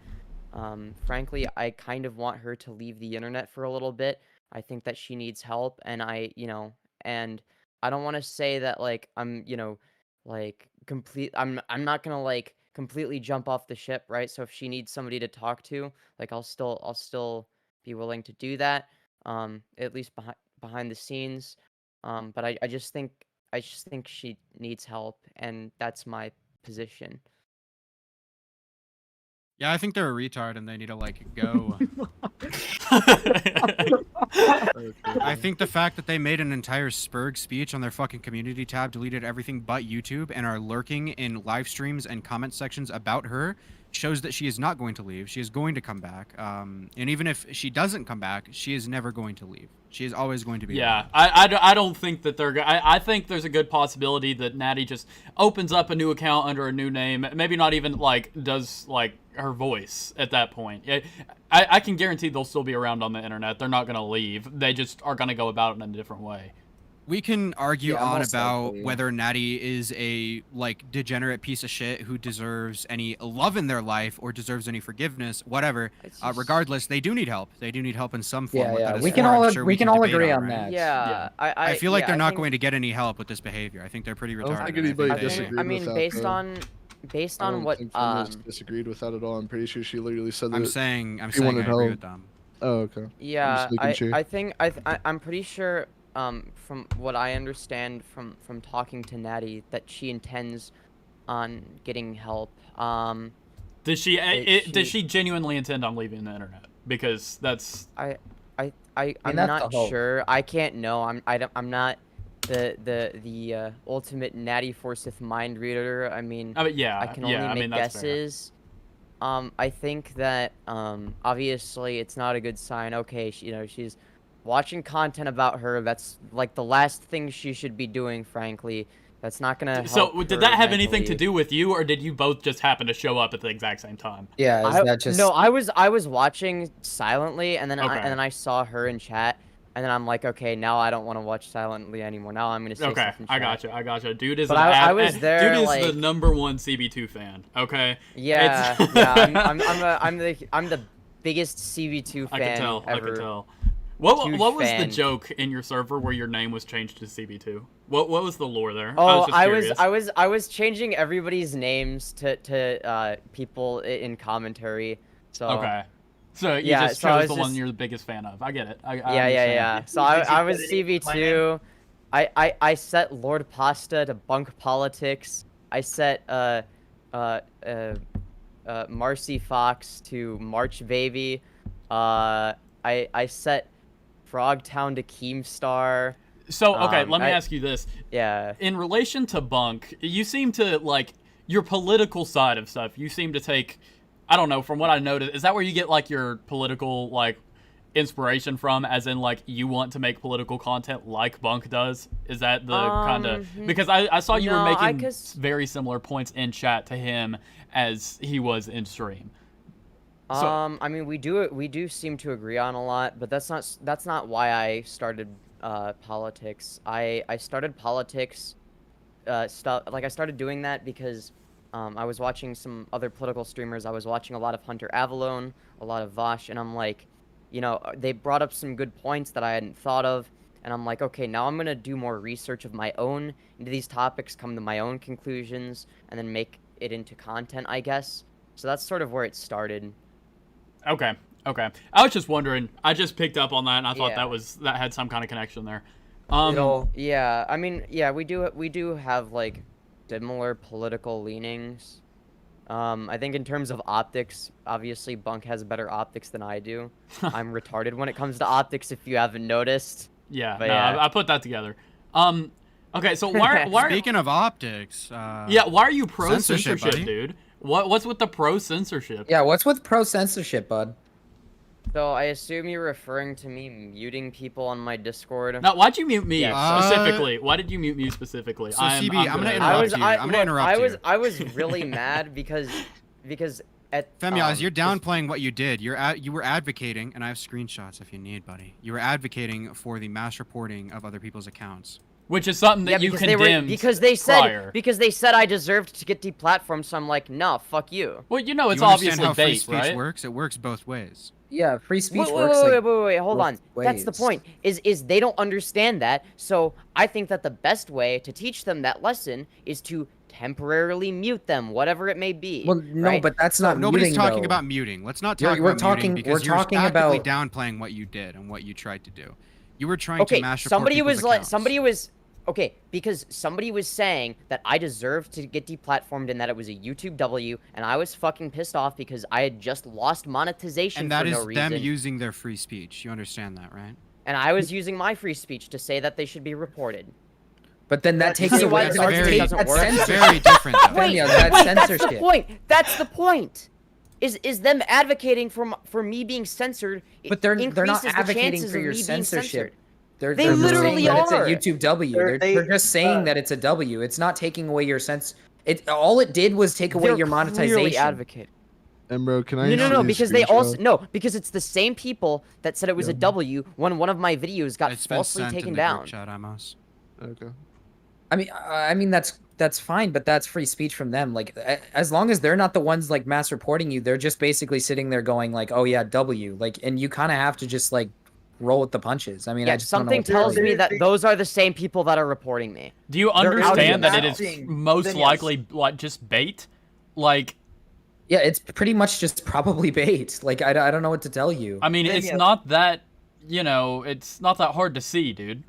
Frankly, I kind of want her to leave the internet for a little bit. I think that she needs help, and and I don't want to say that, like, I'm not gonna like completely jump off the ship, right? So if she needs somebody to talk to, like, I'll still be willing to do that, at least behind the scenes. But I just think she needs help, and that's my position. Yeah, I think they're a retard and they need to like go. I think the fact that they made an entire Spurg speech on their fucking community tab, deleted everything but YouTube, and are lurking in live streams and comment sections about her shows that she is not going to leave. She is going to come back. And even if she doesn't come back, she is never going to leave. She is always going to be. Yeah, I don't think that they're. I think there's a good possibility that Nattie just opens up a new account under a new name. Maybe not even like does like her voice at that point. I can guarantee they'll still be around on the internet. They're not gonna leave. They just are gonna go about it in a different way. We can argue on about whether Nattie is a like degenerate piece of shit who deserves any love in their life or deserves any forgiveness, whatever. Regardless, they do need help. They do need help in some form. We can all agree on that. Yeah. I feel like they're not going to get any help with this behavior. I think they're pretty retarded. I don't think anybody disagreed I mean, with that, based on what disagreed with that at all. I'm pretty sure she literally said that. I'm saying I agree with them. Oh, okay. Yeah, I'm pretty sure. From what I understand from talking to Nattie, that she intends on getting help. Does she genuinely intend on leaving the internet? Because that's I'm not sure. I can't know. I'm not the ultimate Nattie Forsyth mind reader. I mean, yeah, I can only make that's fair. guesses. I think that obviously it's not a good sign. Okay, she's watching content about her. That's like the last thing she should be doing, frankly. That's not gonna help. So did that have anything to mentally. do with you, or did you both just happen to show up at the exact same time? Yeah, is that just... No, I was watching silently, and then Okay. I saw her in chat, and then I'm like, okay, now I don't want to watch silently anymore. Now I'm gonna say Okay, stuff in chat. I gotcha. Dude is But I was there, dude is like... the #1 CB2 fan. Okay. Yeah, It's- yeah. I'm the biggest CB2 fan I can tell. ever. I can tell. What Huge was the fan. joke in your server where your name was changed to CB2? What was the lore there? Oh, I was I was changing everybody's names to people in commentary. So okay. So you yeah, just so I chose was the one just- you're the biggest fan of. I get it. I yeah. understand. So I was CB2. I set Lord Pasta to bunk politics. I set Marcy Fox to March Baby. I set Frogtown to Keemstar. So, okay, let me ask you this. Yeah. In relation to Bunk, you seem to, like, your political side of stuff, you seem to take, I don't know, from what I noticed, is that where you get, like, your political, like, inspiration from, as in, like, you want to make political content like Bunk does? Is that the kind of... Because I saw you were making very similar points in chat to him as he was in stream. So, I mean, we do seem to agree on a lot, but that's not why I started politics. I started politics I started doing that because I was watching some other political streamers. I was watching a lot of Hunter Avalone, a lot of Vosh, and I'm like, they brought up some good points that I hadn't thought of, and I'm like, okay, now I'm gonna do more research of my own into these topics, come to my own conclusions, and then make it into content, I guess. So that's sort of where it started. Okay. I was just wondering. I just picked up on that, and I thought Yeah. that had some kind of connection there. Yeah, I mean, yeah, we do have like similar political leanings. I think in terms of optics, obviously Bunk has better optics than I do. I'm retarded when it comes to optics, if you haven't noticed. Yeah, But no, yeah. I put that together. Okay, so why Speaking of optics, yeah, why are you pro censorship, censorship, buddy. dude? What's with the pro censorship? Yeah, what's with pro censorship, bud? So I assume you're referring to me muting people on my Discord. Now, why'd you mute me Yeah, specifically? Why did you mute me specifically? So, CB, I'm gonna interrupt you. I'm gonna interrupt you. I was really mad because at femyoz, you're downplaying what you did. You were advocating, and I have screenshots if you need, buddy. You were advocating for the mass reporting of other people's accounts. Which is something that you condemned because they said I deserved to get deplatformed, so I'm like, no, fuck you. Well, it's you understand obviously how free bait, speech right? works? It works both ways. Yeah, free speech Wait, works. wait, hold on. both That's the ways. point. Is they don't understand that. So I think that the best way to teach them that lesson is to temporarily mute them, whatever it may be. Well, no, right? but that's not Nobody's muting, talking though. about muting. Let's not You're- talk we're about talking- muting because we're you're talking actively about- downplaying what you did and what you tried to do. You were trying Okay, to mass report somebody people's was like, accounts. because somebody was saying that I deserved to get deplatformed and that it was a YouTube W, and I was fucking pissed off because I had just lost monetization And that for is no reason. them using their free speech. You understand that, right? And I was using my free speech to say that they should be reported. But then that takes See why away. this argument doesn't That's work? censorship. Very different, though. Wait, That's wait, that's the censorship. point. That's the point. Is them advocating for me being censored? But they're not increases the advocating chances for of your me being censorship. censored. They're They just literally saying that are. it's a YouTube W. They're- They're just saying that it's a W. It's not taking away your sense. All it did was take away They're your clearly monetization. advocating. Bro, can I? No, see because a they also screenshot? because it's the same people that said it was a W when one of my videos got It's been falsely sent taken in the group down. chat, Amos. Okay. I mean that's fine, but that's free speech from them. Like as long as they're not the ones like mass reporting you, they're just basically sitting there going like, "Oh yeah, W." Like, and you kind of have to just like roll with the punches. I mean, Yeah, I just don't know something what to tells tell you. me that those are the same people that are reporting me. Do you They're understand that it is outacting most videos. likely like just bait? Like, Yeah, it's pretty much just probably bait. Like I don't know what to tell you. I mean, it's Yes. not that, it's not that hard to see, dude.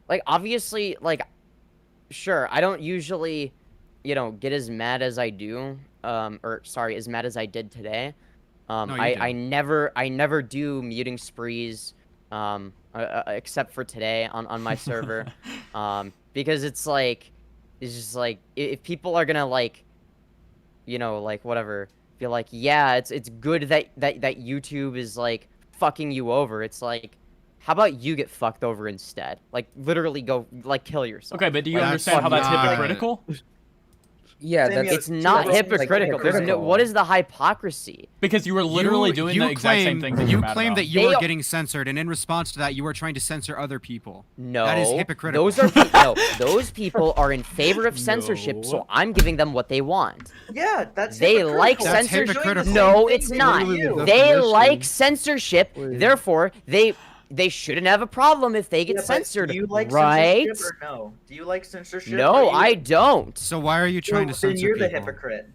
Like obviously, like sure, I don't usually, get as mad as I do, or sorry, as mad as I did today. No, you I didn't. never do muting sprees. except for today on my server, because it's just like if people are gonna like, you know, like whatever, feel like yeah, it's good that YouTube is like fucking you over. It's like, how about you get fucked over instead? Like literally go like kill yourself. Okay, but do you Like, understand how that's fucking- hypocritical? Yeah, that's It's not hypocritical. There's no. What is the hypocrisy? Because you were literally doing the exact same thing that you you're mad claim about. that you are getting censored, and in response to that, you are trying to censor other people. No, that is hypocritical. Those are no. Those people are in favor of censorship, so I'm giving them what they want. Yeah, that's They hypocritical. like That's censorship. hypocritical. No, it's not. Literally the They definition. like censorship. Therefore, they shouldn't have a problem if they get Yeah, but censored, do you like right? censorship or no? Do you like censorship? No, or you... I don't. So why are you trying to Then censor you're the people? hypocrite.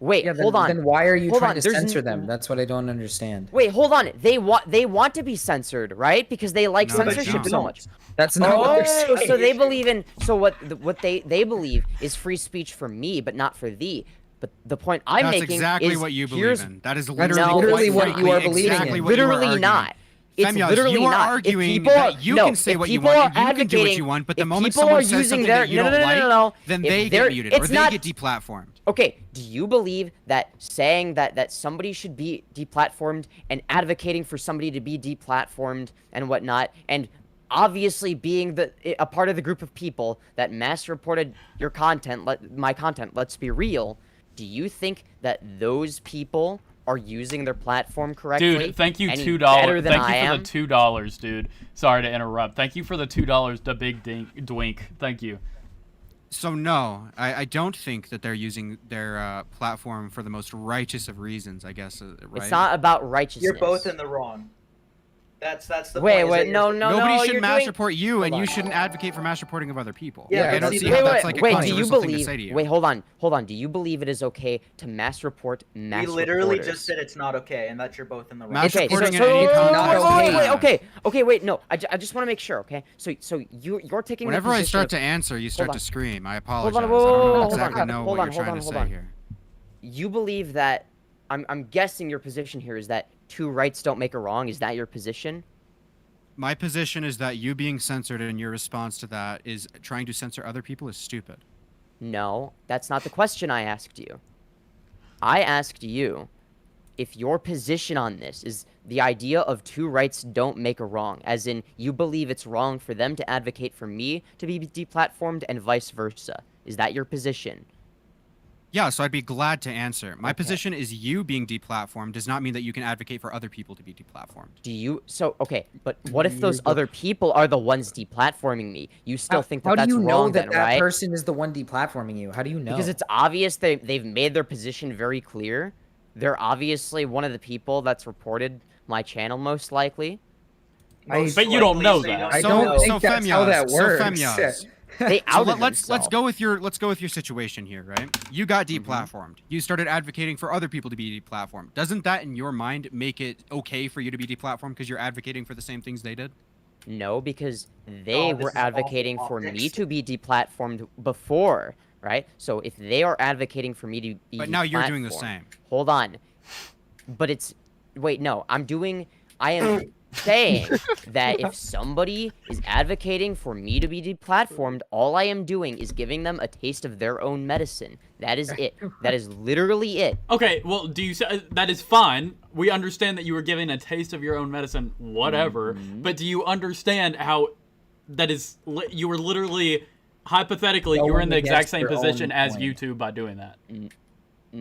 Wait, Yeah, then, hold on. Then why are you Hold trying on, to there's censor n- them? That's what I don't understand. Wait, hold on. They want to be censored, right? Because they like No, they censorship don't. so much. That's not what they're Oh, saying. so they believe in what they believe is free speech for me, but not for thee. But the point I'm That's making exactly is what you believe here's in. That is That's literally, literally quite what you are frankly, believing exactly in. what you are literally arguing. not. It's Femyoz, literally you are not. arguing if people are, that you no, can say if what you people want, are and you can do what advocating- you want, but the if moment people someone are says using something their, that you no, don't no, like, no, no, then if they they're- get muted, or it's they not- get deplatformed. Okay, do you believe that saying that somebody should be deplatformed and advocating for somebody to be deplatformed and whatnot, and obviously being a part of the group of people that mass reported your content, my content, let's be real, do you think that those people are using their platform correctly? Dude, thank you any $2. better than Thank I you for am? the $2, dude. Sorry to interrupt. Thank you for the $2, the big dwink. Thank you. So no, I don't think that they're using their platform for the most righteous of reasons, I guess, right? It's not about righteousness. You're both in the wrong. That's the Wait, point. is wait, that no, you're- no, Nobody no, should you're mass doing... report you, and Hold you on. shouldn't advocate for mass reporting of other people. Yeah, Like, I don't but see see, how Wait, that's like a wait, do you controversial thing to say to believe... you. Wait, hold on. Do you believe it is okay to mass report mass We literally reporters? just said it's not okay, and that you're both in the wrong. Mass Okay, reporting so, in any wait, context. okay, wait, no, I just want to make sure, okay? So you're taking the Whenever I position start of- to answer, you start on. to scream. I Hold apologize. on, I don't hold exactly on, know hold what on, you're hold trying on, to hold say on. here. You believe that... I'm guessing your position here is that two rights don't make a wrong. Is that your position? My position is that you being censored and your response to that is trying to censor other people is stupid. No, that's not the question I asked you. I asked you if your position on this is the idea of two rights don't make a wrong, as in you believe it's wrong for them to advocate for me to be deplatformed and vice versa. Is that your position? Yeah, so I'd be glad to answer. My Okay. position is you being deplatformed does not mean that you can advocate for other people to be deplatformed. Do you... So, okay, but what if those other people are the ones deplatforming me? You still think that How do that's you know wrong that then, right? person is the one deplatforming you? How do you know? Because it's obvious they've made their position very clear. They're obviously one of the people that's reported my channel, most likely. But you don't know that. I don't think that's how that works. Femyoz. They outed let's themselves. go with your situation here, right? You got Mm-hmm. deplatformed. You started advocating for other people to be deplatformed. Doesn't that, in your mind, make it okay for you to be deplatformed because you're advocating for the same things they did? No, because they Oh, this were is awful advocating for me optics. to be deplatformed before, right? So if they are advocating for me to be But now you're doing the deplatformed- same. Hold on. But it's... Wait, no. I am saying that if somebody is advocating for me to be deplatformed, all I am doing is giving them a taste of their own medicine. That is it. That is literally it. Okay, well, do you say that is fine? We understand that you were giving a taste of your own medicine, whatever. But do you understand how that is? You were literally, hypothetically, you were in the Going exact against same your own position as point. YouTube by doing that.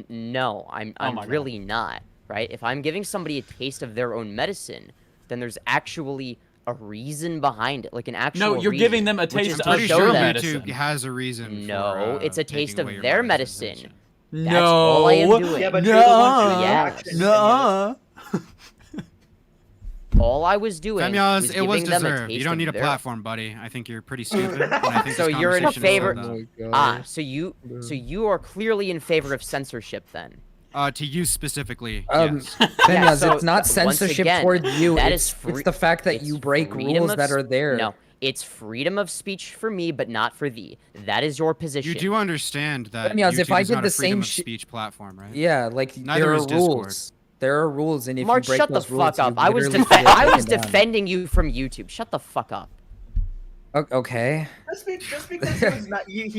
No, I'm my God. really not. Right? If I'm giving somebody a taste of their own medicine, then there's actually a reason behind it, like an actual. No, you're reason, giving them a which taste is of to Pretty show sure them. medicine. YouTube has a reason. No, for, it's a taste taking of away your their medicine, medicine. don't you? That's all I am doing. Yeah, but you're the one who Yes. action. All I was doing Femyoz, was it was giving them a deserved. taste You don't of need a their... platform, buddy. I think you're pretty stupid. And I think So this you're in conversation is favor. still done. Ah, so you are clearly in favor of censorship then. To you specifically, yes. Femyoz, so it's not once censorship again, toward you. that it's, is free- it's the fact that it's you break freedom rules of that are s- there. No, it's freedom of speech for me, but not for thee. That is your position. You do understand that Femyoz, YouTube if I is did not the a freedom same of sh- speech platform, right? Yeah, like Neither there is are Discord. rules. There are rules, and if March, you break shut the those rules, fuck up. you I was literally get I was taken down. defending you from YouTube. Shut the fuck up. Okay. Just because he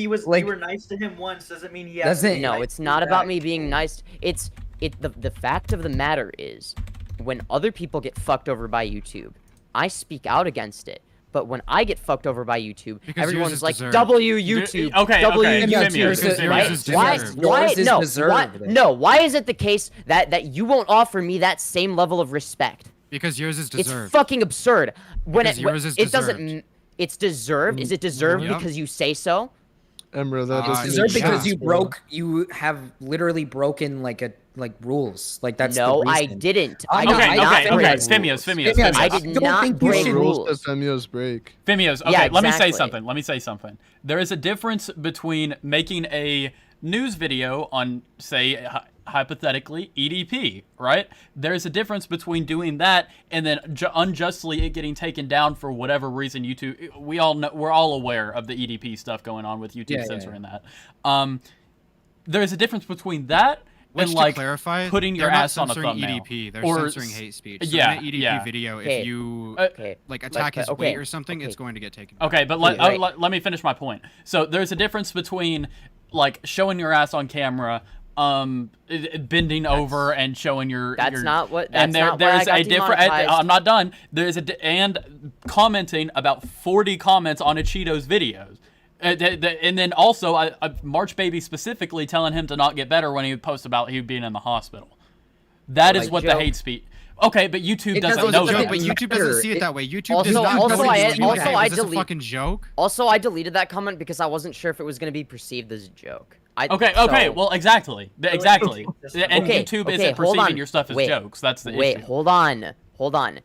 was not, you were nice to him once doesn't mean he has to be No, nice it's to not you about back. me being nice. The fact of the matter is, when other people get fucked over by YouTube, I speak out against it. But when I get fucked over by YouTube, Because everyone's like, deserved. W YouTube, Okay, W okay, YouTube, right? Yours is deserved. No, why is it the case that you won't offer me that same level of respect? Because yours is deserved. It's fucking absurd. When Because yours is it doesn't. deserved. It's deserved. Is it deserved Yep. because you say so? Emro, that doesn't It's make deserved because sense, you have literally broken like rules. Like that's No, the I reason. didn't. I I know, did I not know. break Femyoz. rules. I did don't not think you break should- rules rules. that Femyoz break. Femyoz. Okay, Yeah, let me say exactly. something. There is a difference between making a news video on, say, hypothetically, EDP, right? There's a difference between doing that and then unjustly it getting taken down for whatever reason. YouTube, we're all aware of the EDP stuff going on with YouTube censoring that. There's a difference between that Which, and to like clarify, putting your they're not ass on a censoring thumbnail. EDP, they're or censoring hate speech. So yeah, in an EDP yeah. video, Okay. if you like attack his okay, weight or something, it's going to get taken. Okay, but let me finish my point. So there's a difference between like showing your ass on camera, bending over and showing your. That's not what. And That's not there's why I a got different. demonetized. I'm not done. And commenting about 40 comments on a Cheetos videos. And then also, March Baby specifically telling him to not get better when he would post about he being in the hospital. That is what the hate speech. Okay, but YouTube doesn't know that. But YouTube doesn't see it that way. YouTube Also- does not also know I- it's like, also is I this a delete- fucking joke? Also, I deleted that comment because I wasn't sure if it was going to be perceived as a joke. Okay, well, exactly. And Okay, YouTube isn't hold perceiving on. your stuff as Wait, jokes. That's the Wait, issue. hold on.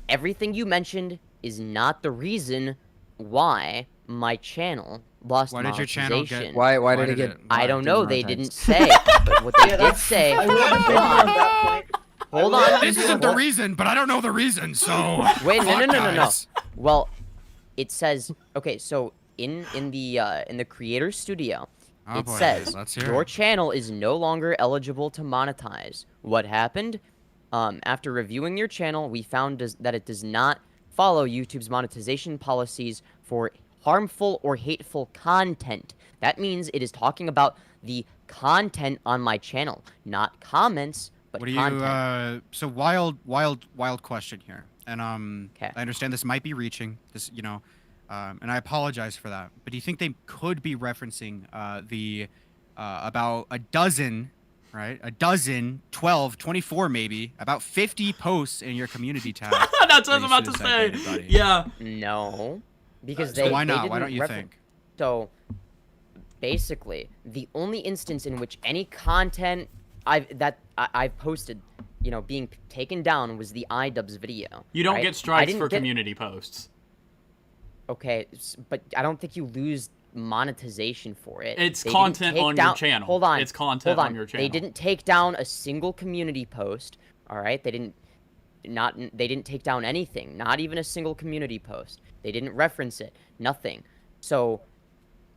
Everything you mentioned is not the reason why my channel lost Why did your channel get? monetization. Why did it get? I don't know. They demonetized? didn't say. But what they did say. Hold on. This isn't the reason, but I don't know the reason, so. Wait, fuck, no. guys. Well, it says okay. So in the creator studio, Oh it boy, says let's hear your it. channel is no longer eligible to monetize. What happened? After reviewing your channel, we found that it does not follow YouTube's monetization policies for harmful or hateful content. That means it is talking about the content on my channel, not comments, but What do content. you? So wild question here, and Okay. I understand this might be reaching this, and I apologize for that. But do you think they could be referencing the about a dozen, right? A dozen, 12, 24 maybe, about 50 posts in your community tab? That's what I where was you about to say. suicide buddy? Yeah. No, because So they. why they not? Why didn't don't you refer- think? So, basically, the only instance in which any content I've posted, being taken down was the iDubbbz video. You don't right? get I strikes didn't for get- community posts. Okay, but I don't think you lose monetization for it. It's They didn't content take on your down- channel. Hold on. It's content hold on your They channel. didn't take down a single community post. All right, they didn't take down anything, not even a single community post. They didn't reference it, nothing. So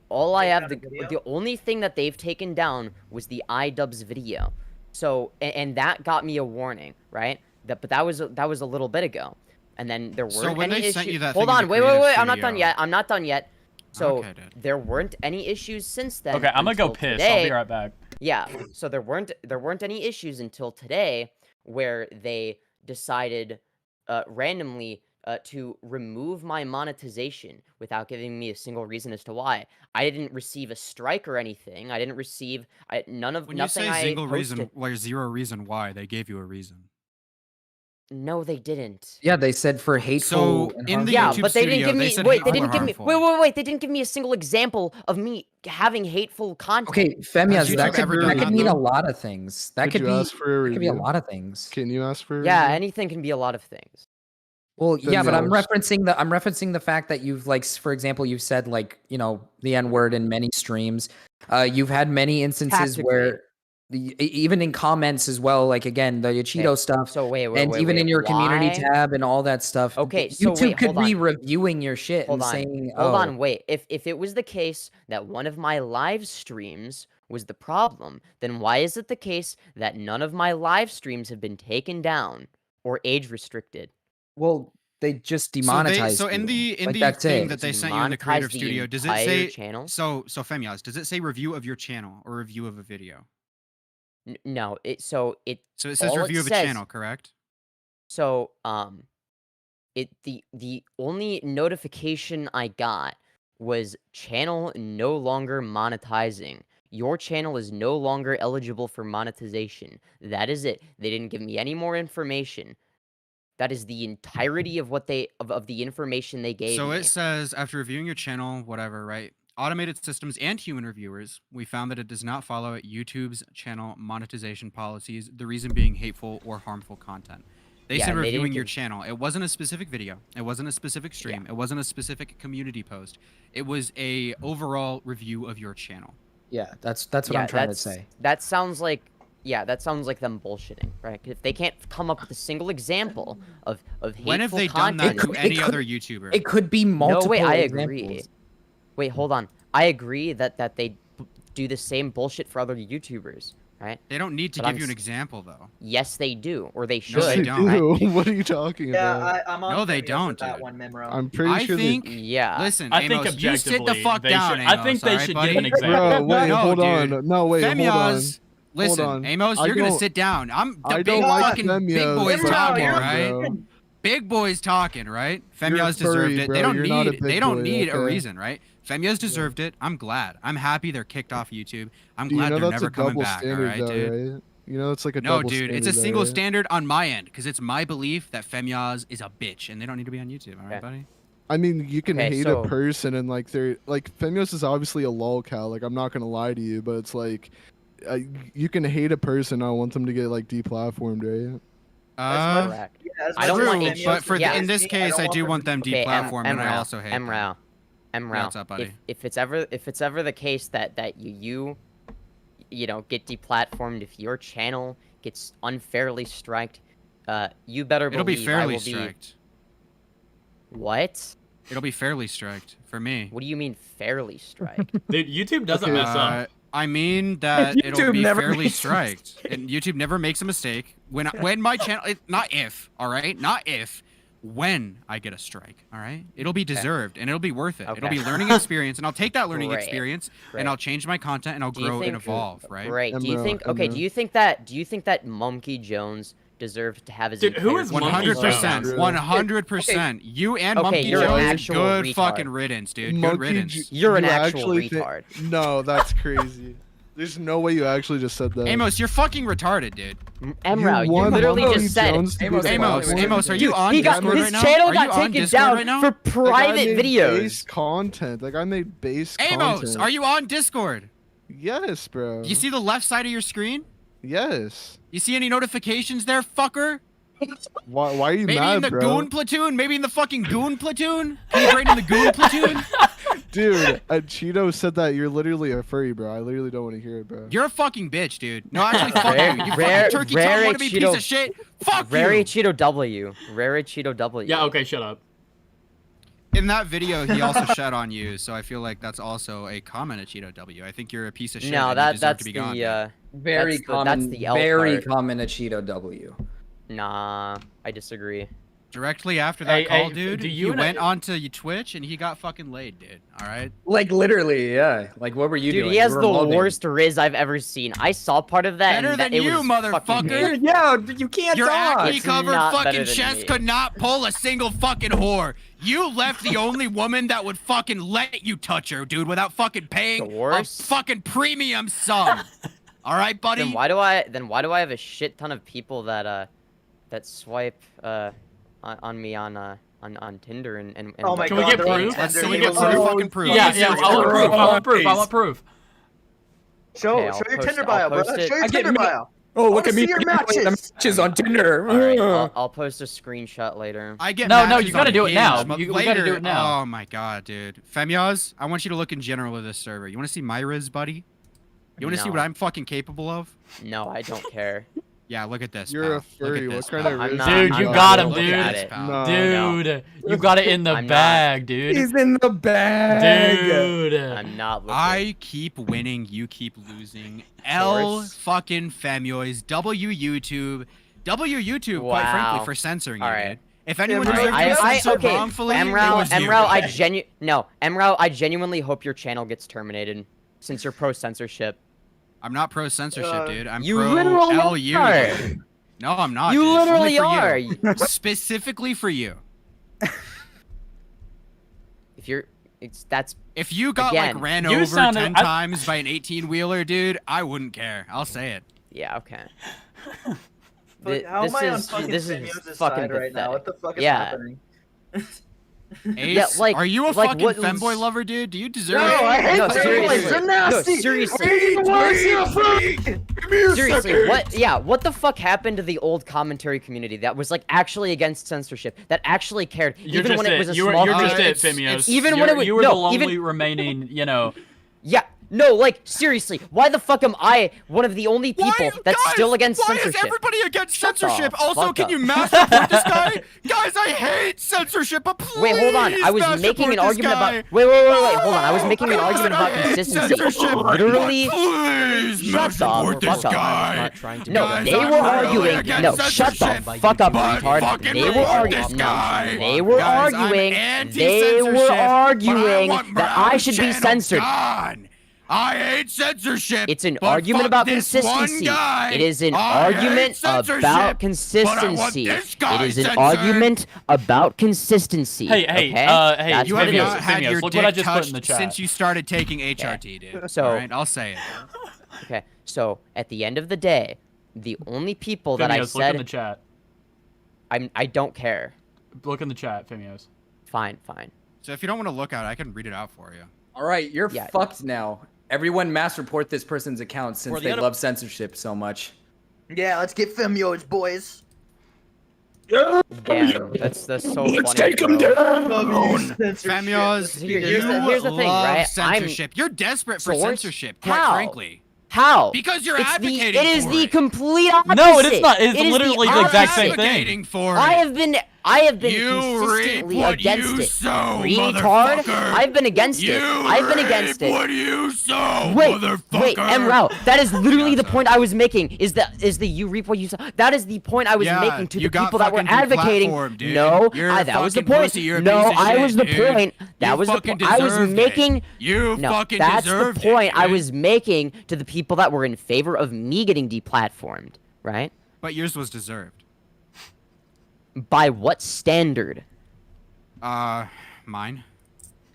all I have, the only thing that they've taken down was the iDubbbz video. So and that got me a warning, right? But that was a little bit ago. And then there weren't So when any they issues. sent you that Hold thing in on, the wait. creative I'm not done studio- yet. I'm not done yet. So Okay, dude. there weren't any issues since then. Okay, I'm gonna go until piss. today. I'll be right back. Yeah. So there weren't any issues until today, where they decided randomly to remove my monetization without giving me a single reason as to why. I didn't receive a strike or anything. I didn't receive When you nothing say I single posted. reason, or zero reason why, they gave you a reason. No, they didn't. Yeah, they said for hateful. So and in the harmful- YouTube but they didn't studio, give they me. said Wait, they hateful or didn't give me. harmful. Wait. They didn't give me a single example of me having hateful content. Okay, Femyoz, YouTube that ever done could that, mean though? a lot of things. That Could could you be. ask for a That could be a review? lot of things. Can you ask for? A Yeah, review? anything can be a lot of things. Well, yeah, but I'm Femyoz. referencing the fact that you've for example, you've said the N word in many streams. You've had many instances Tactically. where even in comments as well, like again, the Cheeto stuff. So wait, and even in your community why? tab and all that stuff. Okay, so YouTube wait, could hold be on. reviewing your shit Hold and on. saying, Hold "Oh, on, wait. If it was the case that one of my live streams was the problem, then why is it the case that none of my live streams have been taken down or age restricted? Well, they just demonetized. So in the that's thing it. that they sent you in the creative Demonetize the studio, does it entire say channel? So femyoz, does it say review of your channel or review of a video? No, it So it says review of a channel, correct? So the only notification I got was channel no longer monetizing. Your channel is no longer eligible for monetization. That is it. They didn't give me any more information. That is the entirety of what they of the information they gave So me. it says after reviewing your channel, whatever, right? Automated systems and human reviewers, we found that it does not follow YouTube's channel monetization policies, the reason being hateful or harmful content. They said reviewing your channel. It wasn't a specific video. It wasn't a specific stream. It wasn't a specific community post. It was a overall review of your channel. Yeah, that's what I'm trying to say. That sounds like that sounds like them bullshitting, right? If they can't come up with a single example of hateful When have they done content, that to any other YouTuber? It could be multiple. No, wait, I examples. agree. Wait, hold on. I agree that they do the same bullshit for other YouTubers, right? They don't need to But give you an example, though. Yes, they do, or they should. No, they don't. Right? What are you talking about? Yeah, I'm on No, they Femyoz don't, with that dude. one, Mimro. I'm pretty sure think, yeah. Listen, I think Amos, you sit the objectively, fuck they down, should- Amos, I think they alright, should buddy? give an example. Bro, wait, No, hold dude. on. No, wait, hold on. Femyoz, listen, Hold on. Amos, I you're gonna don't- sit down. I'm the I big don't like fucking big Femyoz, boys but talking, come on, right? bro. Big boys talking, right? You're a Femyoz furry, deserved it. bro. They don't You're not a need. big They don't boy, need a okay? reason, right? Femyoz deserved it. I'm glad. I'm happy they're kicked off YouTube. I'm Do you glad know they're that's never a coming double back. All standard, right, though, dude. right? You know, it's like a No, double dude, standard. it's a single right? standard on my end because it's my belief that Femyoz is a bitch and they don't need to be on YouTube. All right, buddy. I mean, you can Okay, hate so- a person and like they're like Femyoz is obviously a lolcow. Like I'm not gonna lie to you, but it's like you can hate a person. I want them to get like deplatformed, right? That's correct. Yeah, as I don't much want as it- Femyoz But for yeah. in this case, I do want them Okay, deplatformed, and I Emrao, also hate them. Emrao. Yeah, what's up, buddy? If it's ever the case that you know get deplatformed, if your channel gets unfairly striked, you better It'll believe be fairly I will striked. What? It'll be fairly striked for me. What do you mean fairly strike? Dude, YouTube doesn't Okay, mess up. I mean that it'll YouTube be never fairly makes a striked. And YouTube never makes a mistake. When my channel, not if, all right, not if, when I get a strike, all right, it'll be deserved and it'll be worth it. It'll Okay. be learning experience, and I'll take that learning Great. experience Great. and I'll change my content and I'll Do you grow and think- evolve, right? Right. Do you Emrao, think? Okay. Emrao. Do you think that Monkey Jones deserved to have his? Dude, who entire is One Monkey hundred Jones? percent, Jones? 100%. You and Okay, Monkey you're an Jones, actual good retard. fucking riddance, dude. Good Monkey riddance. J- You're an you actual actually thi- retard. No, that's crazy. There's no way you actually just said that. Amos, you're fucking retarded, dude. Emrao, you want literally Monkey just said Jones it. to be Amos, deplatformed? Amos, are you Dude, on he got Discord his right now? channel Are got you on taken Discord down right now? for Like, I private made videos. Base content. Like I made base Amos, content. are you on Discord? Yes, bro. Do you see the left side of your screen? Yes. You see any notifications there, fucker? Why are you Maybe mad, in the bro? goon platoon? Maybe in the fucking goon platoon? Can you break in the goon platoon? Dude, Cheeto said that you're literally a furry, bro. I literally don't want to hear it, bro. You're a fucking bitch, dude. No, actually, fuck Rare- you. You rare- fucking turkey rare tongue wannabe piece Cheeto- of shit. Fuck Rare you. Cheeto W. Rare Cheeto W. Yeah, okay, shut up. In that video, he also shat on you, so I feel like that's also a comment at Cheeto W. I think you're a piece of shit. No, and you deserve that's to be the gone. Very That's the- common. that's the L very part. common at Cheeto W. Nah, I disagree. Directly after that Hey, call, hey, dude, do he you and went I- onto your Twitch and he got fucking laid, dude. All right. Like literally, yeah. Like what were you Dude, doing? he has You were the molding. worst Riz I've ever seen. I saw part of that. Better and that than it you, was motherfucker. fucking amazing. Yeah, you can't Your talk. acne It's covered not fucking better than chest me. could not pull a single fucking whore. You left the only woman that would fucking let you touch her, dude, without fucking paying The a worst? fucking premium sum. All right, buddy? Then why do I have a shit ton of people that swipe on me on Tinder and Oh my Can we God, get they're on proof? Tinder. Can we You get know, proof? fucking proof. Yeah, Let's yeah, see I want what's proof. going I on. want proof. I want proof. Show Okay, I'll your post Tinder it- bio, I'll bro. post Show it. your I get Tinder ma- bio. Oh, look at see me. your The matches. matches on Tinder. All right, I'll post a screenshot later. I get No, no, matches you gotta on do it now. Hinge, but You gotta do later- it now. Oh my god, dude. Femyoz, I want you to look in general of this server. You want to see my Riz, buddy? You want to see No. what I'm fucking capable of? No, I don't care. Yeah, look at this. You're a pal. Look at furry. this, What kind pal. of I'm wrist? not- Dude, I'm you not got him, gonna look dude. at it. No. Dude, you got it in the I'm not. bag, dude. He's in the bag. Dude. I'm not looking. I keep winning, you keep losing. L Source. fucking femyoz. W YouTube, quite frankly, Wow. for censoring you, All right. dude. If anyone bro, deserved to be censored okay. wrongfully, it Emrao, was you. Emrao, I genuinely hope your channel gets terminated since you're pro censorship. I'm not pro censorship, dude. I'm You pro literally LU. are. Dude. No, I'm not. You dude. Only literally for are. you. Specifically for you. If you're, that's. If you got Again, like ran you over sounded- 10 I- times by an 18-wheeler, dude, I wouldn't care. I'll say it. Yeah. Okay. But how am I on fucking this Femyoz's is fucking side right now? What the fuck is Yeah. happening? Ace, like- are you a like, fucking what- femboy lover, dude? Do you deserve No, it? I hate No, femboys. seriously. They're nasty. No, seriously. Seriously, what? Yeah, what the fuck happened to the old commentary community that was like actually against censorship, that actually cared, You're even just when it was a You're small just group? it, Femyoz. Even when it was you were the no, lonely even remaining, you know. yeah. No, like seriously, why the fuck am I one of the only people that's guys, still against why censorship? is everybody against Shut the censorship? Also, fuck can up. you mass report this guy? Guys, I hate censorship, but please Wait, hold on. I was mass making report an this argument guy. about. Wait, hold on. I was making an argument about consistency. Literally, Please shut mass the report this fuck up. guy. No, Guys, they I'm were literally arguing. against No, shut the censorship, fuck up, but retard. fucking They were report arguing. this No, guy. they were Guys, I'm arguing. They were anti-censorship, but I arguing want that I should be Brown censored. gone. I hate censorship. It's an but argument fuck about this one consistency. guy. It is an I hate argument censorship, about but I want consistency. this guy It is an censored. argument about consistency. Hey, okay? hey, That's You what have it not is. had your Look dick what I just put in touched the chat. since you started taking HRT, dude. So- All right, I'll say it. Okay, so at the end of the day, the only people that I Femyoz, look in the said chat. I don't care. Look in the chat, Femyoz. Fine. So if you don't want to look at it, I can read it out for you. All right, you're Yeah. fucked now. Everyone mass report this person's account since they love censorship so much. Yeah, let's get Femyoz, boys. Damn, that's so funny. Let's take him bro. down. Femyoz, Here's you the thing, love right? censorship. You're desperate for Source? censorship, quite How? frankly. How? Because you're It's advocating it is for the it. complete opposite. No, it is not. It's It is literally the exact same opposite. thing. Advocating for I it. have been You consistently reap what against you it. sow, Retard. motherfucker. I've been against You it. I've been against reap it. What you sow, Wait, motherfucker. Emrao, that is literally the point I was making. Is the you reap what you sow? That is the point I was Yeah, making to you the got people that were fucking advocating. deplatformed, dude. No, You're that was the fucking point. pussy, you're a No, piece of I shit, was the dude. point. That You was the fucking point I was deserved it. making. You No, fucking that's the deserved point it, I dude. was making to the people that were in favor of me getting deplatformed. Right? But yours was deserved. By what standard? Mine.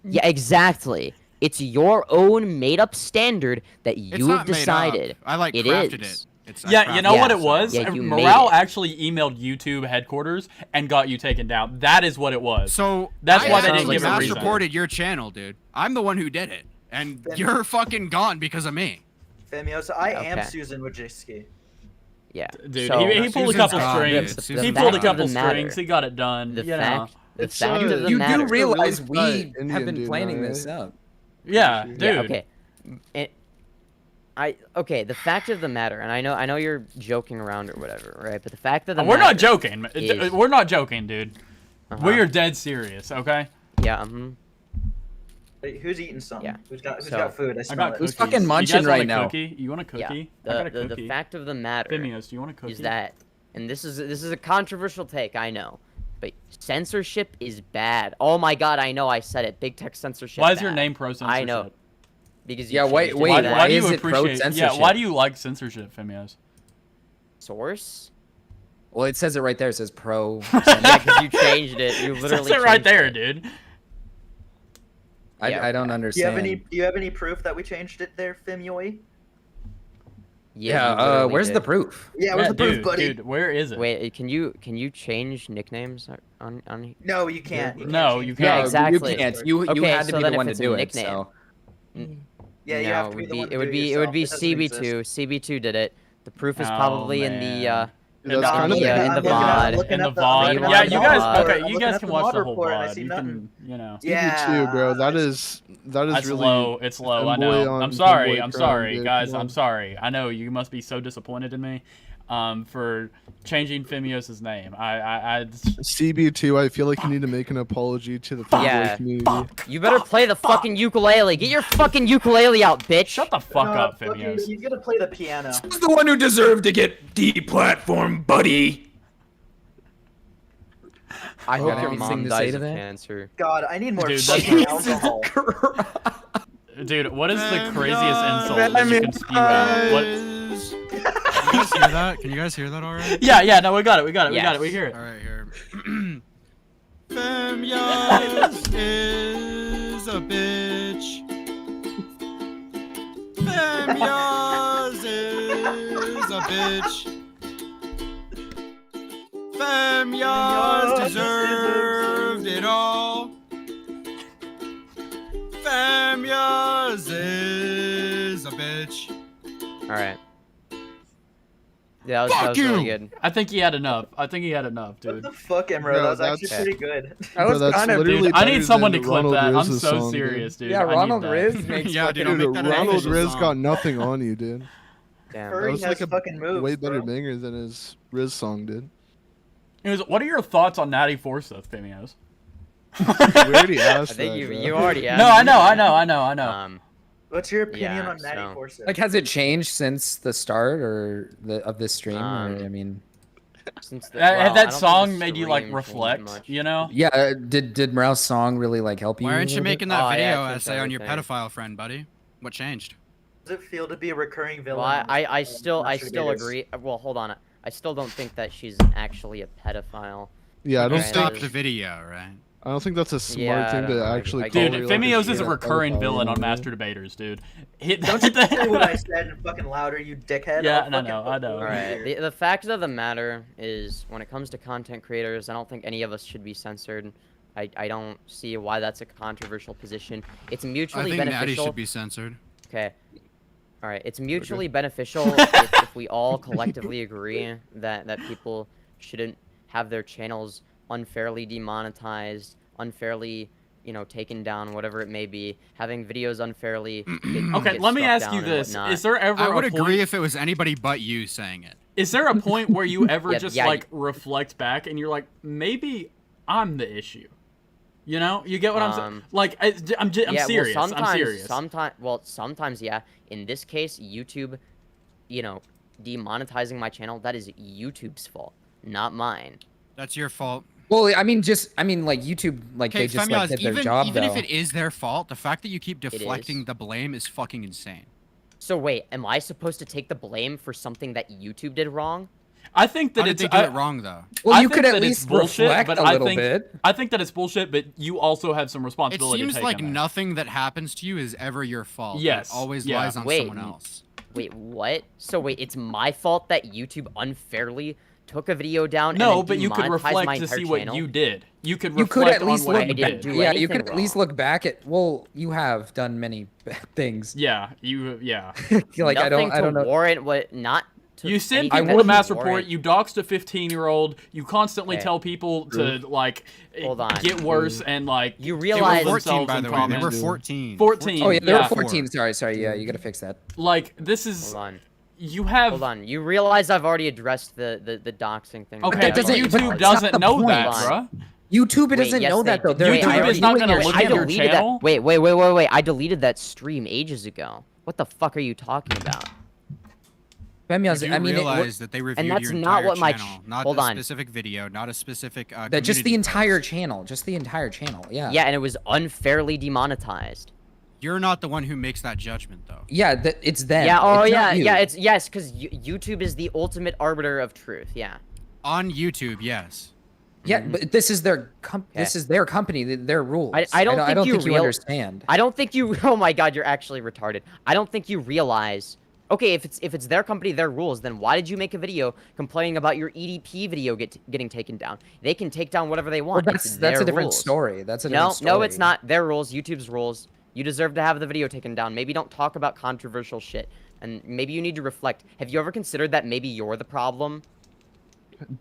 Yeah, exactly. It's your own made-up standard that It's you not have made up. decided. I like It crafted is. it. Yeah, you know Yeah. what it was? Yeah, you made Morale it. actually emailed YouTube headquarters and got you taken down. That is what it was. So That's I why they didn't actually give a mass reason. reported your channel, dude. I'm the one who did it, and you're fucking gone because of me. Femyoz, I am Okay. Susan Wojcicki. Yeah. Dude, so, he pulled a Susan's couple gone, strings. dude. He Susan's pulled a gone. couple The matter. strings. He got it done. the you know. fact the It's, fact of the You matter. do realize really we fat have Indian been dude, planning right? this up. Yeah, dude. Yeah, okay. Okay, the fact of the matter, and I know you're joking around or whatever, right? But the fact of the We're matter not joking. is- We're not joking, dude. Uh-huh. We are dead serious, okay? Yeah. Hey, who's eating something? Yeah. Who's got So- food? I I smell got it. cookies. Who's fucking You munching guys want right a now? Cookie? You want a Yeah. cookie? I got a The cookie. fact of the matter Femyoz, do you want a cookie? is that, and this is a controversial take, I know, but censorship is bad. Oh my god, I know I said it. Big tech censorship. Why is your bad. name pro censorship? I know. Because Yeah, wait, changed it wait, to Why, that. why do is you it pro appreciate? Yeah, censorship? why do you like censorship, Femyoz? Source? Well, it says it right there. It says pro. Yeah, because you changed it. You literally That's it right changed there, it. dude. I don't Do you understand. have any proof that we changed it there, Femyoy? Yeah, you literally where's did. the proof? Yeah, where's the proof, dude, buddy? Dude, where is it? Wait, can you change nicknames on? No, you can't. No, you change can't. Yeah, No, exactly. You can't. You Okay, had to so be then the if one to it's a do it. nickname- So. Yeah, you no, have to be the one to it would do be it it would be yourself. It doesn't exist. CB2 did it. The proof is Oh, probably in the man. That's No, kind of yeah, in I'm the looking at- VOD. looking In the at the- VOD. VOD. Yeah, you guys. I'm Okay, you looking guys at can the watch mod the whole report and I VOD. see You nothing. can, you know. Yeah, too, bro. That it's- is That's really low. It's low. I femboy know. on I'm sorry. femboy I'm crime, sorry, dude. guys. Come I'm on. sorry. I know you must be so disappointed in me. for changing Femyoz's name. CB2, I feel like you need to make an apology to the femboy community. You better play the fucking ukulele. Get your fucking ukulele out, bitch. Shut the fuck up, Femyoz. He's gonna play the piano. Who's the one who deserved to get deplatformed, buddy? I hope your anything mom to say dies to of that? cancer. God, I need more Dude, fucking alcohol. Dude, what is the craziest insult that you can spew out? What? Can you guys hear that? Can you guys hear that already? Yeah, no, we got it, we Yes. hear it. Alright, here. Femyoz is a bitch. Femyoz is a bitch. Femyoz deserved it all. Femyoz is a bitch. Alright. Yeah, that was really good. I think he had enough. Dude. What the fuck, Emro? No, that was actually pretty good. That was kind of. literally Dude, I need better someone to than clip Ronald that. I'm Rizz's so song, serious, dude. Yeah, I need Ronald that. Riz makes Yeah, fucking. dude, I'll make that an Ronald official Riz song. got nothing on you, dude. Damn. That Furry was has like a fucking moves, way better bro. banger than his Riz song did. Anyways, what are your thoughts on Nattie Forsyth, Femyoz? We already I asked think that, bro. you already asked. No, I know. What's your opinion Yeah, on Nattie so- Forsyth? Like, has it changed since the start or of this stream? Or, I mean, Since the, Had well, I that don't think song the made you like stream changed reflect? much. You know? yeah. Did Morale's song really like help you? Why aren't a you little bit? making that Oh, yeah, video it changed essay on your everything. pedophile friend, buddy? What changed? Does it feel to be a recurring villain? Well, on I this, still masturbators? agree. Well, hold on. I still don't think that she's actually a pedophile. Yeah, I don't Right. think Stop the video, right? I don't think that's a smart Yeah, I thing don't to know. actually I call Dude, Dude, her, like, Femyoz is a pedophile recurring villain on or Master Debaters, dude. Hit Don't you say what I said and fucking louder, you dickhead? Yeah, I'll no, fucking no, put I know. you in Alright, here. the fact of the matter is, when it comes to content creators, I don't think any of us should be censored. I don't see why that's a controversial position. It's I mutually think Nattie beneficial. should be censored. Okay. Alright, it's mutually beneficial if we all collectively agree that people shouldn't have their channels unfairly demonetized, unfairly, you know, taken down, whatever it may be, having videos unfairly Okay, let me ask you this: Is there ever I would a agree point? if it was anybody but you saying it. Is there a point where you ever Yeah, just yeah, like reflect back and you're like, maybe I'm the issue? You know, you get what I'm saying? Like, I'm serious. Well, I'm serious. Sometimes, yeah. In this case, YouTube, you know, demonetizing my channel, that is YouTube's fault, not mine. That's your fault. Well, I mean, like YouTube, like Okay, they just like, Femyoz, did their even job. if though. it is their fault, the fact that you keep is. deflecting the blame is fucking insane. So wait, am I supposed to take the blame for something that YouTube did wrong? I think that How did it's they do it wrong though? Well, I you think could at that least it's bullshit, reflect but a I little think, bit. I think that it's bullshit, but you also have some It responsibility. seems to take like on that. nothing that happens to you is ever your fault. Yes, It always yeah. lies on Wait, someone else. Wait, what? So wait, it's my fault that YouTube unfairly took a video down and No, then but you could demonetized reflect my to entire see what channel? you did. You could You reflect could at least on what look you didn't did. do Yeah, you anything could at least wrong. look back at. Well, you have done many bad things. Yeah, Like I Nothing don't to know. warrant what not. To You send anything people that to would mass report. warrant- You doxed a 15-year-old. You constantly Okay. tell people to like Hold on. get worse and like You kill realize- 14, themselves by in the way. They were comments. 14. 14. Oh yeah, they were yeah. 14. Sorry. Yeah, you gotta fix that. Like this is. Hold on. You have. Hold on. You realize I've already addressed the doxing thing. Okay, that but doesn't- but YouTube that's not doesn't the know point. that, Hold on. bruh. YouTube Wait, doesn't yes, know they that though. do. They're Wait, YouTube they're is not doing gonna their look I at your deleted channel? that. Wait. I deleted that stream ages ago. What the fuck are you talking about? Femyoz, You I mean, realize that they reviewed that's your not entire what my channel, ch- not hold a on. specific video, not a specific that just the community entire post. channel, just the entire channel. Yeah. Yeah, and it was unfairly demonetized. You're not the one who makes that judgment, though. Yeah, it's them. Yeah. Oh It's yeah. not you. Yeah. It's yes, because YouTube is the ultimate arbiter of truth. Yeah. On YouTube, yes. Yeah, but this is their this is their company, their rules. I don't think you you understand. I don't think you. Oh my God, you're actually retarded. I don't think you realize. Okay, if it's their company, their rules, then why did you make a video complaining about your EDP video getting taken down? They can take down whatever they want. Well, It's that's their a different rules. story. That's a different story. No, it's not. Their rules, YouTube's rules. You deserve to have the video taken down. Maybe don't talk about controversial shit. And maybe you need to reflect. Have you ever considered that maybe you're the problem?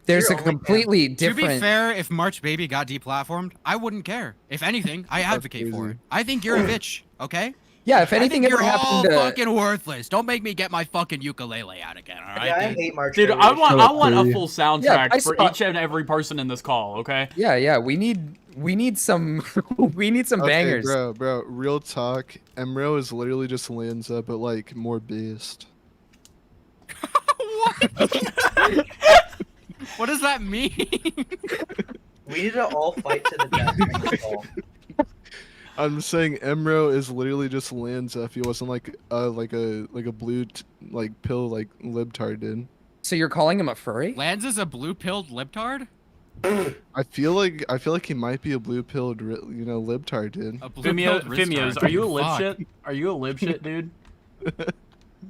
There's You're a only completely To different. be fair, if March Baby got deplatformed, I wouldn't care. If anything, I advocate for crazy. it. I think you're a bitch, okay? Yeah, if anything I think ever you're happened all to fucking worthless. Don't make me get my fucking ukulele out again, all right? Yeah, I dude? hate March. Dude, I want a full soundtrack Yeah, I for saw- each and every person in this call. Okay. Yeah, we need some we need some Okay, bangers. bro, real talk. Emro is literally just Lanza, but like more based. What does that mean? We need to all fight to the death in this call. I'm saying Emro is literally just Lanza if he wasn't like a blue pill like libtard did. So you're calling him a furry? Lanza's a blue-pilled libtard? I feel like he might be a blue pilled libtard dude. A blue-pilled Femyoz, are you a lib Fuck. shit? Are you a lib shit, dude?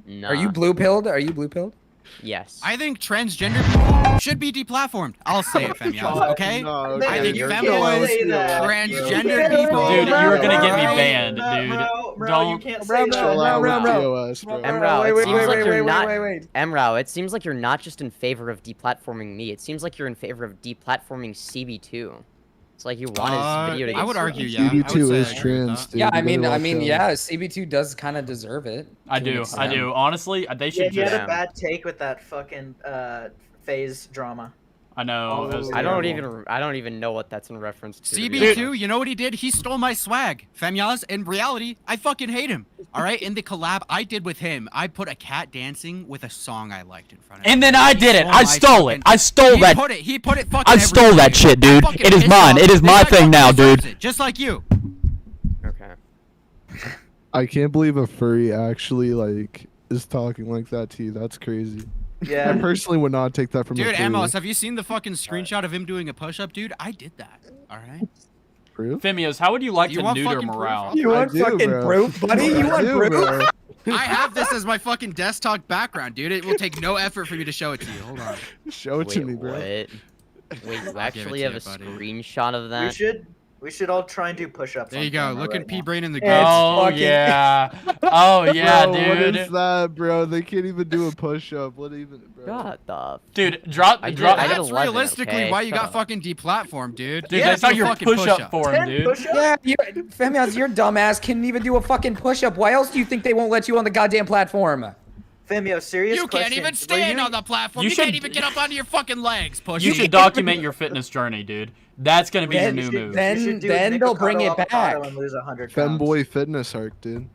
Nah. Are you blue pilled? Are you blue pilled? Yes. I think transgender people should be deplatformed. I'll say it, Femyoz, okay? No, I think you're femboys, say that. transgender people... Dude, you're gonna get me Alright? banned, dude. Bro, you can't say that. Chill out with bro. POS, bro. Emrao, Wait, it wait, seems wait, like wait, you're wait, not. wait. Emrao, it seems like you're not just in favor of deplatforming me. It seems like you're in favor of deplatforming CB2. It's like you want his video to get I would censored. argue, yeah. CB2 is I agree with trans, that. dude. Yeah, You I mean, better watch out. yeah, CB2 does kind of deserve it. I to an do. extent. Honestly, they Yeah, should he had just. a bad take with that fucking phase drama. I know. Oh, I don't even know what that's in reference to. to be CB2, honest. you know what he did? He stole my swag. Femyoz, in reality, I fucking hate him. All right, in the collab I did with him, I put a cat dancing with a song I liked in front of him. And then I did it. I my stole it. fucking- I stole He that. put it fucking I stole that everywhere. shit, dude. I fucking It is pissed mine. off. It is my This guy thing now, fucking deserves dude. it, just like you. Okay. I can't believe a furry actually like is talking like that to you. That's crazy. Yeah. I personally would not take that from a Dude, furry. Amos, have you seen the fucking screenshot of him doing a push-up, dude? I did that. All right. Proof? Femyoz, how would you like You to want neuter fucking proof? morale? You want I do, fucking bro. proof, buddy? You I want do, proof? bro. I have this as my fucking desktop background, dude. It will take no effort for me to show it to you. Hold on. Show it to me, bro. What? Wait, you actually have a buddy. screenshot of that? We should all try and do push-ups. There on you go. camera Look right at P now. Brain in the It's group. Oh fucking- yeah. Oh yeah, Bro, what dude. is that, bro? They can't even do a push-up. What even, bro? God, the Dude, drop. I did- drop. I did That's 11, realistically okay? why you Shut got up. fucking deplatformed, dude. Dude, Yeah, that's do not a your fucking push-up for him, 10 dude. push-ups? Yeah, Femyoz, your dumbass can't even do a fucking push-up. Why else do you think they won't let you on the goddamn platform? Femyo, serious You question. can't even Were stand you- on the platform. You You, can't should- even get up onto your fucking legs. Push. You should document your fitness journey, dude. That's gonna be your Then- new move. then- You should do they'll bring it Nikocado back. avocado and lose 100 pounds. Femboy fitness arc, dude.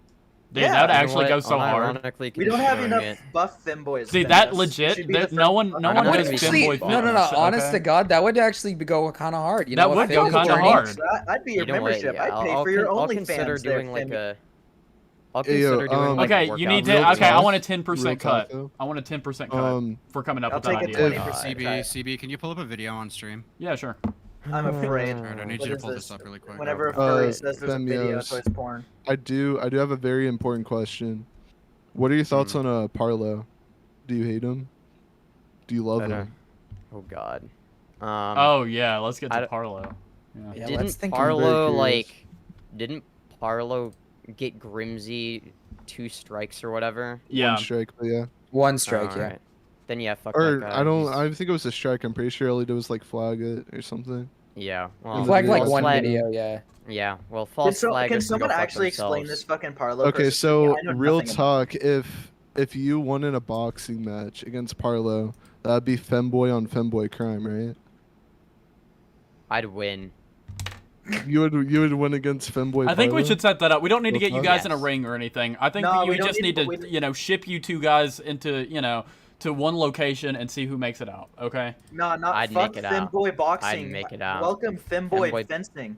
Dude, Yeah. that would You know actually go so hard. Unironically We don't have considering enough it. buff femboys. See, Femboys. that You legit. should be the No first one I'm does gonna Would be actually, femboy no, fitness, honest okay? to God, that would actually go kind of hard. You That know, would if go it was kinda journey- hard. I'd be your You know what, membership. yeah, I'd pay for your I'll OnlyFans. consider there, doing like Femi. a. I'll Hey, yo, consider doing like Okay, a you need workout. to. Real Okay, I talk. want a 10% Real cut. talk, though. I want a 10% cut for coming up I'll with that take a idea. 20%. CB, can you pull up a video on stream? Yeah, sure. I'm afraid. Alright, I need What you to is pull this this? up really quick. Whenever a furry says there's a video, Femyoz. so it's porn. I do have a very important question. What are your thoughts on Parlo? Do you hate him? Do you love him? Oh God. Oh yeah, let's get to I- Parlo. Yeah. Yeah, let's Didn't think. I'm very Parlo curious. like? Didn't Parlo get Grimsy 2 strikes or whatever? Yeah. One strike, but yeah. One strike, yeah. Alright. Then yeah, fuck Or that guy. I don't. He's- I think it was a strike. I'm pretty sure all he did was like flag it or something. Yeah. He Well, Flag like false one flag- video, yeah. Yeah. Well, Can, false flag. can someone actually explain this fucking Parlo? Okay, person to so me? I know real nothing about talk. If you won in a boxing match against Parlo, that'd be femboy on femboy crime, right? I'd win. You would win against femboy. I think we Parlo? should set that up. We don't need to Real get you talk? guys in a ring or anything. I think No, that you we don't just need need- to, ship you two guys into, to one location and see who makes it out. Okay. No, not I'd fuck make it out. femboy boxing. I'd make it out. Welcome femboy Femboy- fencing.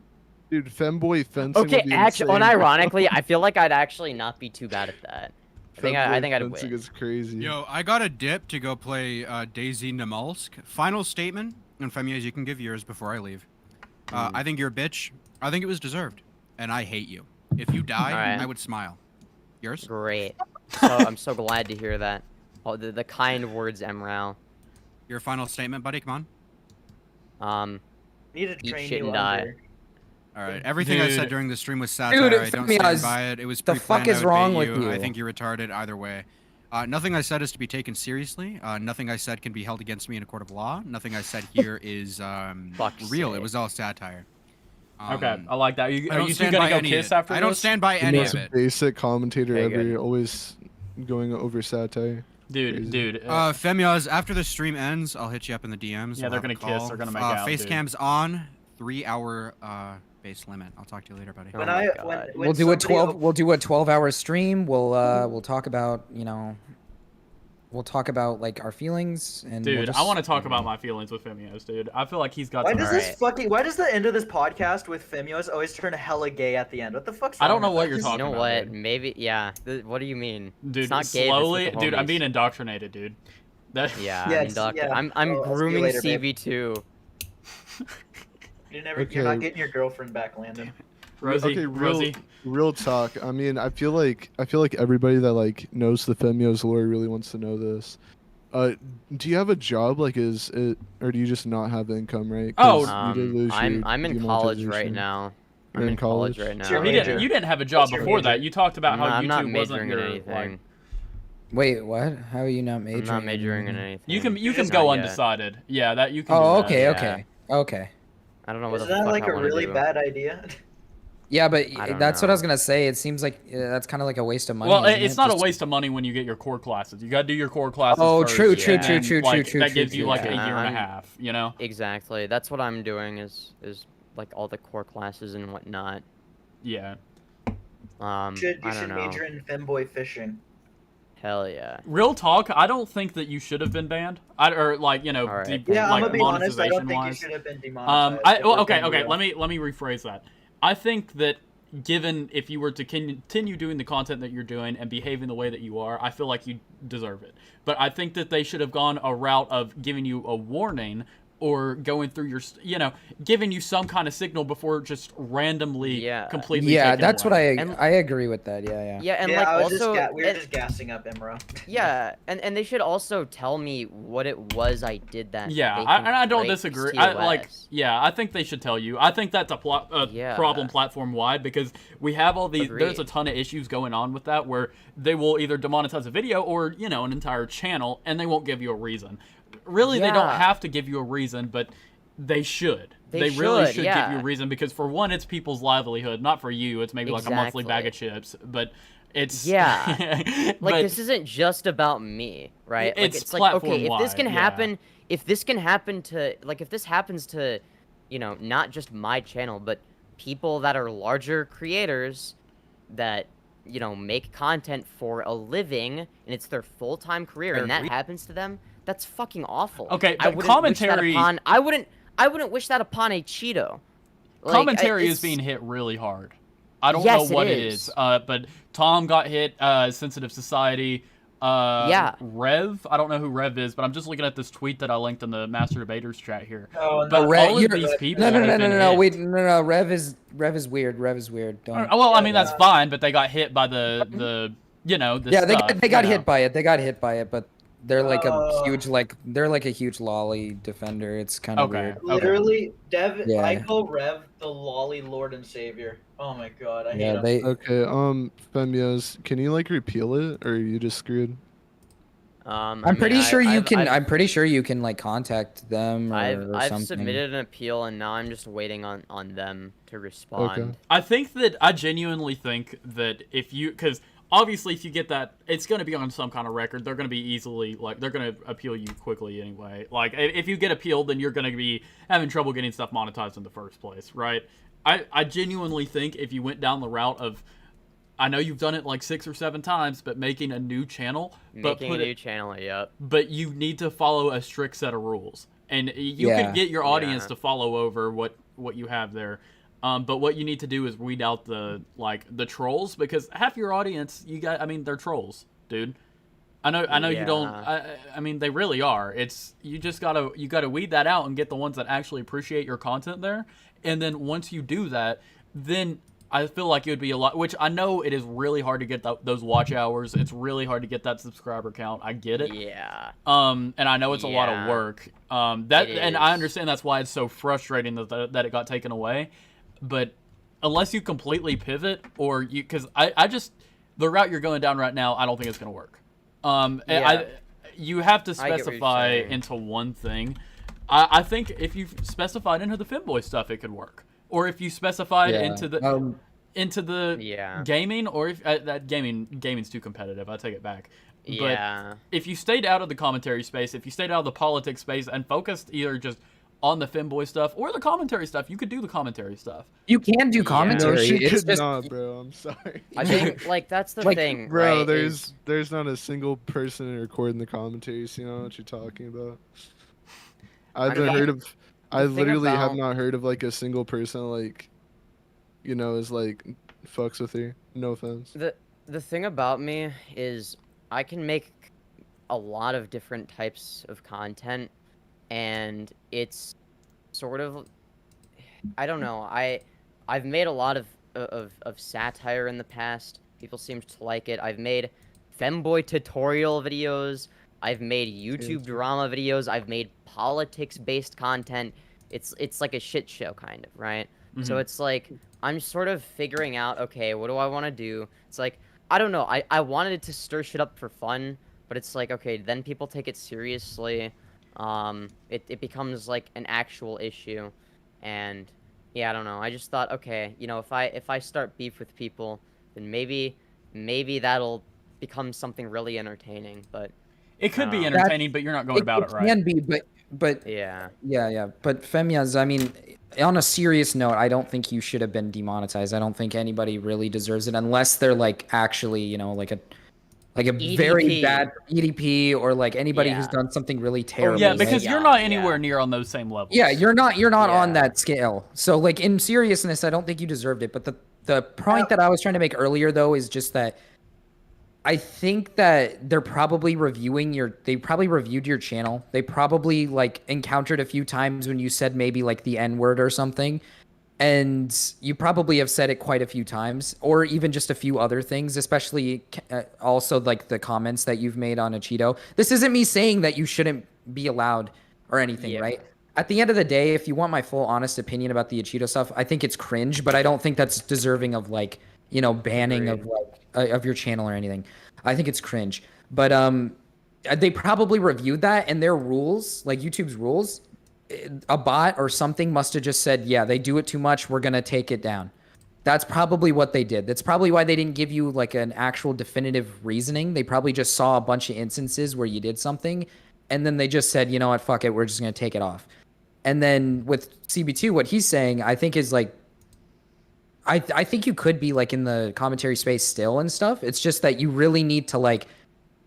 Dude, femboy fencing. Okay, would be actually, insane. unironically, I feel like I'd actually not be too bad at that. I think Femboy I'd fencing win. is crazy. Yo, I got a dip to go play Daisy Namalsk. Final statement, and Femyoz, you can give yours before I leave. I think you're a bitch. I think it was deserved, and I hate you. If you died, Alright. I would smile. Yours? Great. So I'm so glad to hear that. Oh, the kind words, Emrao. Your final statement, buddy. Come on. Need to Eat train shit you and die. under. All right. Everything I said Dude. during the stream was satire. Dude, I don't Femyoz, stand by it. It was the fuck pre-planned. I is would wrong bait with you? I think you're retarded either way. Nothing I said is to be taken seriously. Nothing I said can be held against me in a court of law. Nothing I said here is Fuck's real. sake. It was all satire. Okay, I like that. Are you two stand gonna by go any of kiss it. after I don't this? stand by The any most of it. basic commentator Okay, ever, good. always going over satire. Dude. Femyoz, after the stream ends, I'll hit you up in the DMs. Yeah, they're gonna kiss. They're gonna make out. Face dude. cams on. 3-hour base limit. I'll talk to you later, buddy. When We'll do a 12. We'll do a 12-hour stream. We'll talk about We'll talk about like our feelings and. Dude, we'll just... I want to talk about my feelings with femyoz, dude. I feel like he's got. Why some... does Why does the end of this podcast with femyoz always turn hella gay at the end? What the fuck's wrong I don't know with what that? you're talking about. You know what? Dude. Maybe, yeah. What do you mean? Dude, it's not gay, slowly, it's with the dude. I'm homies. being indoctrinated, dude. Yeah, Yes, inducted. yeah. I'm Well, I'll see you grooming later, babe. CB2. You're not getting your girlfriend back, Landon. Rosie, Okay, real talk. I mean, I feel like everybody that like knows the femyoz lore really wants to know this. Do you have a job? Like, or do you just not have income, right? Oh, you did lose I'm in college right demonetization. now. You're I'm in in college college? right now. You didn't have a job What's your before major? that. You talked about how I'm not YouTube wasn't majoring your in anything. like. Wait, what? How are you not majoring? I'm not majoring in anything. You can Just go not yet. undecided. Yeah, that you can. Oh, do that. okay, okay. I don't know what Isn't the that fuck like I a wanna really do. bad idea? Yeah, but I don't that's what know. I was gonna say. It seems like that's kind of like a waste of money. Well, isn't it's it? not Just- a waste of money when you get your core classes. You gotta do your core classes. Oh, first, true, and true, then, true, like, true, That true, gives you true, like true. a year and a I'm- half. You know. Exactly. That's what I'm doing is like all the core classes and whatnot. Yeah. You I should don't know. major in femboy fishing. Hell yeah. Real talk. I don't think that you should have been banned. Or like Alright. Yeah, like I'm gonna be honest. I don't think you monetization-wise. should have been demonetized. Okay. Let me rephrase that. I think that given if you were to continue doing the content that you're doing and behaving the way that you are, I feel like you deserve it. But I think that they should have gone a route of giving you a warning or going through your, giving you some kind of signal before just randomly completely. Yeah, taking that's away. what I agree with that. Yeah. Yeah, and Yeah, like I was also we were just gassing up Imro. yeah, and they should also tell me what it was I did that. Yeah, they can I don't break disagree. TOS. I think they should tell you. I think that's a problem platform wide because we have all these. There's a ton of issues going on with that where they will either demonetize a video or an entire channel and they won't give you a reason. Really, they don't have to give you a reason, but they should. They really should give you a reason because for one, it's people's livelihood, not for you. It's maybe like a monthly bag of chips, but it's like but this isn't just about me, right? Like, it's like okay, if this platform-wide, can yeah. happen, if this happens to, not just my channel, but people that are larger creators that make content for a living and it's their full-time career, and that happens to them, that's fucking awful. Okay, I but wouldn't wish that commentary. upon- I wouldn't wish that upon a Cheeto. Like, Commentary it's- is being hit really hard. I don't Yes, know what it it is. is. But Tom got hit. Sensitive Society. Rev. I don't know who Rev is, but I'm just looking at this tweet that I linked in the Master Debaters chat here. Oh, but Rev, all of these people. No. have been hit. Wait, no. Rev is weird. Rev is weird. Don't. Well, I mean that's fine, but they got hit by the Yeah, they got hit by it. They got hit by it, but they're like a huge lolly defender. It's kind of weird. Literally, Dev. Yeah. I call Rev the lolly lord and savior. Oh my god, I hate him. Okay, femyoz, can you like repeal it, or are you just screwed? I'm pretty sure you can. I'm pretty sure you can like contact them or I've something. submitted an appeal and now I'm just waiting on them to respond. I genuinely think that because obviously if you get that, it's going to be on some kind of record. They're going to be easily they're going to appeal you quickly anyway. Like if you get appealed, then you're going to be having trouble getting stuff monetized in the first place, right? I genuinely think if you went down the route of, I know you've done it like 6 or 7 times, but making a new channel. Yep. But you need to follow a strict set of rules. And you can get your audience to follow over what you have there. But what you need to do is weed out the trolls, because half your audience, they're trolls, dude. I know you don't. I mean, they really are. You gotta weed that out and get the ones that actually appreciate your content there. And then once you do that, then I feel like it would be a lot. Which I know it is really hard to get those watch hours. It's really hard to get that subscriber count. I get it. Yeah. And I know it's a lot of work. And I is. understand that's why it's so frustrating that it got taken away. But unless you completely pivot, because the route you're going down right now, I don't think it's gonna work. You have to specify into one thing. I think if you specified into the femboy stuff, it could work. or if you specified Yeah. into the gaming, or if that gaming's too competitive, I take it back. But if you stayed out of the commentary space, if you stayed out of the politics space and focused either just on the femboy stuff or the commentary stuff, you could do the commentary stuff. You can do commentary. No, she it's could just... not, bro. I'm sorry. I think like that's the thing, bro. right, There's not a single person recording the commentaries. You know what you're talking about? I literally have not heard of like a single person like, you know, is like fucks with her. No offense. The thing about me is I can make a lot of different types of content, and it's sort of, I don't know, I've made a lot of satire in the past. People seem to like it. I've made femboy tutorial videos. I've made YouTube drama videos. I've made politics-based content. It's like a shit show kind of, right? So it's like I'm sort of figuring out, okay, what do I want to do? It's like, I don't know. I wanted to stir shit up for fun, but it's like, okay, then people take it seriously. It becomes like an actual issue, and yeah, I don't know. I just thought, okay, you know, if I start beef with people, then maybe that'll become something really entertaining. But it could be entertaining, but you're not going about it right. It can be, but yeah. But femyoz, I mean, on a serious note, I don't think you should have been demonetized. I don't think anybody really deserves it unless they're like actually, you know, like a EDP. Very bad EDP, or like anybody who's done something really terrible. Yeah, because you're not anywhere near on those same levels. Yeah, you're not on that scale. So like in seriousness, I don't think you deserved it. But the point that I was trying to make earlier though is just that I think that they're probably they probably reviewed your channel. They probably like encountered a few times when you said maybe like the N-word or something. And you probably have said it quite a few times, or even just a few other things, especially also like the comments that you've made on a Cheeto. This isn't me saying that you shouldn't be allowed or anything, right? At the end of the day, if you want my full honest opinion about the Cheeto stuff, I think it's cringe, but I don't think that's deserving of like, you know, banning of like of your channel or anything. I think it's cringe. But they probably reviewed that, and their rules, like YouTube's rules, a bot or something must have just said, yeah, they do it too much, we're gonna take it down. That's probably what they did. That's probably why they didn't give you like an actual definitive reasoning. They probably just saw a bunch of instances where you did something, and then they just said, you know what, fuck it, we're just gonna take it off. And then with CB2, what he's saying, I think is like, I think you could be like in the commentary space still and stuff. It's just that you really need to like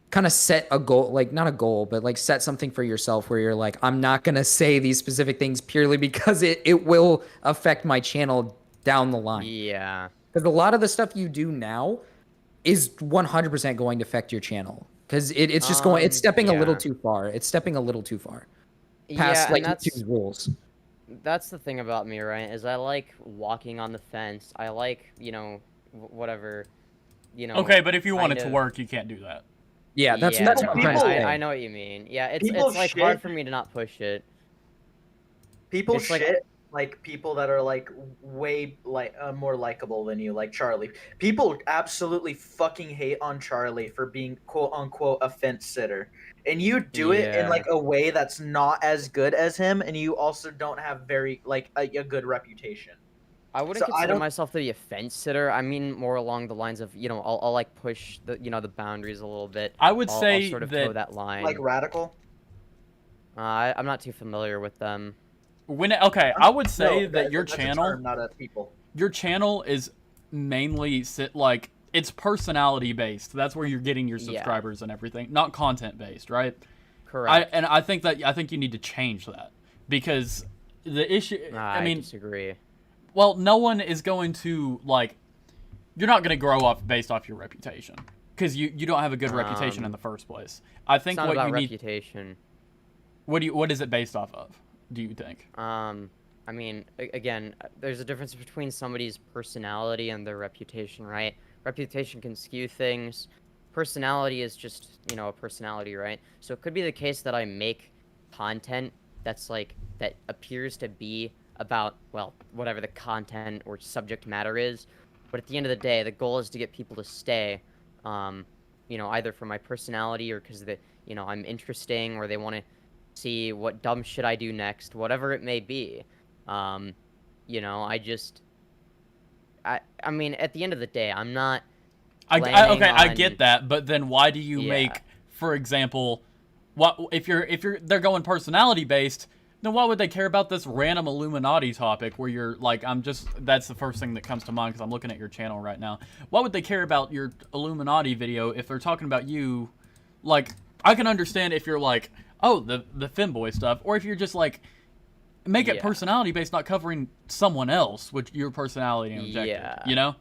kind of set a goal, like not a goal, but like set something for yourself where you're like, I'm not going to say these specific things purely because it will affect my channel down the line. Yeah. Because a lot of the stuff you do now is 100% going to affect your channel. Because it's just going, it's stepping a little too far. It's stepping a little too far. Past like YouTube's rules. That's the thing about me, right? Is I like walking on the fence. I like, you know, whatever, you know. Okay, but if you want it to work, you can't do that. Yeah, that's what I'm trying to say. I know what you mean. Yeah, it's like hard for me to not push it. People shit like people that are like way like more likable than you, like Charlie. People absolutely fucking hate on Charlie for being quote unquote a fence sitter, and you do it in like a way that's not as good as him, and you also don't have very like a good reputation. I wouldn't consider myself to be a fence sitter. I mean more along the lines of, you know, I'll like push the, you know, the boundaries a little bit. I would say I'll sort of toe that line. Like radical. I'm not too familiar with them. I would say that your channel, term, not a people. Your channel is mainly like it's personality based. That's where you're getting your subscribers and everything, not content based, right? Correct. I think you need to change that, because the issue. I mean, disagree. Well, no one is going to like. You're not going to grow up based off your reputation, because you don't have a good reputation in the first place. I think it's not what about you need. Reputation. What is it based off of? Do you think? I mean, again, there's a difference between somebody's personality and their reputation, right? Reputation can skew things. Personality is just, you know, a personality, right? So it could be the case that I make content that's like, that appears to be about, well, whatever the content or subject matter is. But at the end of the day, the goal is to get people to stay, you know, either for my personality or because, you know, I'm interesting, or they want to see what dumb shit I do next, whatever it may be. You know, I mean, at the end of the day, I'm not. I get that, but then why do you make, for example, what if they're going personality based? Then why would they care about this random Illuminati topic where you're like, that's the first thing that comes to mind because I'm looking at your channel right now. Why would they care about your Illuminati video if they're talking about you? Like, I can understand if you're like, oh, the femboy stuff, or if you're just like, make it personality based, not covering someone else with your personality and objective, you know?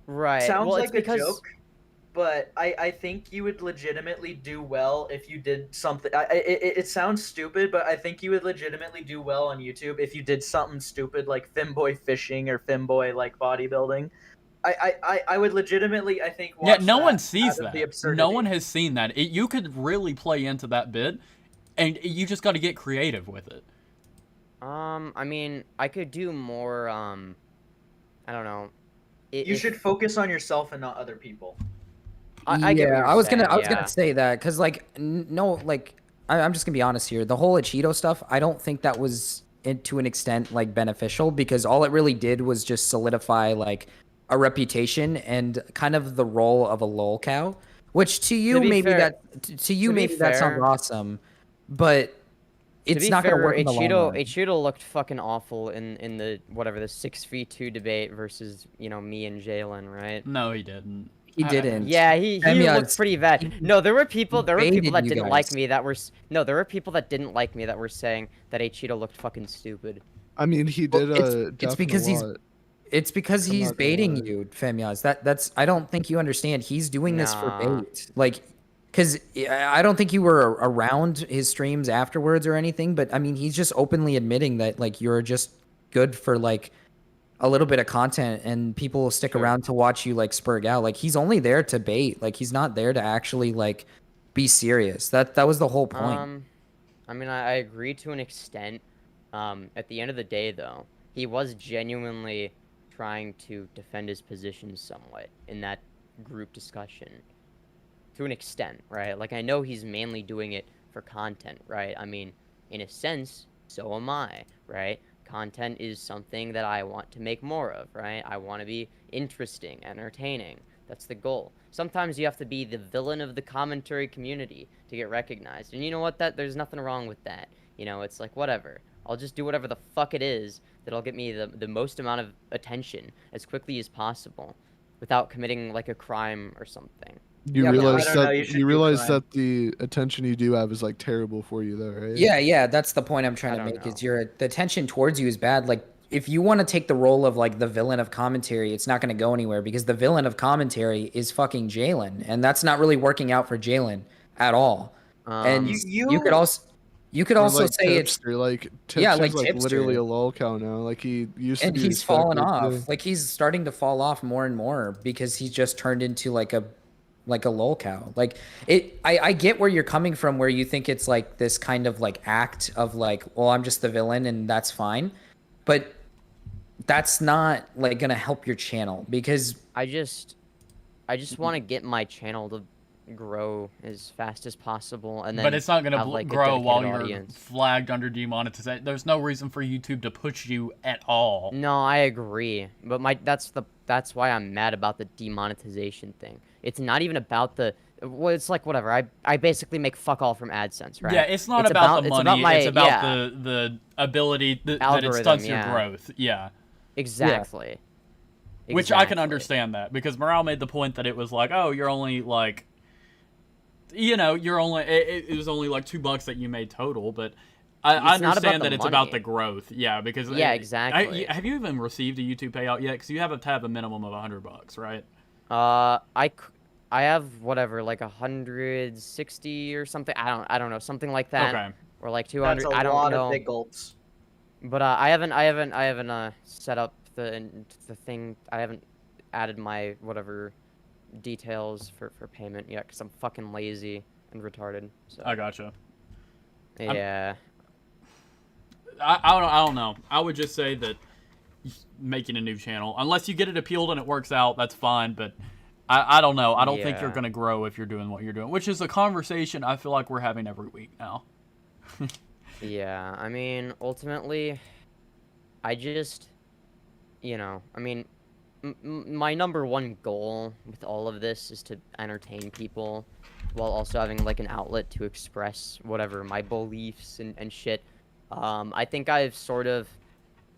Right. Sounds well, like a joke, but I think you would legitimately do well if you did something. It sounds stupid, but I think you would legitimately do well on YouTube if you did something stupid like femboy fishing or femboy like bodybuilding. I would legitimately, I think, watch no one that sees out of the that. absurdity. No one has seen that. You could really play into that bit, and you just got to get creative with it. I mean, I could do more. I don't know. You should focus on yourself and not other people. I was gonna say that because like no, like I'm just gonna be honest here. The whole Cheeto stuff, I don't think that was to an extent like beneficial because all it really did was just solidify like a reputation and kind of the role of a lol cow, which to you maybe that sounds awesome, but it's not going to work in the long run. Cheeto looked fucking awful in the whatever the 6v2 debate versus me and Jalen, right? No, he didn't. He didn't. Yeah, he looked pretty bad. No, there were people that didn't like me that were there were people that didn't like me that were saying that Cheeto looked fucking stupid. I mean, he did. It's because he's baiting you, femyoz. That's I don't think you understand. He's doing this for bait, like. Because I don't think you were around his streams afterwards or anything, but I mean, he's just openly admitting that like you're just good for like a little bit of content and people will stick around to watch you like spurg out. Like he's only there to bait. Like he's not there to actually like be serious. That was the whole point. I mean, I agree to an extent. At the end of the day, though, he was genuinely trying to defend his position somewhat in that group discussion. To an extent, right? Like, I know he's mainly doing it for content, right? I mean, in a sense, so am I, right? Content is something that I want to make more of, right? I want to be interesting, entertaining. That's the goal. Sometimes you have to be the villain of the commentary community to get recognized. And you know what? There's nothing wrong with that. You know, it's like, whatever. I'll just do whatever the fuck it is that'll get me the most amount of attention as quickly as possible without committing, like, a crime or something. You realize that the attention you do have is like terrible for you, though, right? Yeah. That's the point I'm trying to make. Is the attention towards you is bad. Like if you want to take the role of like the villain of commentary, it's not going to go anywhere because the villain of commentary is fucking Jalen, and that's not really working out for Jalen at all. And you could also like say it's like literally a lol cow now. Like he used to and be. He's fallen off. Like he's starting to fall off more and more because he's just turned into like a lol cow. Like I get where you're coming from, where you think it's like this kind of like act of like, well, I'm just the villain and that's fine, but that's not like gonna help your channel because I just want to get my channel to grow as fast as possible, and then but it's not gonna like grow while you're flagged under demonetization. There's no reason for YouTube to push you at all. No, I agree, but that's why I'm mad about the demonetization thing. It's not even about well, it's like whatever. I basically make fuck all from AdSense, right? Yeah, it's not about the money. It's about the ability that it stunts your growth. Yeah. Exactly. Which I can understand that because Morale made the point that it was like, oh, you're only like, it was only like $2 that you made total, but I understand that it's about the growth. Yeah, because exactly. Have you even received a YouTube payout yet? Because you have to have a minimum of $100, right? I have whatever, like 160 or something. I don't know, something like that. Okay. Or like 200. That's I don't lot know. Of big gulps. But I haven't set up the thing. I haven't added my whatever details for payment yet because I'm fucking lazy and retarded. So. I gotcha. Yeah. I don't know. I would just say that making a new channel, unless you get it appealed and it works out, that's fine. But I don't know. I don't think you're gonna grow if you're doing what you're doing, which is a conversation I feel like we're having every week now. Yeah, I mean, ultimately, I just, you know, I mean, my number one goal with all of this is to entertain people while also having like an outlet to express whatever my beliefs and shit. I think I've sort of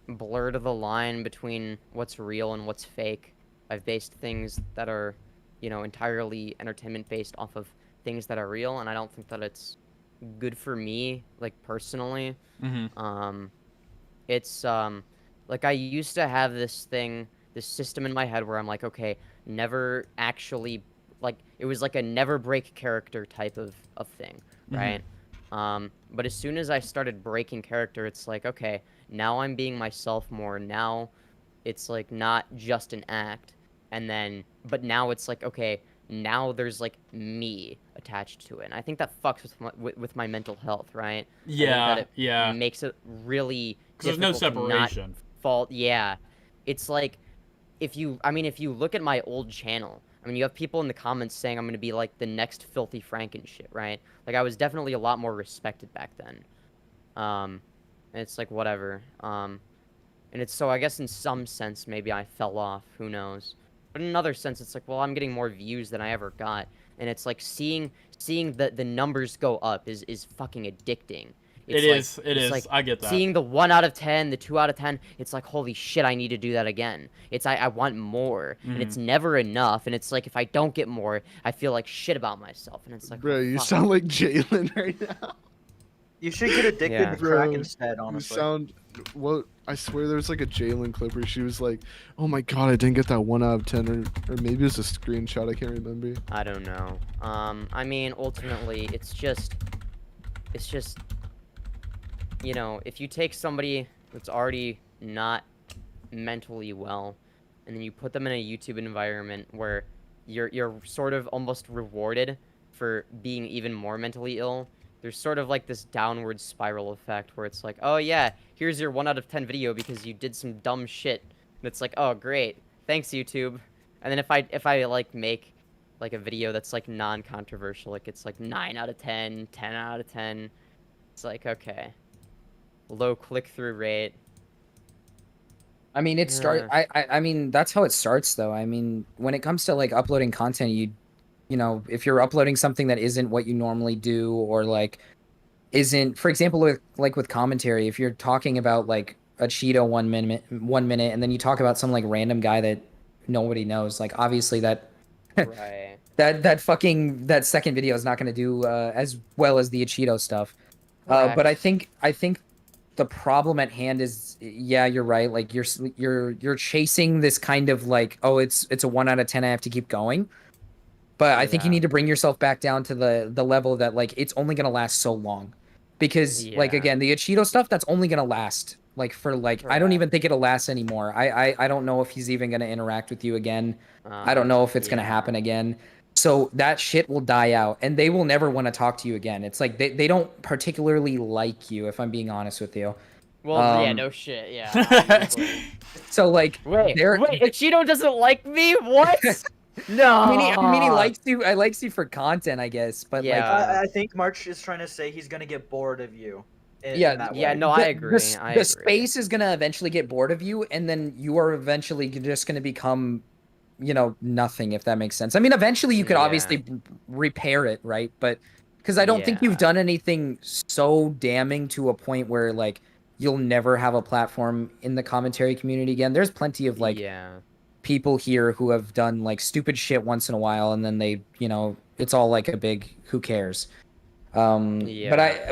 blurred the line between what's real and what's fake. I've based things that are, you know, entirely entertainment based off of things that are real, and I don't think that it's good for me, like, personally. It's like, I used to have this system in my head where I'm like, okay, never actually, like, it was like a never break character type of thing, right? But as soon as I started breaking character, it's like, okay, now I'm being myself more. Now it's like not just an act. And then, but now it's like, okay, now there's like me attached to it. And I think that fucks with my mental health, right? Yeah, it makes it really because there's no separation. Yeah, it's like if you look at my old channel, I mean, you have people in the comments saying I'm gonna be like the next Filthy Frank and shit, right? Like, I was definitely a lot more respected back then. And it's like whatever. And it's so I guess in some sense maybe I fell off. Who knows? But in another sense, it's like, well, I'm getting more views than I ever got, and it's like seeing the numbers go up is fucking addicting. It is. Like I get that. Seeing the 1 out of 10, the 2 out of 10, it's like, holy shit, I need to do that again. It's I want more, and it's never enough. And it's like, if I don't get more, I feel like shit about myself. And it's like, bro, oh, you fuck. sound like Jalen right now. You should get addicted to crack instead, honestly. You sound, well, I swear there was like a Jalen clip where she was like, oh my god, I didn't get that 1 out of 10, or maybe it was a screenshot, I can't remember. I don't know. I mean, ultimately, it's just, you know, if you take somebody that's already not mentally well, and then you put them in a YouTube environment where you're sort of almost rewarded for being even more mentally ill, there's sort of like this downward spiral effect where it's like, oh yeah, here's your 1 out of 10 video because you did some dumb shit. And it's like, oh great, thanks YouTube. And then if I like make like a video that's like non-controversial, like it's like 9 out of 10, 10 out of 10, it's like, okay. Low click-through rate. I mean, I mean, that's how it starts, though. I mean, when it comes to like uploading content, you know, if you're uploading something that isn't what you normally do, or like isn't, for example, with commentary, if you're talking about like a Cheeto 1 minute, and then you talk about some like random guy that nobody knows, like obviously that right. that second video is not going to do as well as the Cheeto stuff. But I think the problem at hand is, yeah, you're right. Like you're chasing this kind of like, oh, it's a 1 out of 10. I have to keep going. But I think you need to bring yourself back down to the level that like it's only gonna last so long, because like again, the Cheeto stuff, that's only gonna last like for like I don't even think it'll last anymore. I don't know if he's even gonna interact with you again. I don't know if it's gonna happen again. So that shit will die out, and they will never want to talk to you again. It's like they don't particularly like you, if I'm being honest with you. Well, yeah, no shit, yeah. So like, wait, Cheeto doesn't like me? What? No. I mean, he likes you. I likes you for content, I guess. But yeah, like, I think March is trying to say he's gonna get bored of you. I agree. The space is gonna eventually get bored of you, and then you are eventually just gonna become, you know, nothing, if that makes sense. I mean, eventually you could obviously repair it, right? But because I don't think you've done anything so damning to a point where like you'll never have a platform in the commentary community again. There's plenty of like people here who have done like stupid shit once in a while, and then they, you know, it's all like a big who cares. But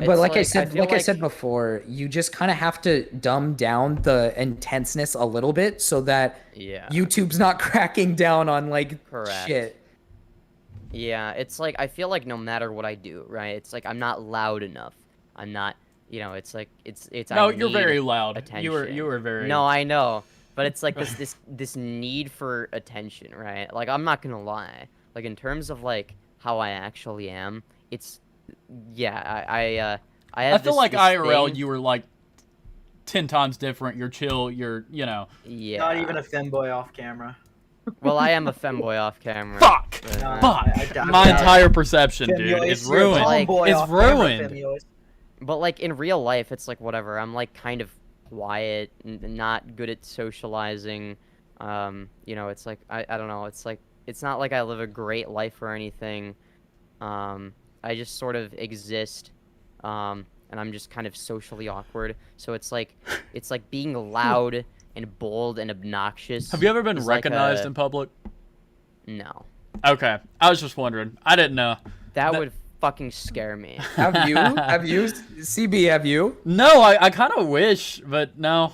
like I said before, you just kind of have to dumb down the intenseness a little bit so that YouTube's not cracking down on like shit. Yeah, it's like I feel like no matter what I do, right? It's like I'm not loud enough. I'm not, you know, it's like it's No, you're very loud. Attention. You were very No, I know. But it's like this need for attention, right? Like, I'm not gonna lie. Like, in terms of like how I actually am, it's I feel like IRL thing. You were like 10 times different. You're chill. You're, you know. Yeah. Not even a femboy off camera. Well, I am a femboy off camera. Fuck! But, Fuck! My entire perception, dude, is ruined. It's ruined. But like in real life, it's like whatever. I'm like kind of quiet and not good at socializing. You know, it's like I don't know. It's like it's not like I live a great life or anything. I just sort of exist, and I'm just kind of socially awkward. So it's like being loud and bold and obnoxious. Have you ever been recognized like in public? No. Okay, I was just wondering. I didn't know. That would fucking scare me. Have you? Have you? CB, have you? No, I kind of wish, but no.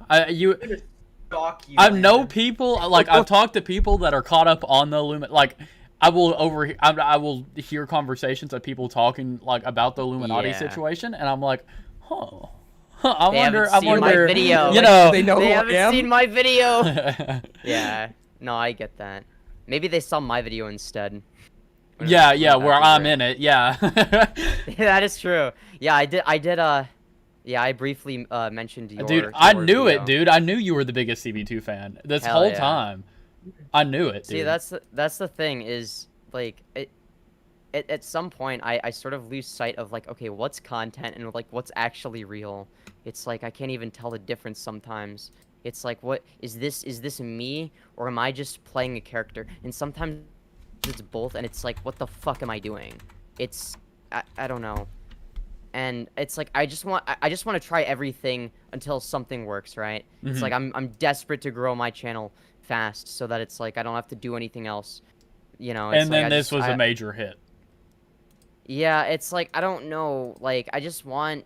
I know people, like, I've talked to people that are caught up on the Illuminati. Like, I will hear conversations of people talking, like, about the Illuminati situation, and I'm like, huh. I wonder, my video. You know, they haven't seen my video. Yeah, no, I get that. Maybe they saw my video instead. Yeah, where I'm in it. Yeah. That is true. Yeah, I did. Yeah, I briefly mentioned your. Dude, I knew it, dude. I knew you were the biggest CB2 fan this whole time. I knew it, dude. See, that's the thing is, like, at some point I sort of lose sight of, like, okay, what's content and, like, what's actually real. It's like I can't even tell the difference sometimes. It's like, what is this me, or am I just playing a character? And sometimes it's both, and it's like, what the fuck am I doing? It's I don't know. And it's like I just want to try everything until something works, right? It's like I'm desperate to grow my channel fast so that it's like I don't have to do anything else, you know. It's and then this was a major hit. Yeah, it's like I don't know, like I just want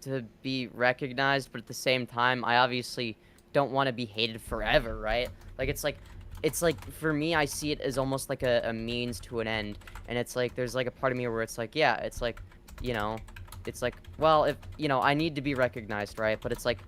to be recognized, but at the same time I obviously don't want to be hated forever, right? Like it's like for me, I see it as almost like a means to an end, and it's like there's like a part of me where it's like, yeah, it's like, you know, it's like, well, if you know, I need to be recognized, right? But it's like,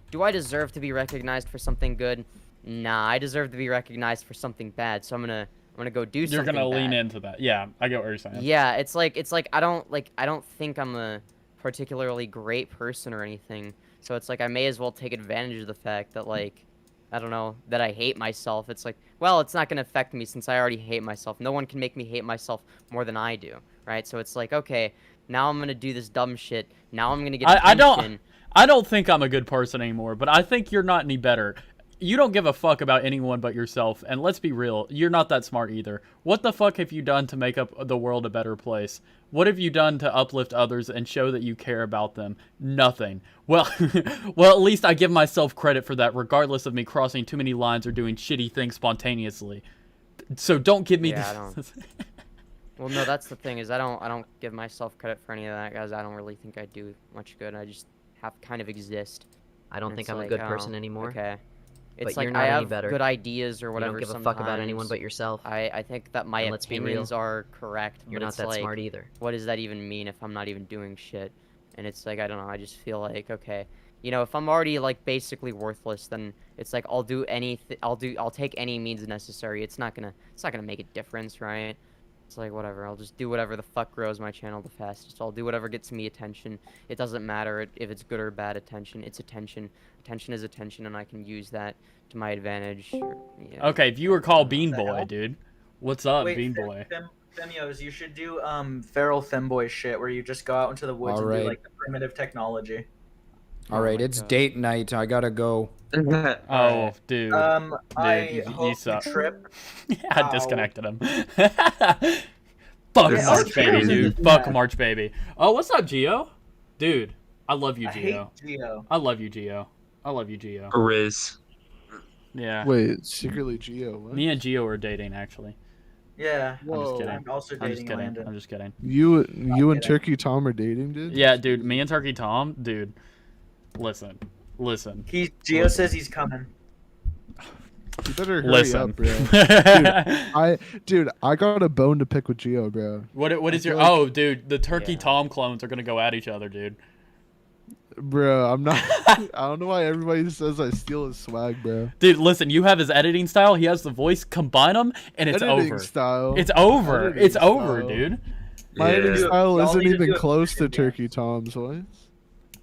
do I deserve to be recognized for something good? Nah, I deserve to be recognized for something bad, so I'm gonna go do something. You're gonna lean bad. into that. Yeah, I get what you're saying. Yeah, it's like I don't think I'm a particularly great person or anything. So it's like I may as well take advantage of the fact that, like, I don't know, that I hate myself. It's like, well, it's not going to affect me since I already hate myself. No one can make me hate myself more than I do, right? So it's like, okay, now I'm going to do this dumb shit. Now I'm going to get attention. I don't think I'm a good person anymore, but I think you're not any better. You don't give a fuck about anyone but yourself, and let's be real, you're not that smart either. What the fuck have you done to make up the world a better place? What have you done to uplift others and show that you care about them? Nothing. Well, well, at least I give myself credit for that, regardless of me crossing too many lines or doing shitty things spontaneously. So don't give me this. Well, no, that's the thing, is I don't give myself credit for any of that, guys. I don't really think I do much good. I just kind of exist. I don't think I'm a good person anymore. Okay. It's but like you're not I any have better. good ideas or whatever. You don't give a fuck about anyone but yourself. I think that my opinions are correct. You're but not it's that like, smart either. What does that even mean if I'm not even doing shit? And it's like, I don't know. I just feel like, okay, you know, if I'm already like basically worthless, then it's like I'll do anything. I'll take any means necessary. It's not gonna make a difference, right? It's like, whatever, I'll just do whatever the fuck grows my channel the fastest. I'll do whatever gets me attention. It doesn't matter if it's good or bad attention. It's attention. Attention is attention, and I can use that to my advantage. Yeah. Okay, if you were called Bean Boy, dude. What's up, Bean Boy? Femyoz, you should do feral femboy shit where you just go out into the woods and do like the primitive technology. All right, it's date night. I gotta go. Oh, dude. I hope you trip. I disconnected him. Fuck March Baby, dude. Fuck March Baby. Oh, what's up, Gio? Dude, I love you, Gio. I love you, Gio. I love you, Gio. Riz. Yeah. Wait, secretly Gio? What? Me and Gio are dating, actually. Yeah. I'm just kidding. I'm also dating Landon. I'm just kidding. You and Turkey Tom are dating, dude? Yeah, dude. Me and Turkey Tom, dude. Listen. Gio says he's coming. You better hurry up, bro. Dude, I got a bone to pick with Gio, bro. What is your dude, the Turkey Tom clones are gonna go at each other, dude. Bro, I'm not I don't know why everybody says I steal his swag, bro. Dude, listen, you have his editing style, he has the voice, combine them, and it's over. Style. It's over. Editing over, style. dude. My editing style isn't even close to Turkey Tom's, what?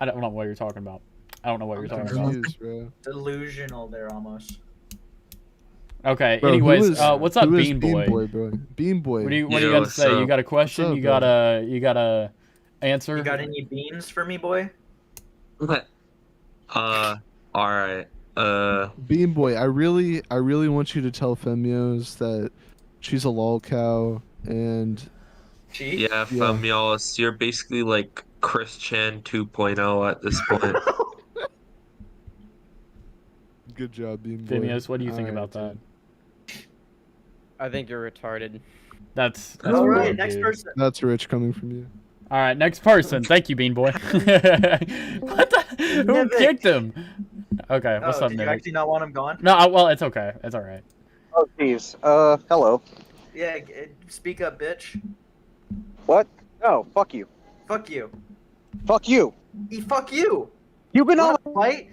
I don't know what you're talking about. I'm confused, bro. Delusional there almost. Okay, bro, anyways, what's up, Bean Boy? Bean Boy. What do you got to say? You got a question? You got a answer? You got any beans for me, boy? Alright. Bean Boy, I really want you to tell femyoz that she's a lol cow and Yeah, femyoz, you're basically like Chris Chan 2.0 at this point. Good job, Bean Boy. femyoz, what do you think about that? I think you're retarded. That's all right. rude, Next dude. person. That's rich coming from you. All right, next person. Thank you, Bean Boy. What the? Who kicked him? Okay, what's up, Did you Nick? actually not want him gone? No, well, it's okay. It's all right. Oh, jeez. Hello. Yeah, speak up, bitch. What? No, fuck you. Fuck you. Fuck you. Fuck you. You've been on a fight?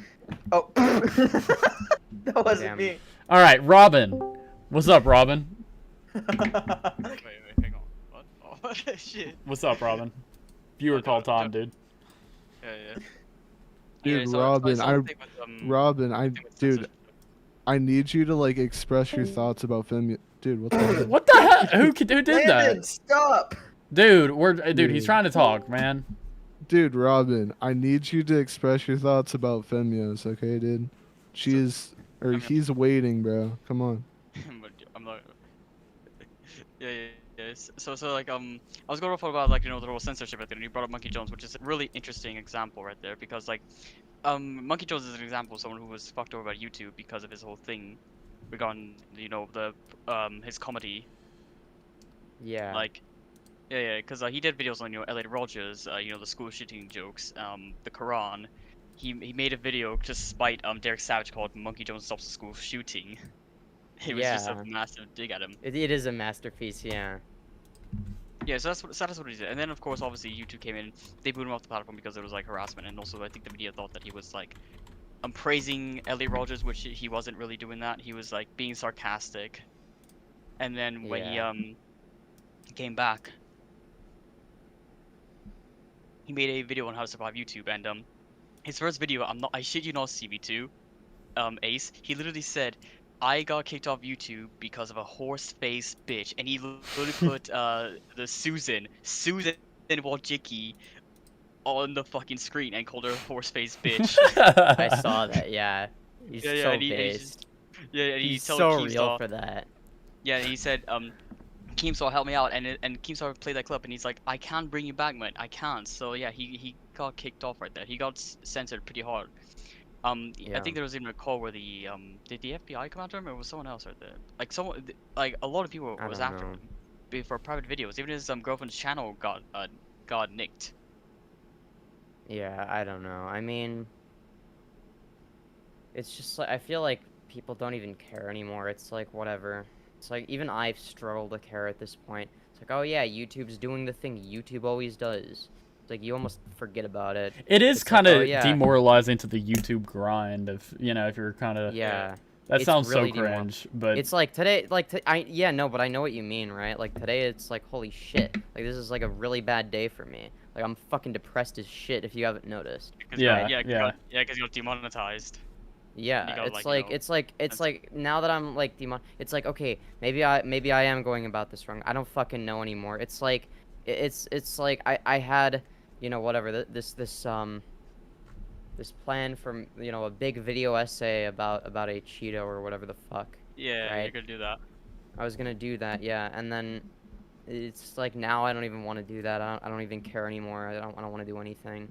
Oh. That wasn't me. All right, Robin. What's up, Robin? Wait, hang on. What? Oh, shit. What's up, Robin? Viewer call time, dude. Yeah. Dude, so Robin, dude, I need you to like express your thoughts about femyoz. Dude, what the heck? What the heck? Who did Landon, that? Stop. Dude, he's trying to talk, man. Dude, Robin, I need you to express your thoughts about femyoz, okay, dude? He's waiting, bro. Come on. I'm not. Yeah. So like I was going off about like the whole censorship right there, and you brought up Monkey Jones, which is a really interesting example right there because like Monkey Jones is an example of someone who was fucked over by YouTube because of his whole thing regarding the his comedy. Yeah. Like. Yeah, because he did videos on LA Rogers, the school shooting jokes, the Quran. He made a video to spite Derek Savage called "Monkey Jones Stops the School Shooting." It was just a massive dig at him. It is a masterpiece, yeah. Yeah, so that's what he did. And then of course, obviously, YouTube came in. They booted him off the platform because it was like harassment, and also I think the media thought that he was like praising LA Rogers, which he wasn't really doing that. He was like being sarcastic. And then when he came back, he made a video on how to survive YouTube, and his first video, I shit you not, CB2, Ace, he literally said, I got kicked off YouTube because of a horse-faced bitch, and he literally put the Susan Wojcicki on the fucking screen and called her a horse-faced bitch. I saw that, yeah. He's so based. He's so real for that. Yeah, and he said, Keemstar help me out, and Keemstar played that clip, and he's like, I can't bring you back, man, I can't. So yeah, he got kicked off right there. He got censored pretty hard. I think there was even a call where did the FBI come after him, or was someone else right there? Like a lot of people was after him for private videos. Even his girlfriend's channel got nicked. Yeah, I don't know. I mean, it's just like I feel like people don't even care anymore. It's like whatever. It's like even I've struggled to care at this point. It's like, oh yeah, YouTube's doing the thing YouTube always does. It's like you almost forget about it. It is kind of demoralizing to the YouTube grind if you're kind of That sounds really so cringe, but it's like today, but I know what you mean, right? Like today, it's like holy shit, like this is like a really bad day for me. Like I'm fucking depressed as shit if you haven't noticed. Because you got demonetized. Yeah, it's like now that I'm like it's like okay, maybe I am going about this wrong. I don't fucking know anymore. It's like it's like I had whatever this plan from a big video essay about a Cheeto or whatever the fuck. Yeah, right? you're gonna do that. I was gonna do that, yeah, and then it's like now I don't even want to do that. I don't even care anymore. I don't want to do anything.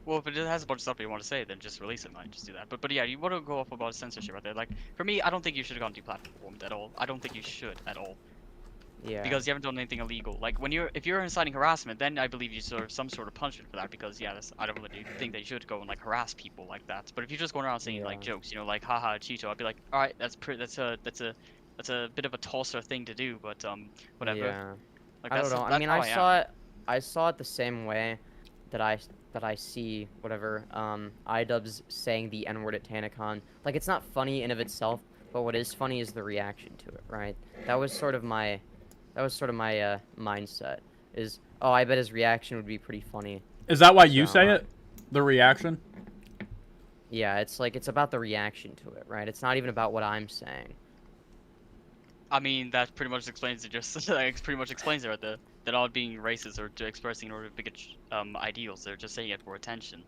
Well, if it has a bunch of stuff you want to say, then just release it, man. Just do that. But yeah, you want to go off about censorship right there. Like, for me, I don't think you should have gone deplatformed at all. I don't think you should at all. Yeah. Because you haven't done anything illegal. Like, if you're inciting harassment, then I believe you deserve some sort of punishment for that. Because I don't really think they should go and like harass people like that. But if you're just going around saying like jokes, like haha Cheeto, I'd be like, all right, that's a bit of a tosser thing to do. But whatever. Yeah. Like, I don't know. I mean, I saw it the same way that I see whatever iDubbbz saying the N-word at TanaCon. Like it's not funny in of itself, but what is funny is the reaction to it, right? That was sort of my mindset. Is I bet his reaction would be pretty funny. Is that why you say it? The reaction? Yeah, it's about the reaction to it, right? It's not even about what I'm saying. I mean, that pretty much explains it. Pretty much explains it right there. They're not being racist or expressing or bigot ideals. They're just saying it for attention.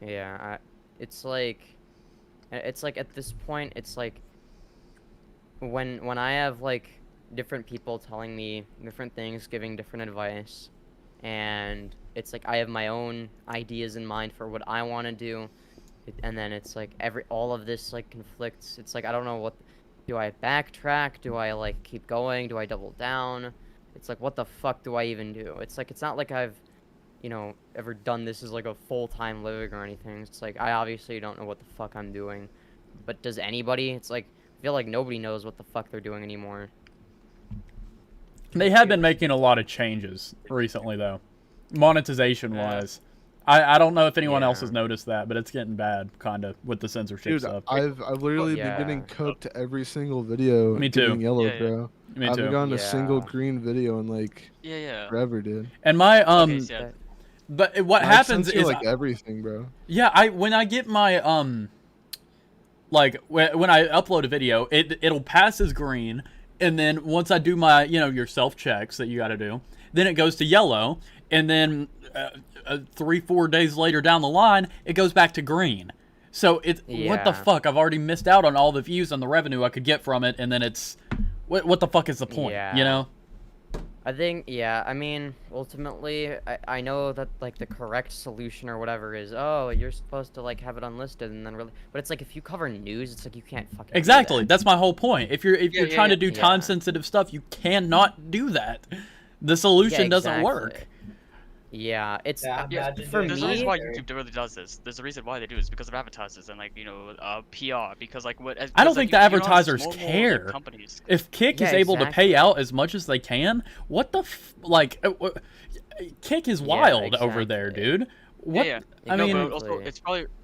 Yeah, it's like at this point, it's like when I have like different people telling me different things, giving different advice, and it's like I have my own ideas in mind for what I want to do, and then it's like all of this like conflicts. It's like I don't know what. Do I backtrack? Do I like keep going? Do I double down? It's like what the fuck do I even do? It's like it's not like I've, you know, ever done this as like a full-time living or anything. It's like I obviously don't know what the fuck I'm doing. But does anybody? It's like I feel like nobody knows what the fuck they're doing anymore. They have been making a lot of changes recently though, monetization wise. I don't know if anyone else has noticed that, but it's getting bad, kind of, with the censorship stuff. I've literally been getting cooked every single video. Me too. Getting yellow, bro. Me I haven't too. gotten a single green video in like forever, dude. And my but what happens is like everything, bro. Yeah, when I get my like when I upload a video, it'll pass as green, and then once I do my your self checks that you got to do, then it goes to yellow, and then 3-4 days later down the line, it goes back to green. So what the fuck? I've already missed out on all the views and the revenue I could get from it, and then it's what the fuck is the point? You know? I think I mean ultimately I know that like the correct solution or whatever is you're supposed to like have it unlisted and then but it's like if you cover news, it's like you can't fucking exactly. do that. That's my whole point. If you're trying to do time sensitive stuff, you cannot do that. The solution doesn't work. Yeah, it's for me. There's a reason why YouTube really does this. There's a reason why they do this because of advertisers and like PR. Because like I don't think the advertisers care. If Kick is able to pay out as much as they can, what the Kick is wild over there, dude. What? I mean, but also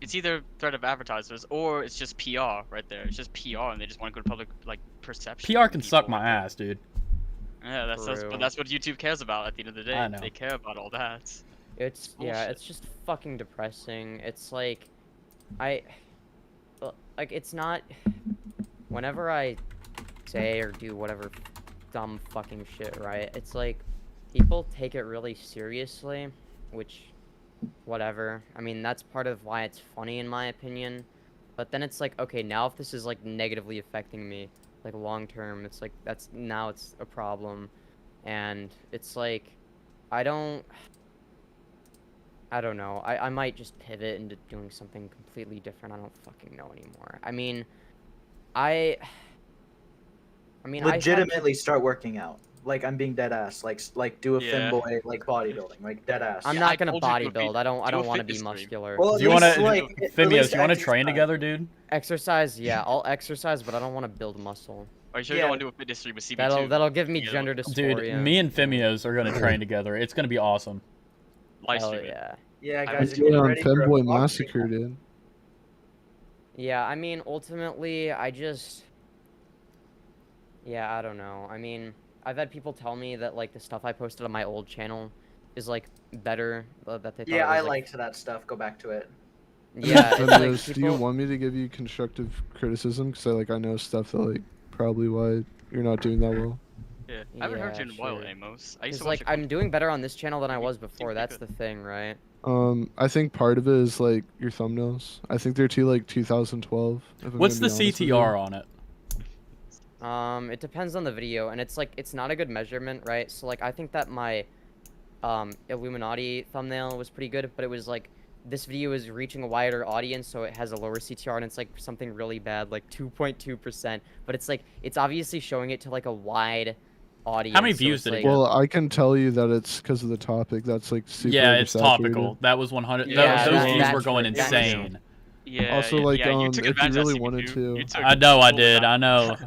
it's either threat of advertisers or it's just PR right there. It's just PR, and they just want good public like perception. PR can suck my ass, dude. Yeah, that's what YouTube cares about at the end of the day. They care about all that. It's it's just fucking depressing. It's like it's not whenever I say or do whatever dumb fucking shit, right? It's like people take it really seriously, which whatever. I mean, that's part of why it's funny in my opinion. But then it's like, okay, now if this is like negatively affecting me, like long term, it's like it's a problem, and it's like I don't know. I might just pivot into doing something completely different. I don't fucking know anymore. I mean legitimately start working out. Like I'm being dead ass. Like do a femboy like bodybuilding. Like dead ass. I'm not gonna bodybuild. I don't want to be muscular. Well, do you want to, Femyoz? You want to train together, dude? Exercise, yeah. I'll exercise, but I don't want to build muscle. Are you sure you don't want to do a fitness stream with CB2? That'll give me gender dysphoria. Dude, me and Femyoz are gonna train together. It's gonna be awesome. Live stream yeah. Yeah, guys. On Femboy Massacre, dude. Yeah, I mean, ultimately, I don't know. I mean, I've had people tell me that like the stuff I posted on my old channel is like better. That they thought I liked that stuff. Go back to it. Yeah. Do you want me to give you constructive criticism? Because I know stuff that like probably why you're not doing that well. Yeah, I haven't heard you in a while, Amos. I'm doing better on this channel than I was before. That's the thing, right? I think part of it is like your thumbnails. I think they're too like 2012. What's the CTR on it? It depends on the video, and it's like it's not a good measurement, right? So like I think that my Illuminati thumbnail was pretty good, but it was like this video is reaching a wider audience, so it has a lower CTR, and it's like something really bad, like 2.2%. But it's like it's obviously showing it to like a wide audience. How many views did it get? Well, I can tell you that it's because of the topic. That's like super. Yeah, it's topical. That was 100. Yeah, those views were going insane. Yeah. Also, like, you took if you advantage really of wanted to, I know I did. I know.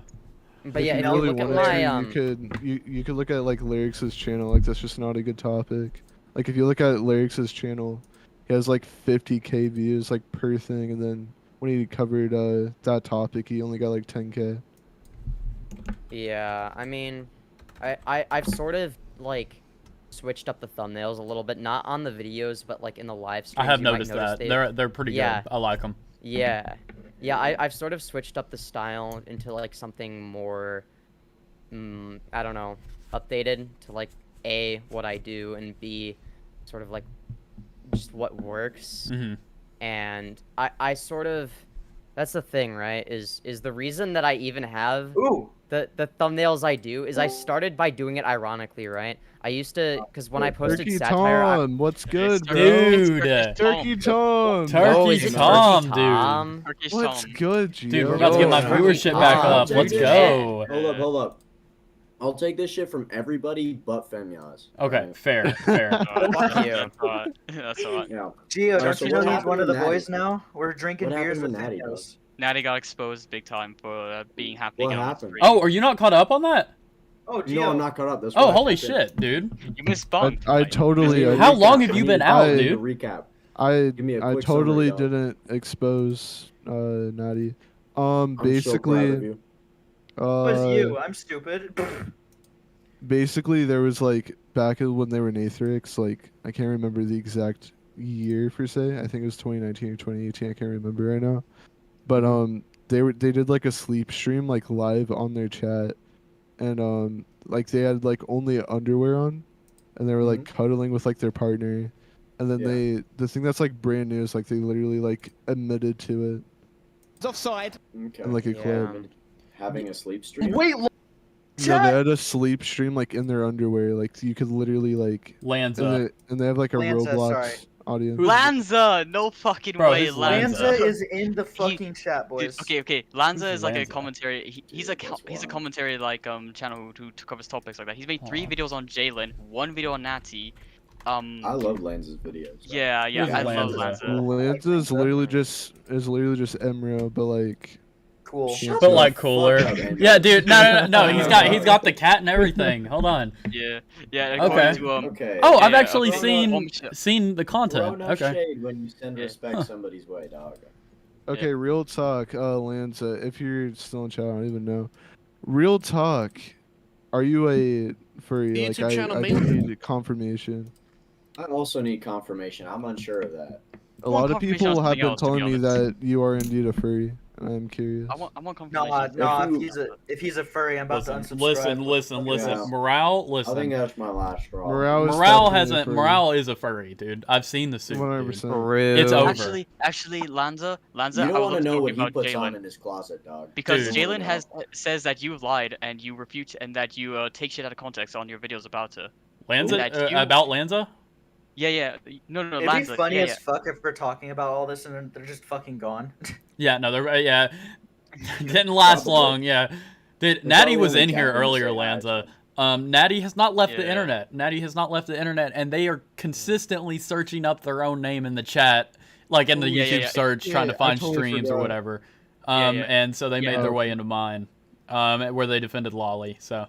But yeah, if you really wanted to, you could look at like Lyrics' channel. Like that's just not a good topic. Like if you look at Lyrics' channel, he has like 50K views like per thing, and then when he covered that topic, he only got like 10K. Yeah, I mean, I've sort of like switched up the thumbnails a little bit, not on the videos, but like in the live streams. I have noticed that. They're pretty good. I like them. Yeah. Yeah, I've sort of switched up the style into like something more, I don't know, updated to like A, what I do, and B, sort of like just what works. Mm-hmm. and I sort of, that's the thing, right? Is the reason that I even have the thumbnails I do is I started by doing it ironically, right? I used to, because when I posted Turkey satire, Tom, what's good, bro? Dude, Turkey Tom, Turkey Tom, dude. What's good, Gio? Dude, we're about to get my viewership back up. Let's go. Hold up. I'll take this shit from everybody but femyoz. Okay, fair. Fuck you. That's all right. Yeah. Gio, don't So you what know he's happened one of to the Nattie? boys now? We're drinking What beers happened with to Nattie, femyoz. Nattie got exposed big time for being happy. What to get on happened? stream. Oh, are you not caught up on that? Oh, Gio. No, I'm not caught up. That's Oh, why I holy kept it. shit, dude. You missed bump. I totally. How long have you been out, I need dude? a recap. I Give me a I quick totally summary, dog. didn't expose Nattie. I'm so proud of Basically, you. It was you. I'm stupid. basically there was like back when they were Nathrix, like I can't remember the exact year per se. I think it was 2019 or 2018. I can't remember right now. But they did like a sleep stream like live on their chat, and like they had like only underwear on, and they were like cuddling with like their partner, and then the thing that's like brand new is like they literally like admitted to it. It's offside. Okay. In like a clip. Having a sleep stream. Wait, No, they had a sleep stream like in their underwear. Like you could literally like Lanza. and they have like a Lanza, Roblox sorry. audience. Lanza, no fucking Bro, way, who's Lanza. Lanza is in the fucking chat, boys. Dude, okay. Lanza Who's is like Lanza? a commentary. He's a commentary like channel who covers topics like that. He's made 3 videos on Jalen, 1 video on Nattie. I love Lanza's videos. Yeah, Who's I love Lanza? Lanza. Lanza is literally just Emro, but like Cool. But like cooler. Yeah, dude. No. He's got the cat and everything. Hold on. Yeah. Okay. Okay. Oh, I've yeah, actually okay. seen the Throw content. no Okay. shade when you send respect somebody's way, dog. okay, real talk, Lanza, if you're still in chat, I don't even know. Real talk, are you a furry? Like YouTube channel, I maybe? need confirmation. I also need confirmation. I'm unsure of that. A lot of confirmation people on have something been else, to be telling me honest. that you are indeed a furry. I'm curious. I want confirmation. No, if he's a furry, I'm about to unsubscribe. Listen. Yeah. Morale, I listen. think that's my last straw. Morale is a furry, dude. I've seen the suit. 100%. It's over. Actually, Lanza, You I don't would want love to know talk what he about puts on Jalen. in his closet, dog. Because Dude. Jalen says that you lied and you refute and that you take shit out of context on your videos about her. Lanza? That you- About Lanza? Yeah. No, It'd Lanza. be funny yeah, as fuck if we're talking about all this and then they're just fucking gone. Yeah, no, yeah. Didn't last Probably. long, yeah. Dude, It's Nattie all was only in here Catherine to earlier, say hi, Lanza. Nattie has not left the Yeah. internet. Nattie has not left the internet, and they are consistently searching up their own name in the chat, like in the Yeah, YouTube yeah. search, trying to I find totally streams or forgot. whatever. Yeah. And so they Yeah. made their way into mine, where they defended Lolly. So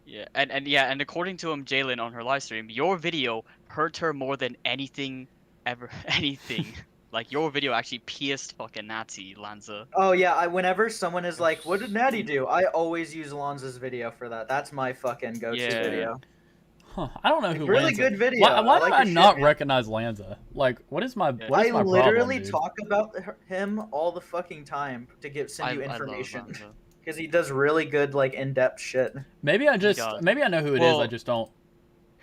Yeah, and according to Jalen on her live stream, your video hurt her more than anything ever. Anything. Like your video actually pierced fucking Nattie, Lanza. Oh yeah, whenever someone is like, "What did Nattie do?" I always use Lanza's video for that. That's my fucking go-to Yeah. video. I don't know who Really Lanza. good video. Why I do like I your not shit, man. recognize Lanza? Like, what is my Yeah. what is I my literally problem, dude? talk about him all the fucking time to send you I love information Lanza. because he does really good like in-depth shit. Maybe I just does. maybe I know who it is. Well- I just don't.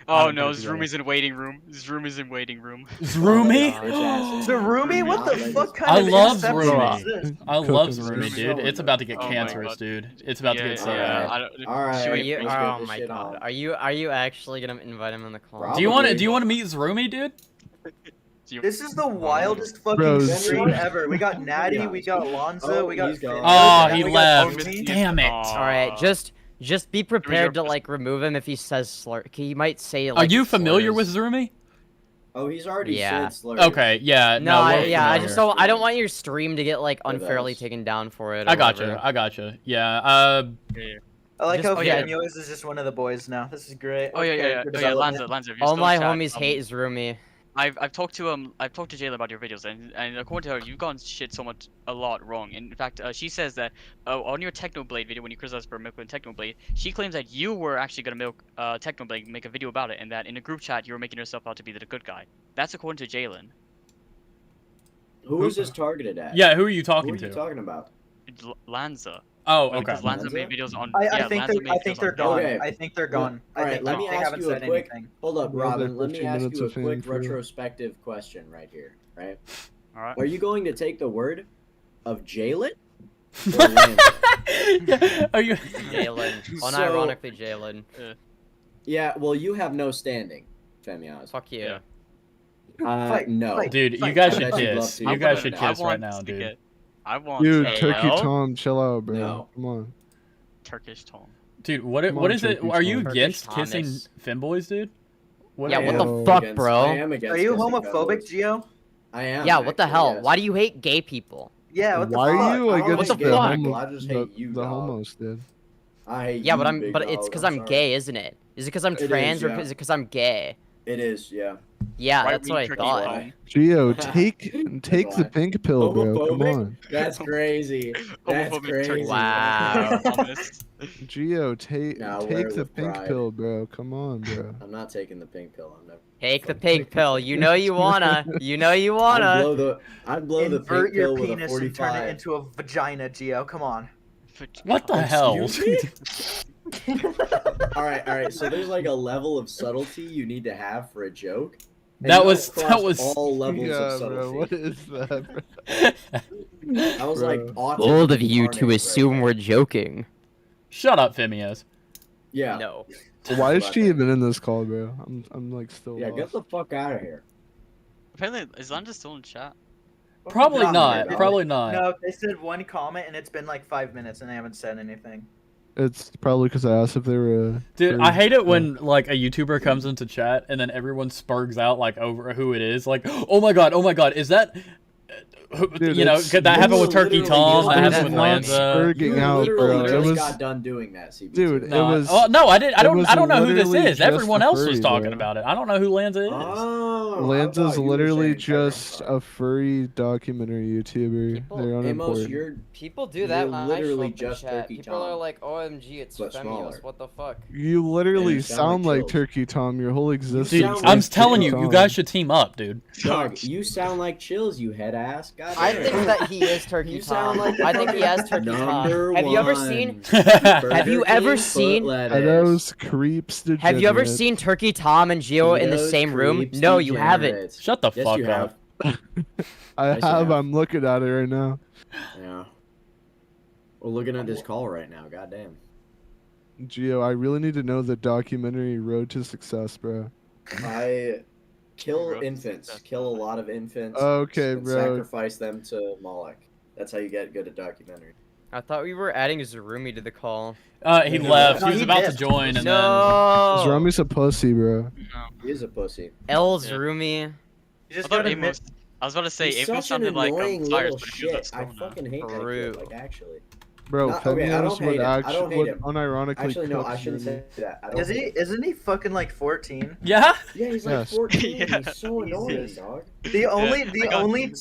Oh don't no, put it together. Zroom is in waiting room. Zroom is in waiting room. Zroomy? Zarumi? What the fuck kind I of love inception Zroomy. is this? I love Cook Zroomy, Zroomy. dude. It's about to get Oh my cancerous, God. dude. It's about to get so bad. Alright. Are you? let's get Oh this my shit god. on. Are you actually gonna invite him in the call? Probably. Do you want to meet Zroomy, dude? This is the wildest fucking Bro, stream ever. We got Nattie, we got Lonza, Oh, we got he's gone. Oh, Finn, he we got left. Zroomy. Damn it. All right, just be prepared to like remove him if he says slur. He might say like. Are you familiar slurs. with Zroomy? Oh, he's already Yeah. said slurs. Okay, yeah. No, we're I familiar. just don't. I don't want your stream to get like With unfairly us. taken down for it. I or gotcha. whatever. I gotcha. Yeah. I like Just- how yeah. femyoz is just one of the boys now. This is great. Oh yeah, Character Lanza, development. Lanza. If you're All still my in chat, homies hate Zroomy. I've talked to Jayla about your videos, and according to her, you've gotten shit a lot wrong. In fact, she says that on your Technoblade video, when you criticized for milking Technoblade, she claims that you were actually gonna milk Technoblade, make a video about it, and that in a group chat you were making yourself out to be the good guy. That's according to Jalen. Who is this targeted at? Yeah, who are you talking Who are to? you talking about? Lanza. Oh, okay. Because Lanza made videos on. I yeah, think Lanza made I think videos they're on gone. Okay. I think they're gone. All right, let me they ask haven't you a said quick. anything. Hold up, We're Robin. like Let me 15 ask minutes you a of fame quick for you. retrospective question right here. Right? All right. Are you going to take the word of Jalen? Are you Jalen? Unironically, Jalen. Yeah. Well, you have no standing, femyoz. Fuck you. No. Dude, you guys should kiss. You guys should kiss right now, dude. I want. Dude, to Turkey know. Tom, chill out, bro. No. Come on. Turkish Tom. Dude, what Come on, is it? Turkey Are you Tom. against Turkish kissing Thomas. femboys, dude? What are the you- fuck, I bro? am against Are you kissing homophobic, femboys. Gio? I am. Yeah, what the actually, hell? yes. Why do you hate gay people? Yeah, what the Why fuck? are you I don't against hate the, gay homo- people, I just hate you, the dog. homos, dude? I hate Yeah, you, but big it's dog, because I'm I'm sorry. gay, isn't it? Is it because I'm It trans is, or yeah. is it because I'm gay? It is, yeah. Yeah, Right that's what I wing Turkey thought. Tom. Gio, take the pink pill, bro. Come Homophobic? on. That's crazy. That's Homophobic crazy. Turkey Wow. Thomas. Gio, take Nah, wear it the with pink pride. pill, bro. Come on, bro. I'm not taking the pink pill. I'm never. Take the pink pill. You know you wanna. You know you wanna. I'd blow the Invert pink your pill with a penis and turn 45. it into a vagina, Gio. Come on. What the hell? Excuse me? all right. So there's like a level of subtlety you need to have for a joke. And That you was- don't that cross was- all levels Yeah, of bro. subtlety. What is that, bro? I was like, autism Bold of you incarnate to right assume there. we're joking. Shut up, femyoz. Yeah. No. Why is she even in this call, bro? I'm like still. Yeah, get lost. the fuck out of here. Apparently, is Landa still in chat? Probably No, not. no. Probably not. No, they said one comment and it's been like 5 minutes and they haven't said anything. It's probably because I asked if they were. Dude, I hate it when like a YouTuber comes into chat and then everyone spurgs out like over who it is. Like, oh my god, is that? Dude, you know, it's- could that happen with Turkey literally Tom? just That doing happened with that. Lanza. Spurging out, literally bro. It just was, got done doing that, CBT. dude. No, it was. oh, no, I didn't. I it don't. was I don't know who this literally is. just Everyone a else was furry, talking bro. about it. I don't know who Lanza is. Oh, I Lanza's thought you were literally saying just Terran a furry documentary YouTuber. People- They're Amos, unimportant. you're People do that You're when literally I show just up in chat. Turkey People are Tom, like, OMG, it's but femyoz. smaller. What the fuck? You literally you sound sound like like Turkey Tom. Your whole existence. Dude, sound I'm like telling Turkey you, you Tom. guys should team up, dude. Dog, you sound like Chills, you head ass. God I damn. think that he is Turkey You Tom. sound like the I think he has Turkey Number Tom. Have you ever one. seen? Burger Have you ever King seen? foot Are lettuce. those creeps? Have you ever degenerate? seen Turkey Tom and Gio in the Those same room? creeps No, you haven't. degenerates. Shut the Yes, fuck you up. have. I Yes, you have. have. I'm looking at it right now. Yeah. We're looking at this call right now. Goddamn. Gio, I really need to know the documentary Road to Success, bro. I kill Road to infants. success. Kill a lot of infants. Okay, and bro. sacrifice them to Moloch. That's how you get good at documentary. I thought we were adding Zarumi to the call. He left. No, He was he about to did. join, and No. Zromi's a pussy, bro. He is a pussy. El Zarumi. You I just thought gotta Amos. I was about to say He's Amos such an sounded like annoying Cyrus, little but he was shit. I fucking hate that True. kid. Like actually. Bro, Not- okay, I Femyoz don't hate would him. I don't hate would him. unironically Actually, no, cook I shouldn't Zromi. say that. I don't Is he? hate him. Isn't he fucking like 14? Yeah. Yeah, he's like Yes. 14. Yeah. He's so annoying, Jesus. dog. The only, I the got- only,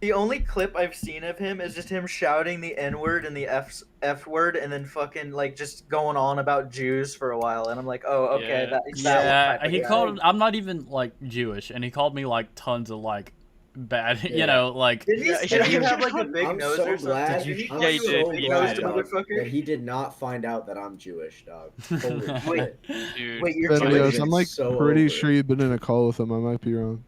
the only clip I've seen of him is just him shouting the N word and the F word, and then fucking like just going on about Jews for a while. And I'm like, oh, okay, Yeah. that. Yeah. He guy. called. I'm not even like Jewish, and he called me like tons of like bad. You Yeah. know, like. Didn't he Yeah, say yeah, you he- have like a big I'm nose so or something? glad. Did I'm Yeah, he so did. He glad did. Motherfucker. that he did not find out that I'm Jewish, dog. Holy shit. Dude. Wait, you're Femyoz, Jewish? Femyoz, I'm like so pretty over sure you've been in a call with him. I might be wrong.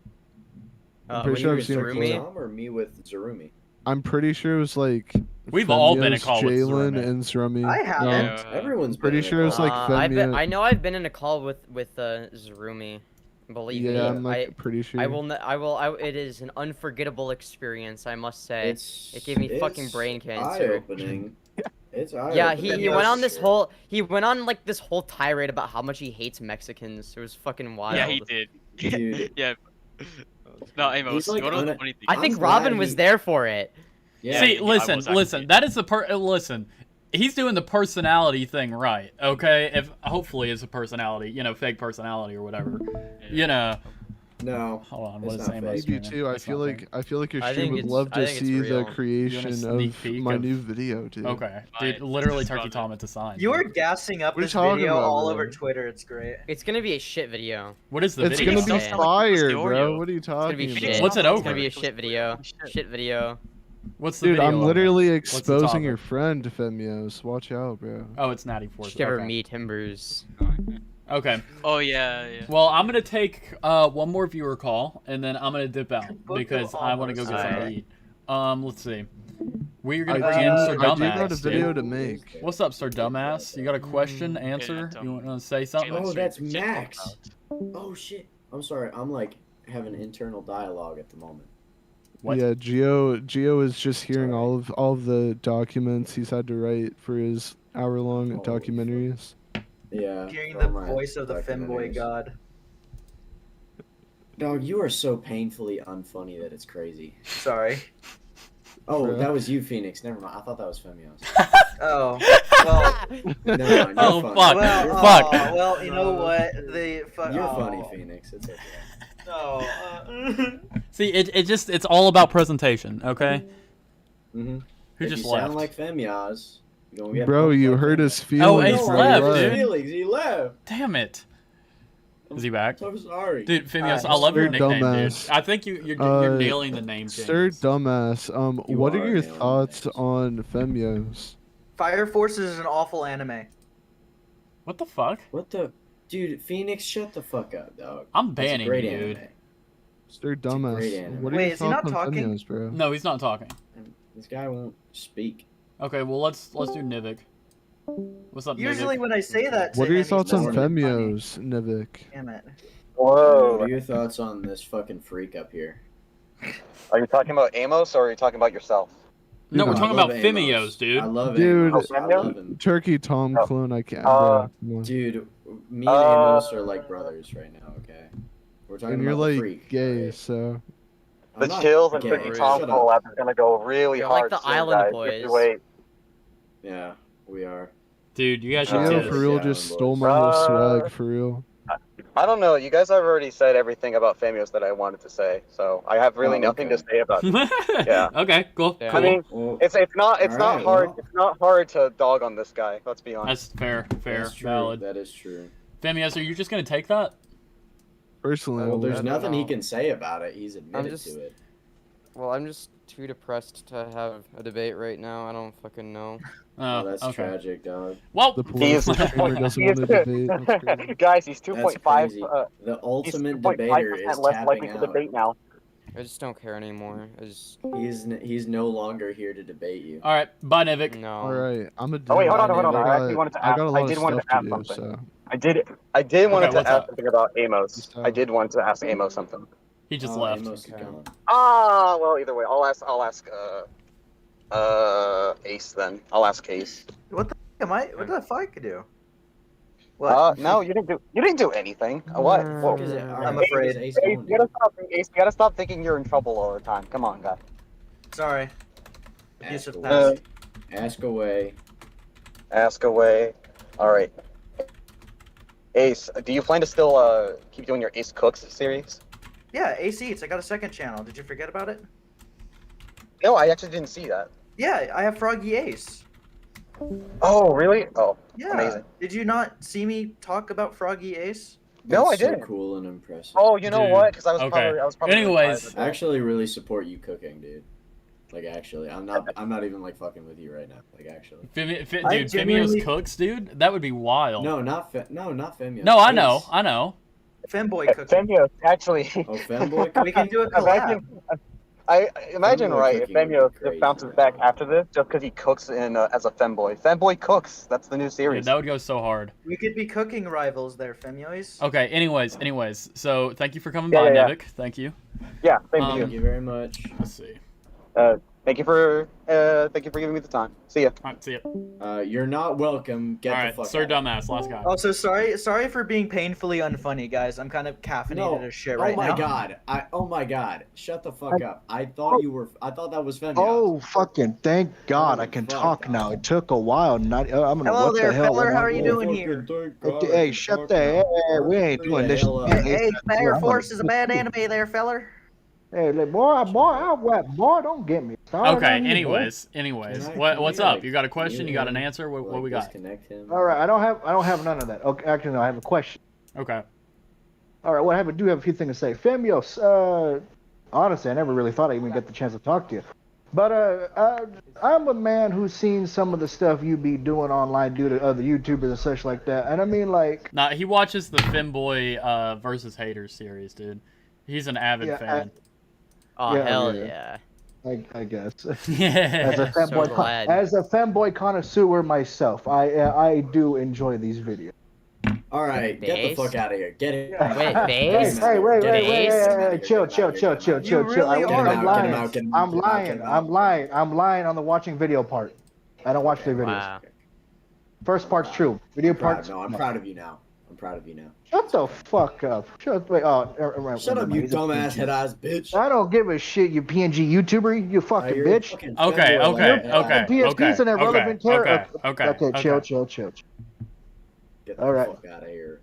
I'm pretty When sure you I've with seen a Zarumi clip. Tom or me with Zarumi? I'm pretty sure it was like. We've all been in a Femyoz, call with Jalen Zromi. and Zromi. I haven't. Yeah. Everyone's pretty been in a sure it's call. like Femyoz. I know I've been in a call with Zarumi. Believe me, Yeah, I'm like I pretty sure. I will. It is an unforgettable experience, I must say. It gave me fucking it's brain cancer. Eye-opening. It's eye-opening. Yeah, he went on this whole like this whole tirade about how much he hates Mexicans. It was fucking wild. Yeah, he did. Dude. Yeah. No, Amos. He's, like, you know what the un- funny thing I is? think I'm glad Robin was he- there for it. Yeah. See, yeah, I listen, was actually- listen. That is the listen. He's doing the personality thing right, okay? If hopefully it's a personality, you know, fake personality or whatever. You know. No. Hold on, what it's is not Amos fake. Maybe doing? too. I That's feel not like fair. I feel like your I stream think would love I to think it's see the real. You want a creation sneak of peek my of- new video, dude. Okay, Fine. dude, literally Just Turkey about Tom at the sign. You are gassing up What are you this talking video about, all bro? over Twitter. It's great. It's gonna be a shit video. What is the It's video? gonna be It's sound like fire, Pussy bro. Oreo. What are you It's gonna be talking shit. about? What's it It's over? gonna be a shit video. Shit video. What's the Dude, video? I'm over? literally the exposing topic? your friend, Femyoz. Watch out, bro. Oh, it's Natty Forsyth. Shiver Okay. me timbers. Okay. Oh yeah, yeah. Well, I'm gonna take one more viewer call, and then I'm gonna dip out because I want to go get something to eat. Let's see. We're gonna bring in Sir I do got a Dumbass. video Dude. to make. What's up, Sir Dumbass? You got a question, answer? You want to say something? Oh, that's Max. Oh shit. I'm sorry. I'm like having internal dialogue at the moment. What? Yeah, Geo is just hearing all of the documents he's had to write for his hour-long documentaries. Yeah. Hearing for the my voice of the femboy documentaries. god. Dog, you are so painfully unfunny that it's crazy. Sorry. Oh, Bro. that was you, Phoenix. Never mind. I thought that was femyoz. Oh, well. No, you're Oh, funny. fuck. Well, You're Fuck. funny. well, you know what? The You're funny, Phoenix. It's okay. No. See, it's all about presentation, okay? Mm-hmm. Who If just you left? sound like femyoz, you're gonna get Bro, pumped you like hurt femyoz. his feelings. Ace bro. left, He dude. Feelings. He left. Damn it. Is he back? I'm sorry. Dude, Femyoz, I Sir love your nickname, Dumbass. dude. I think you're nailing the name change. Sir Dumbass, You what are are your nailing thoughts on femyoz? Fire Force is an awful anime. What the fuck? What the? Dude, Phoenix, shut the fuck up, dog. I'm That's a banning great you, dude. anime. Sir great Dumbass, anime. what are Wait, your is he not thoughts on talking? femyoz, bro? No, he's not talking. This guy won't speak. Okay, well let's do Nivik. What's up, Usually Nivik? when I say that to What are your him, he's thoughts on more funny. femyoz, Nivik? Damn it. What are your thoughts on this fucking freak up here? Are you talking about Amos or are you talking about yourself? No, we're Dude, talking love about Amos. femyoz, dude. I love Dude, Amos. I love him. Turkey Tom clone, I can't. Bro, come on. Dude, me and Amos are like brothers right now, okay? We're talking And you're about the like freak. gay, alright? so. I'm The not Chills and gay. Turkey Shut Tom up. collab is gonna go really You're like hard. the soon, Island guys. Boys. Just you wait. Yeah, we are. Dude, you guys should Geo do for this. real Yeah, just boys. stole my whole swag, for real. I don't know. You guys have already said everything about femyoz that I wanted to say, so I have really nothing to say about it. Yeah. Okay, cool. I mean, Well, it's not alright, hard. well. It's not hard to dog on this guy. Let's be honest. That's fair, that's true. valid. That is true. Femyoz, are you just gonna take that? Personally, Well, I there's would. nothing he know. can say about it. He's admitted just- to it. Well, I'm just too depressed to have a debate right now. I don't fucking know. Oh, that's okay. tragic, dog. Well, The He is political streamer doesn't want to debate. That's crazy. Guys, he's That's 2.5. crazy. The He's ultimate 2.5% debater is less likely tapping to out. debate now. I just don't care anymore. I just He's no longer here to debate you. all right, bye, Nivik. no. All right, I'm a. Oh wait, hold on, I hold on. never I actually wanted to ask. I got a lot I of did want stuff to ask do, something. so. I did want Okay, to what's ask up? something about Amos. Just, I did want to ask Amos something. He just Oh, left. Amos is gone. Ah, well, either way, I'll ask Ace then. I'll ask Ace. What the f- am I? What the fuck I could do? What? No, you didn't do anything. What? Whoa. Is it- I'm alright, afraid. Ace Ace, going, you gotta stop thinking you're in trouble all the time. Come on, guy. Sorry. Ask Yusuf away. passed. Ask away. Ask away. All right. Ace, do you plan to still keep doing your Ace Cooks series? Yeah, AC Eats. I got a second channel. Did you forget about it? No, I actually didn't see that. Yeah, I have Froggy Ace. Oh, really? Oh, Yeah. amazing. Did you not see me talk about Froggy Ace? No, That's I didn't. So cool and impressive. Oh, you know Dude. what? Because I Okay. was probably. Anyways. I actually really support you cooking, dude. Like actually, I'm not even like fucking with you right now. Like actually. Dude, I genuinely- Femyoz cooks, dude. That would be wild. No, not femyoz. No, I Ace. know, I know. Femboy cooking. Femyoz, actually. Oh, femboy. We can do a collab. I imagine Femboy right if cooking would be Femyoz crazy, just bounces man. back after this just because he cooks in as a femboy. Femboy cooks. That's the new Dude, series. that would go so hard. We could be cooking rivals there, Femyoz. Okay, anyways. So, thank you for coming Yeah, by, yeah. Nivik. Thank you. Yeah, same to Um, Thank you very much. Let's see. Thank you for giving me the time. See ya. Alright, see ya. You're not welcome. Get the Alright, fuck Sir out. Dumbass, last guy. Also, sorry for being painfully unfunny, guys. I'm kind of caffeinated No. as shit right Oh my now. god. Oh my god. Shut the fuck up. I thought that was femyoz. Oh, fucking thank God I can fuck, talk now. It took a while. Not, I'm gonna. Hello what there, the hell? feller. am I How are you doing? doing here? Hey, shut the hey, we ain't doing this. Hey, Fire Force is a bad anime there, feller. Hey, boy, don't get me started. Okay, on you, anyways. What's can up? you, You got a question? You got an like, answer? What we got? Disconnect him. boy. All right, I don't have none of that. Okay, actually, no, I have a question. Okay. All right, well, do have a few things to say. Femyoz, honestly, I never really thought I'd even get the chance to talk to you. But I'm a man who's seen some of the stuff you be doing online due to other YouTubers and such like that. And I mean, like... Nah, he watches the Femboy versus Haters series, dude. He's an avid fan. Hell yeah. I guess. Yeah. As a femboy connoisseur myself, I do enjoy these videos. All right, get the fuck out of here. Get it. Wait, base? Wait. Chill. Really I'm lying on the watching video part. I don't watch the videos. Wow. First part's true. Video part's... No, I'm proud of you now. Shut the fuck up. Shut up, you dumbass head-ass bitch. I don't give a shit, you PNG YouTuber, you fucking bitch. Okay. PSP's an irrelevant character. Okay, chill. Get the All right. fuck out of here.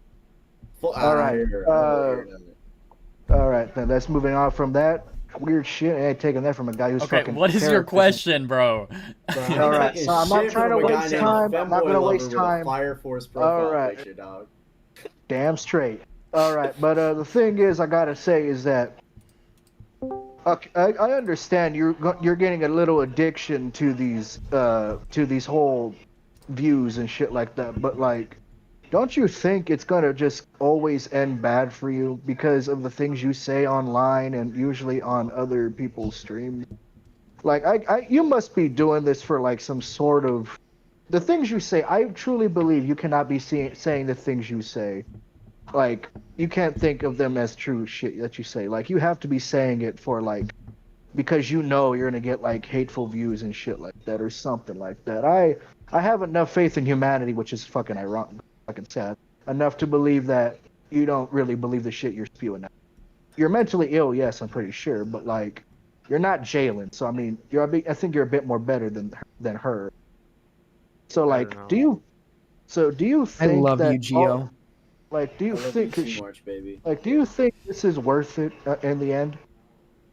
All right, then let's moving on from that weird shit. I ain't taking that from a guy who's fucking... what is your question, bro? All right, so I'm not trying to waste time. I'm not gonna waste time. Fire Force profile All right. picture, dog. Damn straight. All right, but the thing is, I gotta say is that I understand you're getting a little addiction to these whole views and shit like that, but like, don't you think it's gonna just always end bad for you because of the things you say online and usually on other people's streams? Like, you must be doing this for like some sort of... The things you say, I truly believe you cannot be saying the things you say. Like, you can't think of them as true shit that you say. Like, you have to be saying it for, like, because you know you're gonna get, like, hateful views and shit like that or something like that. I have enough faith in humanity, which is fucking ironic, fucking sad, enough to believe that you don't really believe the shit you're spewing out. You're mentally ill, yes, I'm pretty sure, but, like, you're not Jalen, so, I mean, I think you're a bit more better than her. So like, do you think I love that you, Gio. do you think too much, baby. Like, do you think this is worth it in the end?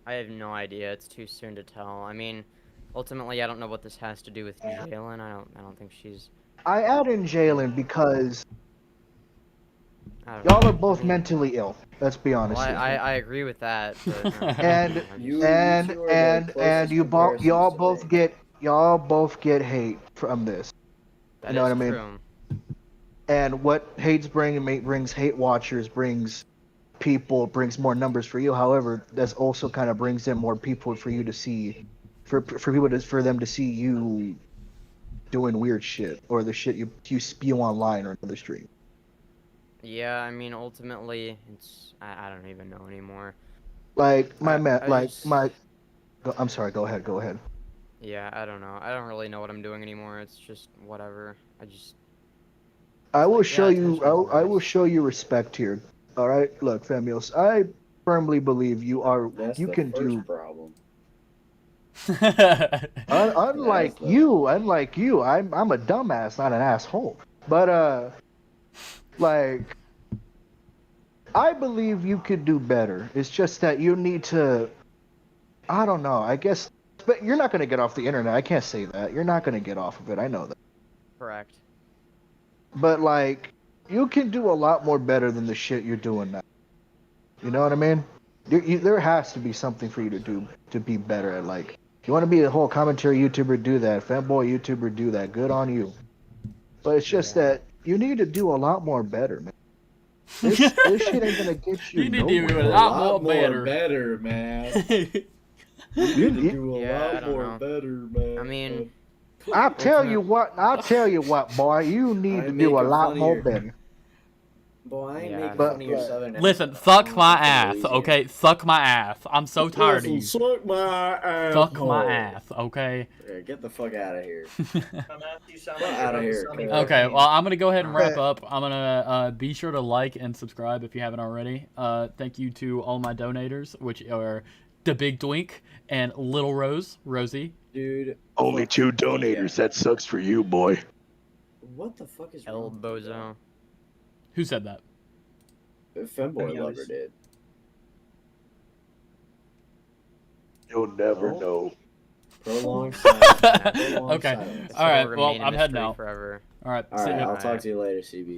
I have no idea. It's too soon to tell. I mean, ultimately, I don't know what this has to do with Jalen. I don't think she's... I add in Jalen because y'all are both mentally ill. Let's be honest. Well, I agree with that. But, and y'all both get hate from this. that You know is what I mean? true. And what hates brings hate watchers, brings people, brings more numbers for you. However, that's also kind of brings in more people for you to see, for them to see you doing weird shit or the shit you spew online or in other stream. Yeah, I mean, ultimately, it's I don't even know anymore. Like I'm sorry. Go ahead. Yeah, I don't know. I don't really know what I'm doing anymore. It's just whatever. I will show you. I will show you respect here. All right. Look, femyoz, I firmly believe you are. You can do. Problem. Unlike you, I'm a dumbass, not an asshole. But like, I believe you could do better. It's just that you need to. I don't know. I guess, but you're not gonna get off the internet. I can't say that. You're not gonna get off of it. I know that. Correct. But like, you can do a lot more better than the shit you're doing now. You know what I mean? There has to be something for you to do to be better at. Like, if you want to be a whole commentary YouTuber, do that. Fanboy YouTuber, do that. Good on you. But it's just that you need to do a lot more better, man. This shit ain't gonna get you. You need to do a lot more better, man. You need to do a lot more better, man. I mean, I'll tell you what, boy. You need to do a lot more better. Boy, I ain't making fun of your southern accent. Listen, suck my ass, okay? Suck my ass. I'm so tired of you. Suck my ass. Suck my ass, okay? Yeah, get the fuck out of here. Out of here. Okay, well, I'm gonna go ahead and wrap up. I'm gonna be sure to like and subscribe if you haven't already. Thank you to all my donators, which are the Big Dwink and Little Rosie. Dude. Only 2 donators. That sucks for you, boy. What the fuck is El wrong? Bozo. Who said that? Femboy Lover did. You'll never know. Prolonged silence. Okay. All right. Well, I'm heading out. Forever. All right. All right. I'll talk to you later, CB.